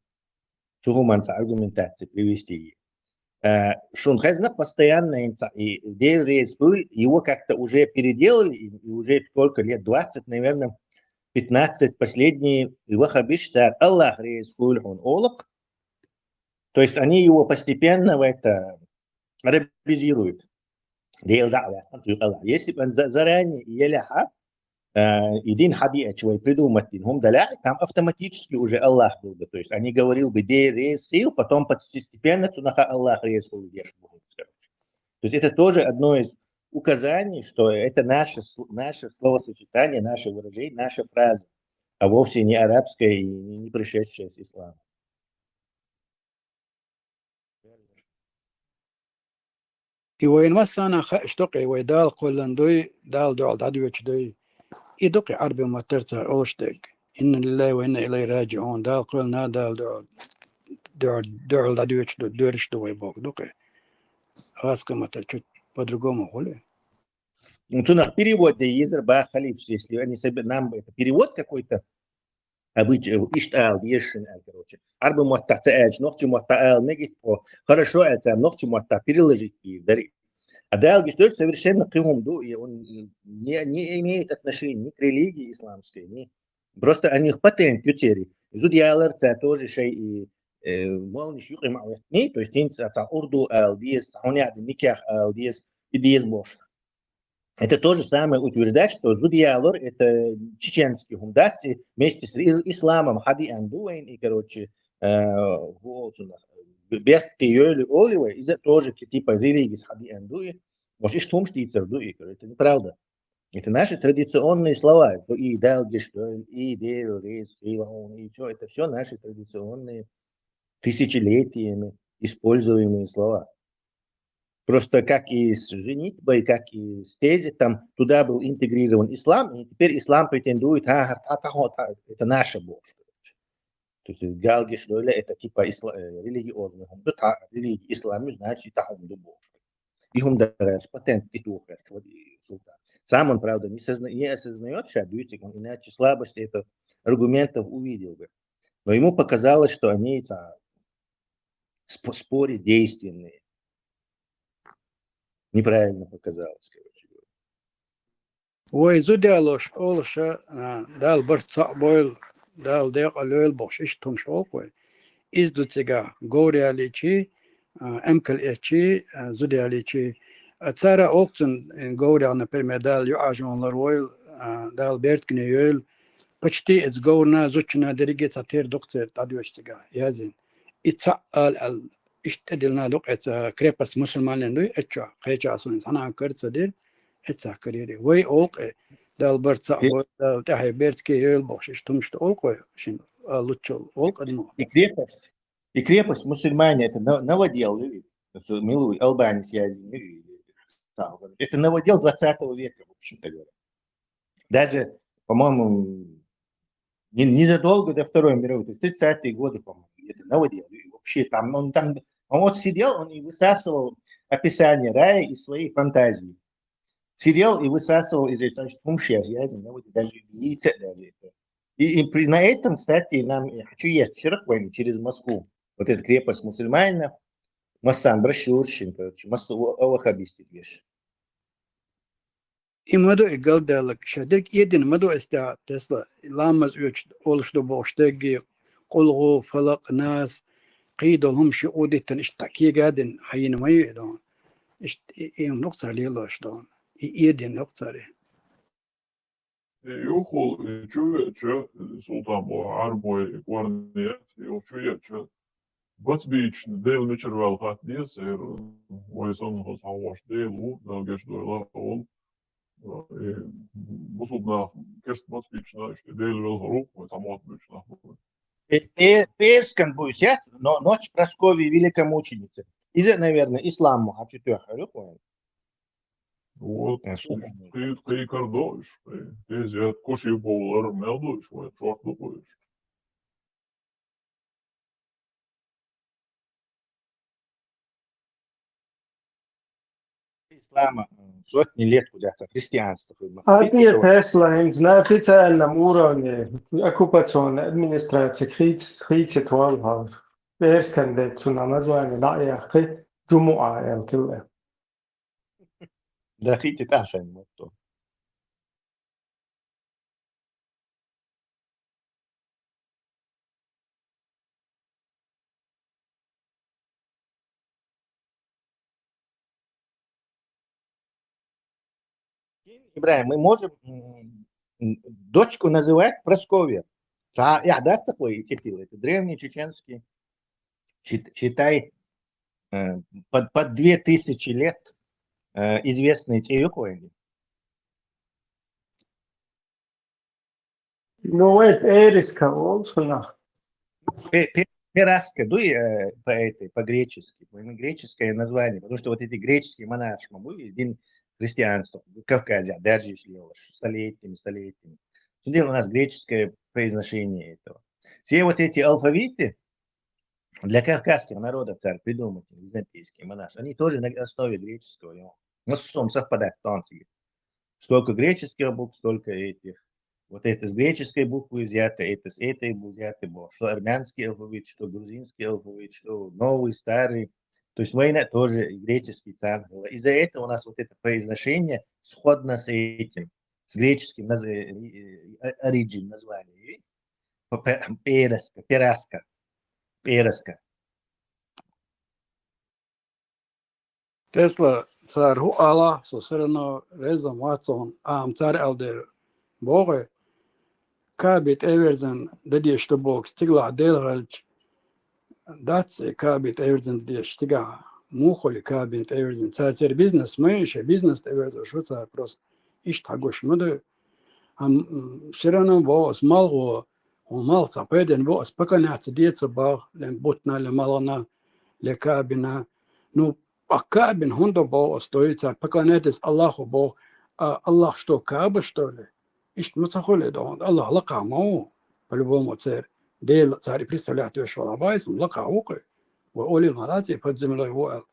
сугуманца аргументации привести ее. Шунхезна постоянно и его как-то уже переделали, и уже сколько лет, 20, наверное, 15 последние, его хабиштар Аллах рейсхульхун олак, то есть они его постепенно в это ревизируют. Если бы он заранее еляха, един хадия чего придумать, там автоматически уже Аллах был бы. То есть они говорил бы, де рейсхил, потом постепенно цунаха Аллах рейсхил. То есть это тоже одно из указаний, что это наше словосочетание, наше выражение, наша фраза, а вовсе не арабская и не пришедшая с ислама. И воин массана штоки, вой дал колландой, дал дал дадвич дой. إدق عربي ما ترتع أولشتك إن لله وإنا إليه راجعون دال قلنا دال دال دادوش دورش دوي بوك دقي غاسك ما ترتع по-другому холи. Ну, тунах перевод езер ба халиф, если они себе нам это перевод какой-то обычай, иштал, ешин, короче. Арбы муатта'ач, нохчу муатта'ал, негит по хорошо это, нохчу муатта переложить и дарить. А Далгиш тоже совершенно кумду, и он не имеет отношения ни к религии исламской, ни просто о них патент ютери. Зудьялер це тоже шей и молниш юхи мауэтни, то есть инца ца урду алдиес, ауняд никях алдиес и диес бош. Это то же самое утверждать, что Зудьялер это чеченский гумдати вместе с исламом хади андуэн и короче Бехты Йоли Оливы, из-за тоже типа религии с Хади Андуи, может, и что штицер дуи, это неправда. Это наши традиционные слова, что и Далгиш, и Дел, и все, это все наши традиционные тысячелетиями используемые слова. Просто как и с женитьбой, как и с тезисом, туда был интегрирован ислам, и теперь ислам претендует, это наша Бог. То есть галги, что ли, это типа религиозный. Религия ислама, значит, это Бог. И он даже патент и тухает. Сам он, правда, не осознает, что он иначе слабости этих аргументов увидел бы. Но ему показалось, что они в споре действенные. Неправильно показалось, короче говоря. Ой, зудялош, олша, дал барца бойл, дал дек алюэл бокш, иштум шолкой. Издуцига гоуряличи, эмкаличи, зудяличи. Цара окцун гоурял, например, дал юажон ларойл, дал берткне юэл. Почти из гоурна зучна дерегет атер доктор тадюштига, язин. Ица ал اشتدلنا لقيت كريبس مسلمان لوي اتشا خيجا سون انا كرت دير اتسا كريري وي اوق دال برتا دال تحي بيرت كي يل بوش تمشت اوق شين لوتشو اوق ديمو И крепость мусульмане это новодел, милуй, Албания связи. Это новодел 20 века, в общем-то говоря. Даже, по-моему, незадолго до Второй мировой, то есть 30-е годы, по-моему, это новодел. Вообще там, он вот сидел, он и высасывал описание рая из своей фантазии. Сидел и высасывал из этого, даже яйца даже это. И на этом, кстати, я хочу ехать через Москву. Вот эта крепость мусульманина, Массан, Брашурщин, короче, Вахабисти вещь. И мадо и галдалак шадек един мадо эста Тесла ламаз үч олшду боштеги قلغو فلق ناس قيدهم شؤودتن اشتكي قادن حين ما يدون ام نقطة ليلوش دون يدين نقطة لي يوخل شو سلطان بو عربوي كوارنيات يوشو بس بيش ديل ميشر والخات ديس ويسون خص حواش ديلو دالجش دولا اول بصدنا كشت بس بيش ناش ديل والهروب وتموت بيش ناخد Перскан будет, но ночь Прасковьи великомученицы. Из-за, наверное, исламу, а четырех, вот, ты кардоиш, ты зят коши болар мелдоиш, вот, шорт дупоиш. Ислама сотни лет куда-то, христианство. А нет, Тесла, на официальном уровне оккупационной администрации критик Валхав. Перскан на название Наяхи Джумуа Элкиле. Да, критик Ашен, вот то. Ибрахим, мы можем дочку называть Прасковья. Да, такой титул, это древний чеченский, считай, под 2000 лет известный Теюкоин. Ну, это Эриска, Волшина. Пераска, по-гречески, греческое название, потому что вот эти греческие монаршмы были христианство, в Кавказе, даже столетиями. Дело у нас греческое произношение этого. Все вот эти алфавиты для кавказских народов царь придумал, византийские монаши, они тоже на основе греческого. Но с совпадают тонкие. Сколько греческих букв, столько этих. Вот это с греческой буквы взято, это с этой взято. Что армянский алфавит, что грузинский алфавит, что новый, старый. То есть война тоже греческий царь была. Из-за этого у нас вот это произношение сходно с этим, с греческим origin названием. Пераска. Тесла царь Аллах, сосерно резом ватсон, царь Алдер Боге, кабит эверзен, дадье что Бог стигла делгальч, датс кабит эверзен дадье стига, мухоли кабит эверзен, царь бизнес, мы еще бизнес эверзен, что царь просто ишь тагош, мы да, все равно Бог смалго, ومال صبيدن بو اسبقنا تديت صباغ لن بوتنا لمالنا لكابنا نو أكابن هندو بو استويتا بقناتس الله بو الله شتو كاب شتولي إشت مسخولي دون الله لقى مو بلبو متصير ديل صار بريستلعت وشولا بايسم لقى وقي وأولي المراتي فجم له هو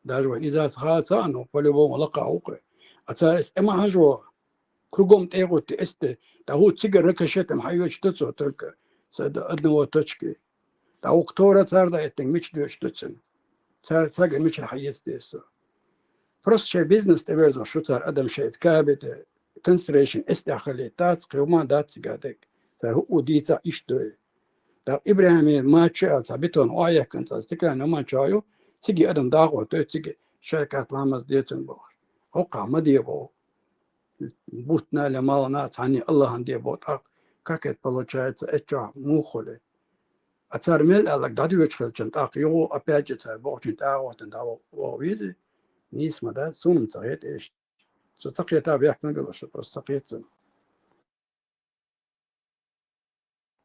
داجو إذا خاصة أنه بلبو لقى وقي أتارس إما هجوا كرقوم تيغو تيست تاهو تسيجر ركشت محيوش تتسو ترك سد أدنو تشكي تاهو كتورة صار دا يتنج مش دوش تتسن صار تاقل مش الحيز ديسو فرص شيء بيزنس تبرزو شو صار أدم شيء تكابت كونسريشن استعخليتات قيومان دات سيقاتك صار هو ديتا إيش دوي دا إبراهيم ما تشاء ثابتون وآيه كنت استكلا نما تشايو تيجي أدم داغو تيجي شركات لامز ديتن بوش هو قام ديبو بوتنا لمالنا تعني الله عندي بوتاق كاكت получается это мухоле أثار ميل ألك دادي وشخل جنتاق يو أبيجت بوشين تاعو تنداو وويزي نيس مدى سونم تغيت إيش سو تقيتا بيحكم قلوش بس تقيت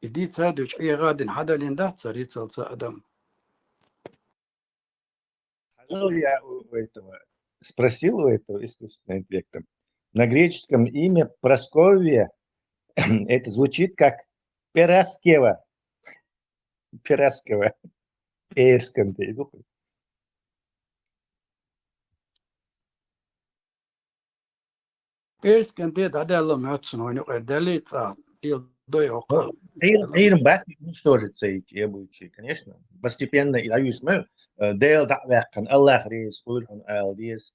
إدي تسادوش أي غادن حدا لين صاريت صلصة أدم Я у этого спросил у этого искусственного интеллекта. На греческом имя Прасковья это звучит как Пераскева. Пераскева. Перском. Перском те дадало мёцн, он делится, и доёка. Эйрм бат уничтожится эти обычаи, конечно. Постепенно и даюсь мы. Дейл дa'вяхкан, Аллах рейс, кульхан алдиес.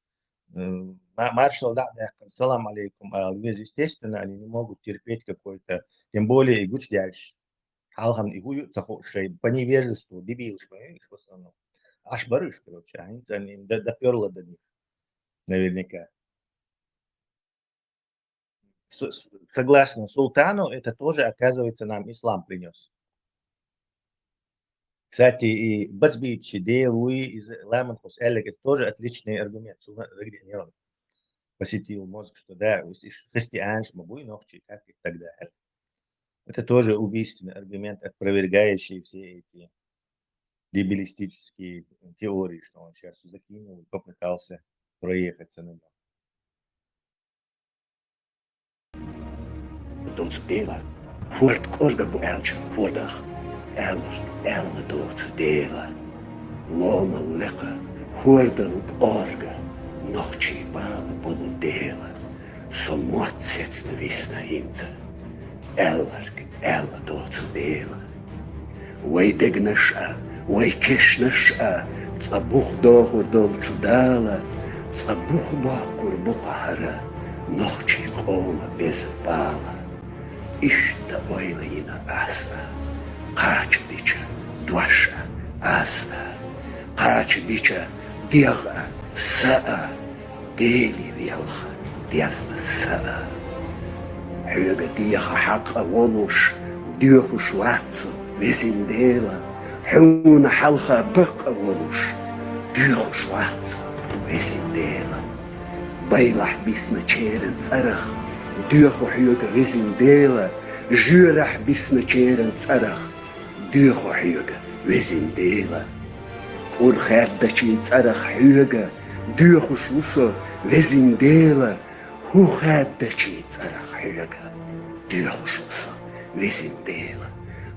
Маршал дa'вяхкан, салам алейкум алдиес. Естественно, они не могут терпеть какой-то, тем более и гуч дальше. Халхам и гуют захошей, по невежеству, дебилшко, в основном. Аж барыш, короче, они доперло до них, наверняка. Согласно султану, это тоже, оказывается, нам ислам принес. Кстати, и Бацбичи, Дейлуи из Лемонхус Эллик, это тоже отличный аргумент. Он посетил мозг, что да, христианш, могу и ногчи, как и так далее. Это тоже убийственный аргумент, опровергающий все эти дебилистические теории, что он сейчас закинул и попытался проехаться на нем. Ons delen. Voort korga bu elch voordag. Elle dood delen. Loma lekker. Voordelijk orga. Nochtje balen bonnen delen. Zo mot zet de vis naar hinte. Elle dood delen. Wij degnesha. Wij kishnesha. Tsabuch doog dol chudala. Tsabuch doog kurbuka hara. Nochtje koma bez bala. İşte öyle yine asla. Kaç biçe, dvaşa, asla. Kaç biçe, diyağa, sa'a. Deli viyalha, diyazna sa'a. Hüge diyağa haqa voluş, diyağı şuatsu, vezindela. Hüne halha baqa voluş, diyağı şuatsu, vezindela. Baylah bisna çeren tsarach. Duurgo huiga wizin dela, jurach bisna cheren tsarach. Duurgo huiga wizin dela. Ur khaddachi tsarach huiga, duurgo slusa wizin dela. Hu khaddachi tsarach huiga, duurgo slusa wizin dela.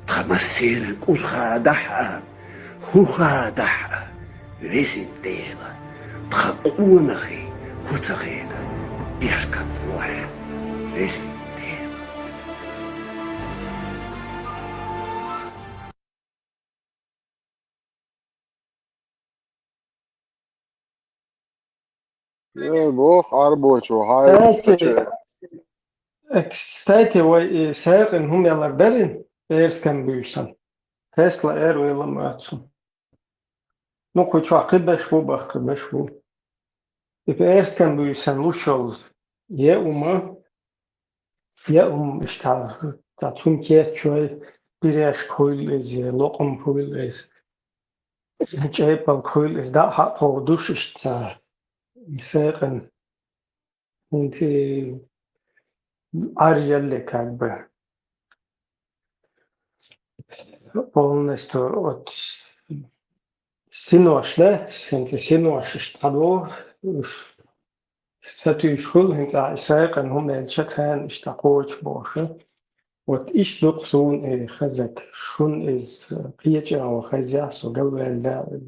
Tchamaseren ur khadaha, hu khadaha, wizin dela. Tchaqunachi, hu tzagheda, birkat loha. Весь Бог арбочу, хай. Kstати, sēqin humjālāk darin, ērskan bijušan. Tesla ēru ilam vācu. Nu, ko ču aqibeš vu. If ērskan bijušan lušols, ja işte Türkiye şöyle biraz koyuluz, lokum koyuluz. Çaypal koyuluz, da hat olduş işte. Sēqin. Inti arjelli как бы. полностью вот синуаш, да, синуаш штадо, ستي شغل هنتا ساقن هم الشتان اشتقوش بوشه وات إيش نقصون خزك شون إز قيجة أو خزيع سو قوة لا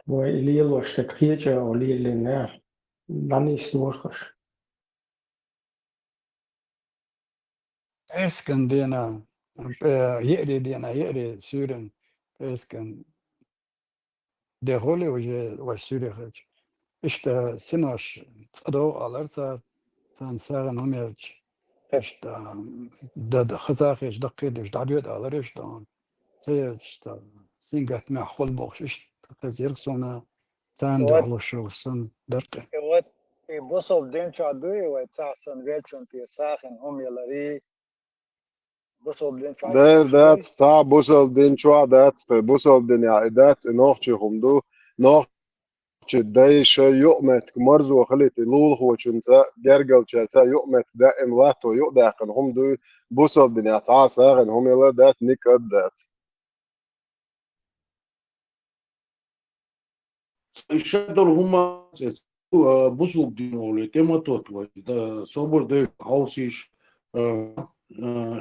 وإلي الوش تقيجة أو لي لنا لاني سنورخش اسكن دينا يقري دينا يقري سورن اسكن دخولي وش سوري خج إشتا سنوش تقدو على Sen sagen هم jetzt echt da خزاخش دقيقش دعيد على ريش دان سيش سينجت مع خل بوش إيش تزير سونا سان دعلو شو سن درقة Wat i busol den chadui wa tsasan velchon ti sachen yalari busol den ده صعب بوصل دين شو عادات بوصل دين عادات نوحش همدو نوحش دايش يؤمت كمرزو وخلت لول هو شنسا جرجل شنسا يؤمت دائم لاتو يؤداقن همدو بوصل دين عطا ساغن هم يلا دات نيك أدات الشادر هما بوصل دينولي تما توتوي ده صبر ده هاوسيش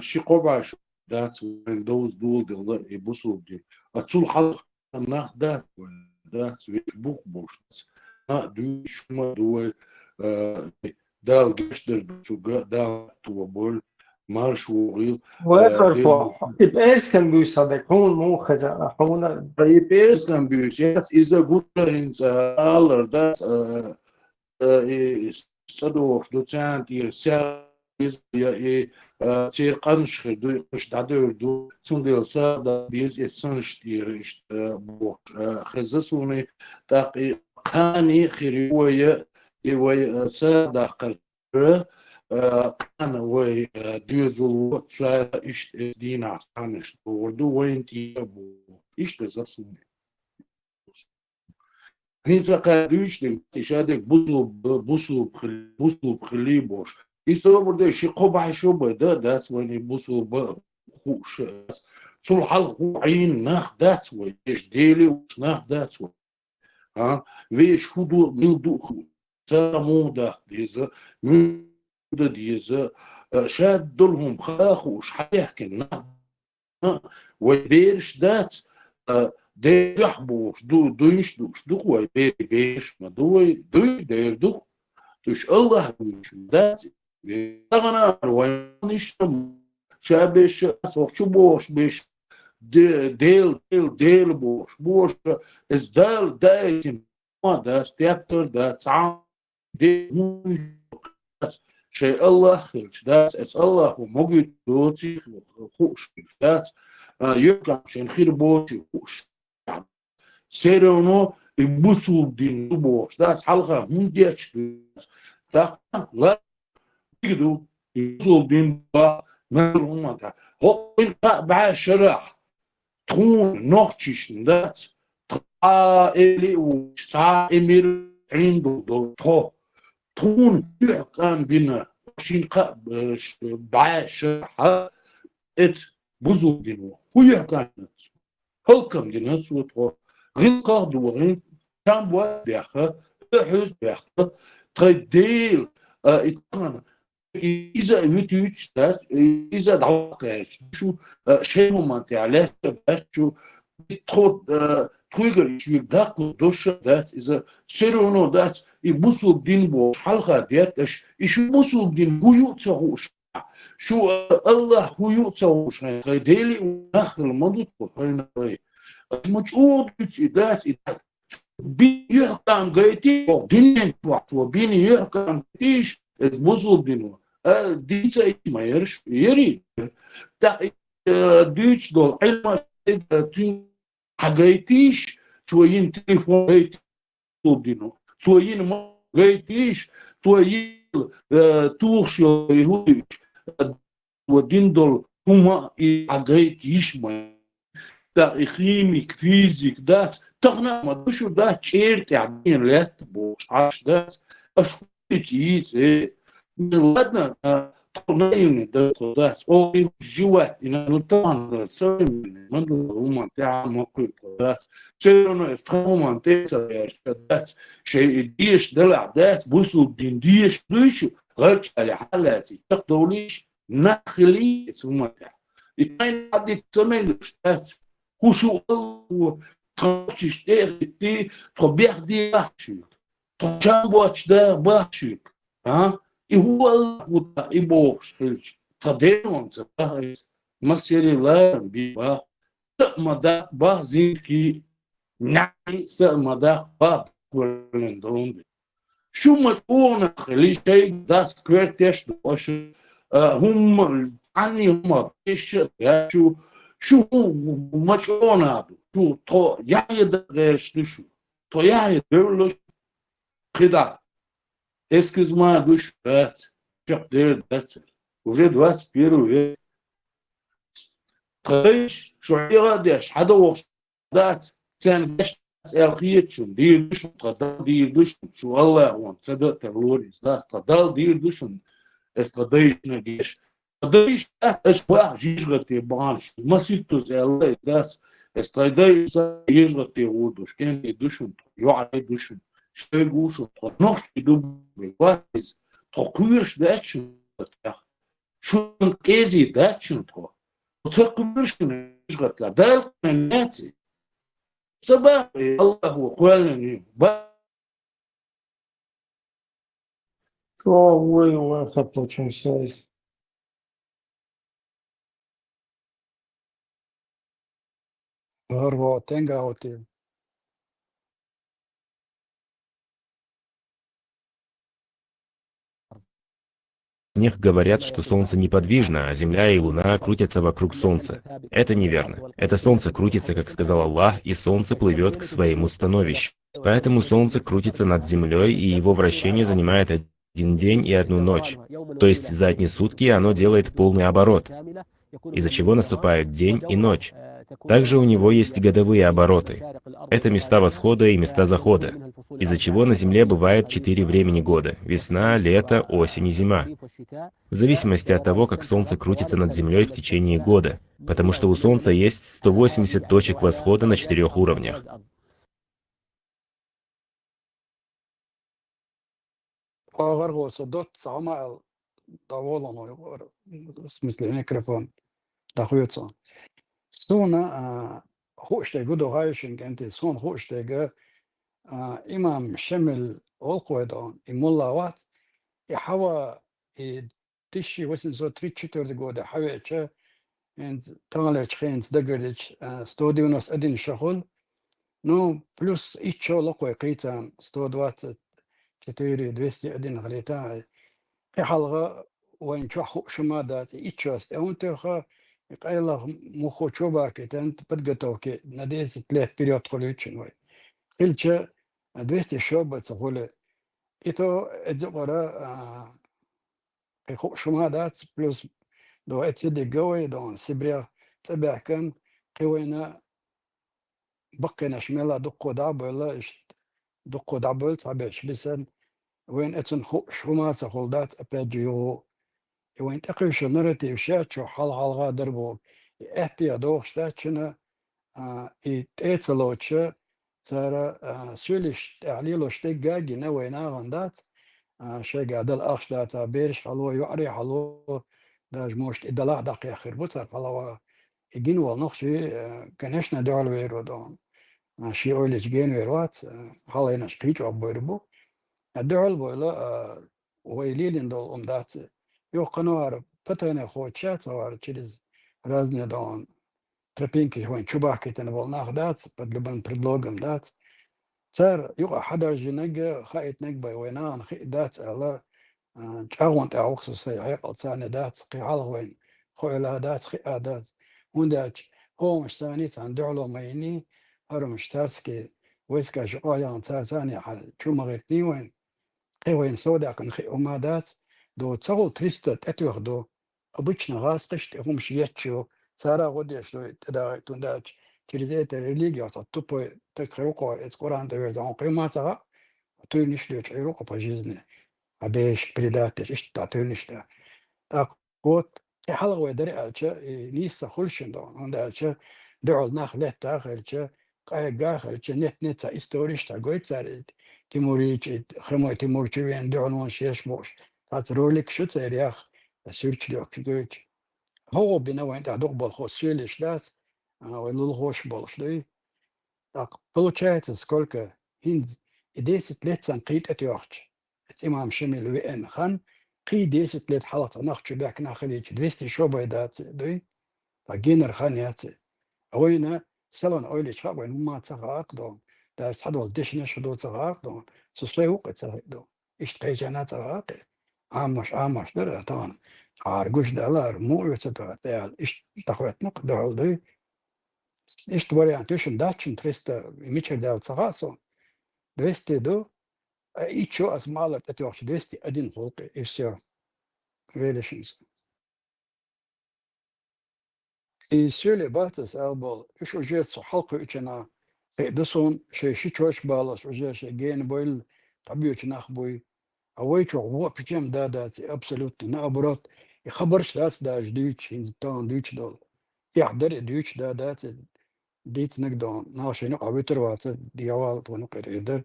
شيقوباش that's when those dual the بوصل دي أتصل حلق الناخ that's which book boش دو شما دو دال جشتر بسوغا دال توبول مارش وغيل ويفرقوا إبقاس كان بيصدق هون مو خزا هون إبقاس كان بيصدق yes is a good in aller that's صدوش دوتشانت يرسال يا تيرقنش خدو يقش دادور دو تندل سادا بيز يسنش تيرش بوش خزسوني تاقي قاني خيروية يوي سادا قرر قانا وي دوزو تسا إشت دينا قانش وردو وين تيابو إشت زسوني هنسا قادوش دي تشادك بوصلو بخلي بوش يستوى برده شيقوبع شوبة that's when يبوصلو بخوش صل حلق عين ناخ that's when إيش ديلي وش ناخ that's when ها ويش خدو ملدو خو سامو داخ ديزا ملدو ديزا شاد دولهم خاخوش حيحكي ناخ ويبيرش that's ده يحبوش دوش دو هو بيش ما دوي دير دو دوش الله بيش دات أنا وينش شابش صوفش بوش بيش ديل بوش إز دال ما داس تيابتر داس عام دي شيء الله خلش داس إس الله هو موجود دوتي خوش داس يبقى عشان خير بوتي خوش سيرونو يبوسوا دين بوش داس حلقة هم ديش دا لا يقدروا يبوسوا دين با ما هم دا هو انت بعشرة تكون نوختش داس إلي وساعة إمير عنده دو تكون يحكم بنا شين بعشرة إت بوسوا دين هو يحكم هلكم دين سوتو غير قاعدوا غير تامبوا بياخا حوز بياخا تديل إتقان إذا يوتيوش ده إذا دعوة شو شيء ممتع عليه شو تخد تخيل شو داكو دوش ده إذا سيرونو ده يبصوا بدين بوش حلقة ديت إيش يبصوا بدين هو يوتسوش شو الله هو يوتسوش تديلي ونخل المضيق وحين مجهود إدات بيحكم قيتي دينين وقت وبيني يحكم قيتيش بوصل دينو ديتا إيش ما يرش يري تا ديش دول علما تين حقيتيش توين تليفون قيتي دينو توين ما قيتيش توين توخش يهوديش ودين دول هما حقيتيش ما خيميك فيزيك داس تغنى ما دوشو دا تشير تعبين لات بوش عاش داس اشوفي تيز من ولدنا طنين ده قداس أو جوات إن الطان سوين من هم تعمل كل قداس سيرنا استخدموا تيسا قداس شيء ديش دلع داس بوسو دين ديش دوشو غير على حالاتي تقدوليش نخلي ثم يتمين حد تسمين داس وشو الله تخشش تي تخبيح دي بحشو تشامبوش ده بحشو ها e o ibo tadeno masiri la biba mada bazin ki nai sa mada ba kwendonde شو تكون خلي شيء ده سكرتش دوش هم عني هم ايش شو مچونا شو تو يعيد غير شو تو يعيد دولش كده Excuse-moi, duas partes. Perder, уже 21 век. Трês, شعيرة داش حدا وصدات كان داش أرقية شو دير دوشن تقدر دير دوشن شو الله وان تصدق تقولي داس تقدر دير دوشن استقديش نجيش قديش أشباه جيجرتي بانش ما سيتوز الله داس استقديش جيجرتي ودوش كان دوشن يعلي دوشن شيء noch was trokuirs datchen schon kezi datchen tro trokuirs نشغل دال ناتي صباح الله وقالني Что вы WhatsApp очень связь? Горво, тенгаути. них говорят, что Солнце неподвижно, а Земля и Луна крутятся вокруг Солнца. Это неверно. Это Солнце крутится, как сказал Аллах, и Солнце плывет к своему становищу. Поэтому Солнце крутится над Землей, и его вращение занимает 1 день и 1 ночь. То есть за одни сутки оно делает полный оборот, из-за чего наступают день и ночь. Также у него есть годовые обороты. Это места восхода и места захода, из-за чего на Земле бывает 4 времени года – весна, лето, осень и зима. В зависимости от того, как Солнце крутится над Землей в течение года, потому что у Солнца есть 180 точек восхода на 4 уровнях. В смысле микрофон находится. Сона خوشتگو دو هایشون کنتی سون خوشتگو امام شمل القویدان امولوات يحوى تشي وسن زو تري تشتور دقودة حوي تشا انت تغلر تخين تدقردش ستوديو ناس ادين شغل نو بلس ايتشو لقوي قيتا ستودوات تتيري 200 ادين غليتا في حلقة وين شو شما دات ايتشو استاونتو يقال الله مخو شوبا كتنت بدقتوكي نديس 3 период خليتشن وي خلتش 200 شوبا تقول إتو إدقرا خو شما دات بلس دو اتسدي قوي دون سبريا تبع كان قوينا بقينا شمالا دقو دابل دقو دابل تبعش بسن وين اتن خو شما تقول دات أبجيو وين تقيش نرتي شاتشو حال حلقة دربو احتيا دوخ شاتشنا اتلوتش ترى سولش تعليلو شتيجاجي نوينا غندات شيء قاعد الأخ داتا بيرش حلو يعري حلو داج موشت إدلاع دقيقة خربطة حلو يجين والنخشي كنشنا دول ويرو دون شيء أولي جين ويروات حلينا شكريج أبويربو الدول بولا ويلين دول أمدات يو قنوار فتنا خوتشات وار تشيز رازني دون تربينكي وين شباكي تنبول ناخدات بدلبن بريدلوغم دات صار يقع حدا جنق خايت نقبي وينان خي دات على تاونت اوكس سي عيق ثاني دات قي على وين خويلا دات خي دات وندات هو مش ثاني عندعلو ميني هرم مشتارسكي ويسكا شقايا ثاني حال شو مغيتني وين قي وين سودا كن خي وما دات دو تصو تريستت اتوخدو обычно غاس قشت هم شيتشو صار غدي شو تدا تنداش через религия тупо так руку из Корана дает он примата то не шлет руку по жизни а беш предать что то не что قوت حلقة ودري ألشة ليسا خلشن دون عند ألشة دعوا الناخ له تاخلشة قاخلشة نت إستوريش تقويت صار تيموريج خرمو تيموريج وين دعوا نون شيش موش تاترولك شو ترياخ سيرش لوك جوج هو بنوع أنت دقبل خسيلش لات ولول خوش بالشلي получается сколько هند 10 ليت سنقيت أتيوخش إمام شمل وين خان قي 10 ليت حلقة نخش باك ناخليك 200 شو بيدات دوي فجينر خان ياتي أوينا سلون أولي شاب وين ما تغاق دون دا صدول دشنش دو تغاق دون سوسي وقت تغاق دون إيش تيجانا تغاق عامش در طبعا عارجوش دلار مو يتبع إيش تخوت نقدر دوي إيش تبغى تشوف داتشن تريستا ميتشر دال تغاصون 200 دو إيشو أسماء تتوقع 200 أدين فوق إيشيا relations إيشيا باتس ألبول إيشو جيت حلقة إيشنا قيدسون شيء تروش بالش وجه شيء جين بويل طبيعي نخبوي أويشو هو بيجم دات absolute نابرات يخبرش دات داش ديتش إن تان ديتش دول يحضر ديتش دات ديت نقدون ناشين قابتر وات ديوال ونقدر يقدر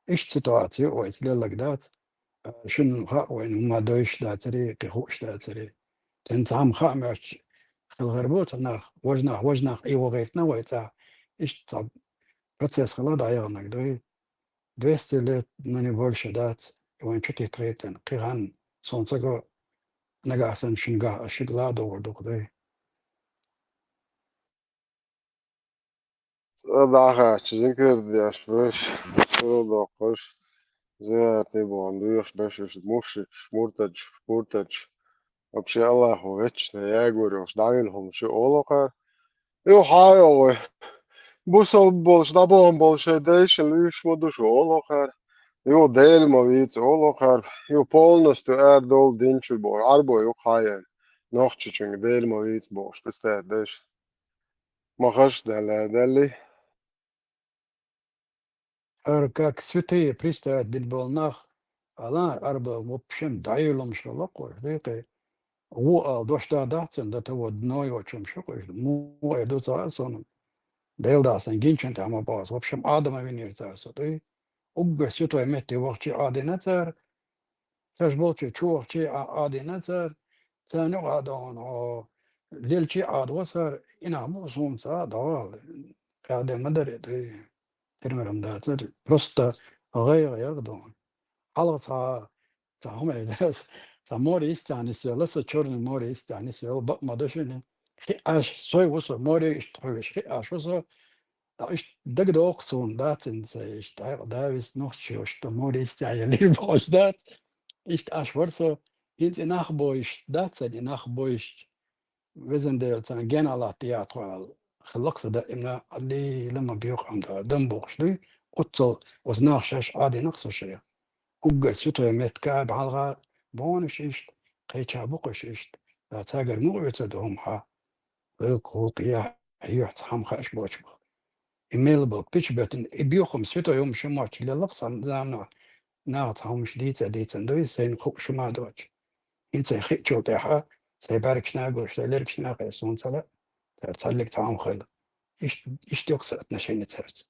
إيش سيتواتي ويتلك دات شنو خا وين ما دويش داتري قخوش داتري تنتعم خامش الغربوت ناخ وجنا اي وغيتنا ويتا إيش طب بروسيس خلا دايرنك دوي 200 لت ماني بولش دات وين شتي تريتن قيران صنصقو نقاسن شنقا شغلا دور دوي Daha çizikler diye şurada koş. Ziyareti bu anduyos beşiş murtaç. Вообще Аллаху вечно, я говорю, ждавилхом şu olokar. Yo hayo. Bu sol bol, şdabon bol şey değişen lüş modu şu olokar. Yo delma vic olokar. Yo polnostu dol dinçul bor. Arbo yok hayen. Nohçu çünkü delma vic boş. Biste değiş. Makaş derler derli. Как святые пристоят بالبولнах, она арба в общем даилом шалоко, это во дошта датен до того дной о чем шокой, му эду царсон, делдасен гинчен там абас, в общем Адама винир царсо, ты уггер святой мети вахчи адинацар, саш болчи чувахчи адинацар, цаню адон, лельчи адвасар, инаму сумца давал, каде мадаре, ты ترمرم داتر просто غير يقدون حلقة هم إذا موري استعنس ولا سشورن موري استعنس ولا بق ما دشين أش سوي وصل موري إشتغلش أش وصل إيش دق دوقسون داتن زي إشتغل داويس نوشي إشت موري استعيلي باش دات إشت أش ورثة هنت نخبويش داتن نخبويش وزن ديل تان جن على تياتر خلقت دائما اللي لما بيوقع عند دنبوخشلي قلت وزناخ شاش عادي نقص شيء وقال سوتو يمت كاب على بون شيشت قيتها بقى شيشت لا تاجر مو يتدهم ها القوط يا يحت حم خاش بوش إيميل بو بيش بتن بيوخم سوتو يوم شماش اللي لقصا زامنا ناغت هم شديت ديت دوي سين خوب شما دوج انت خيت شو تاعها سيبارك شناقو شتلك شناقو سون سلا ترتلك تعام خيل إيش يقصد نشين ترت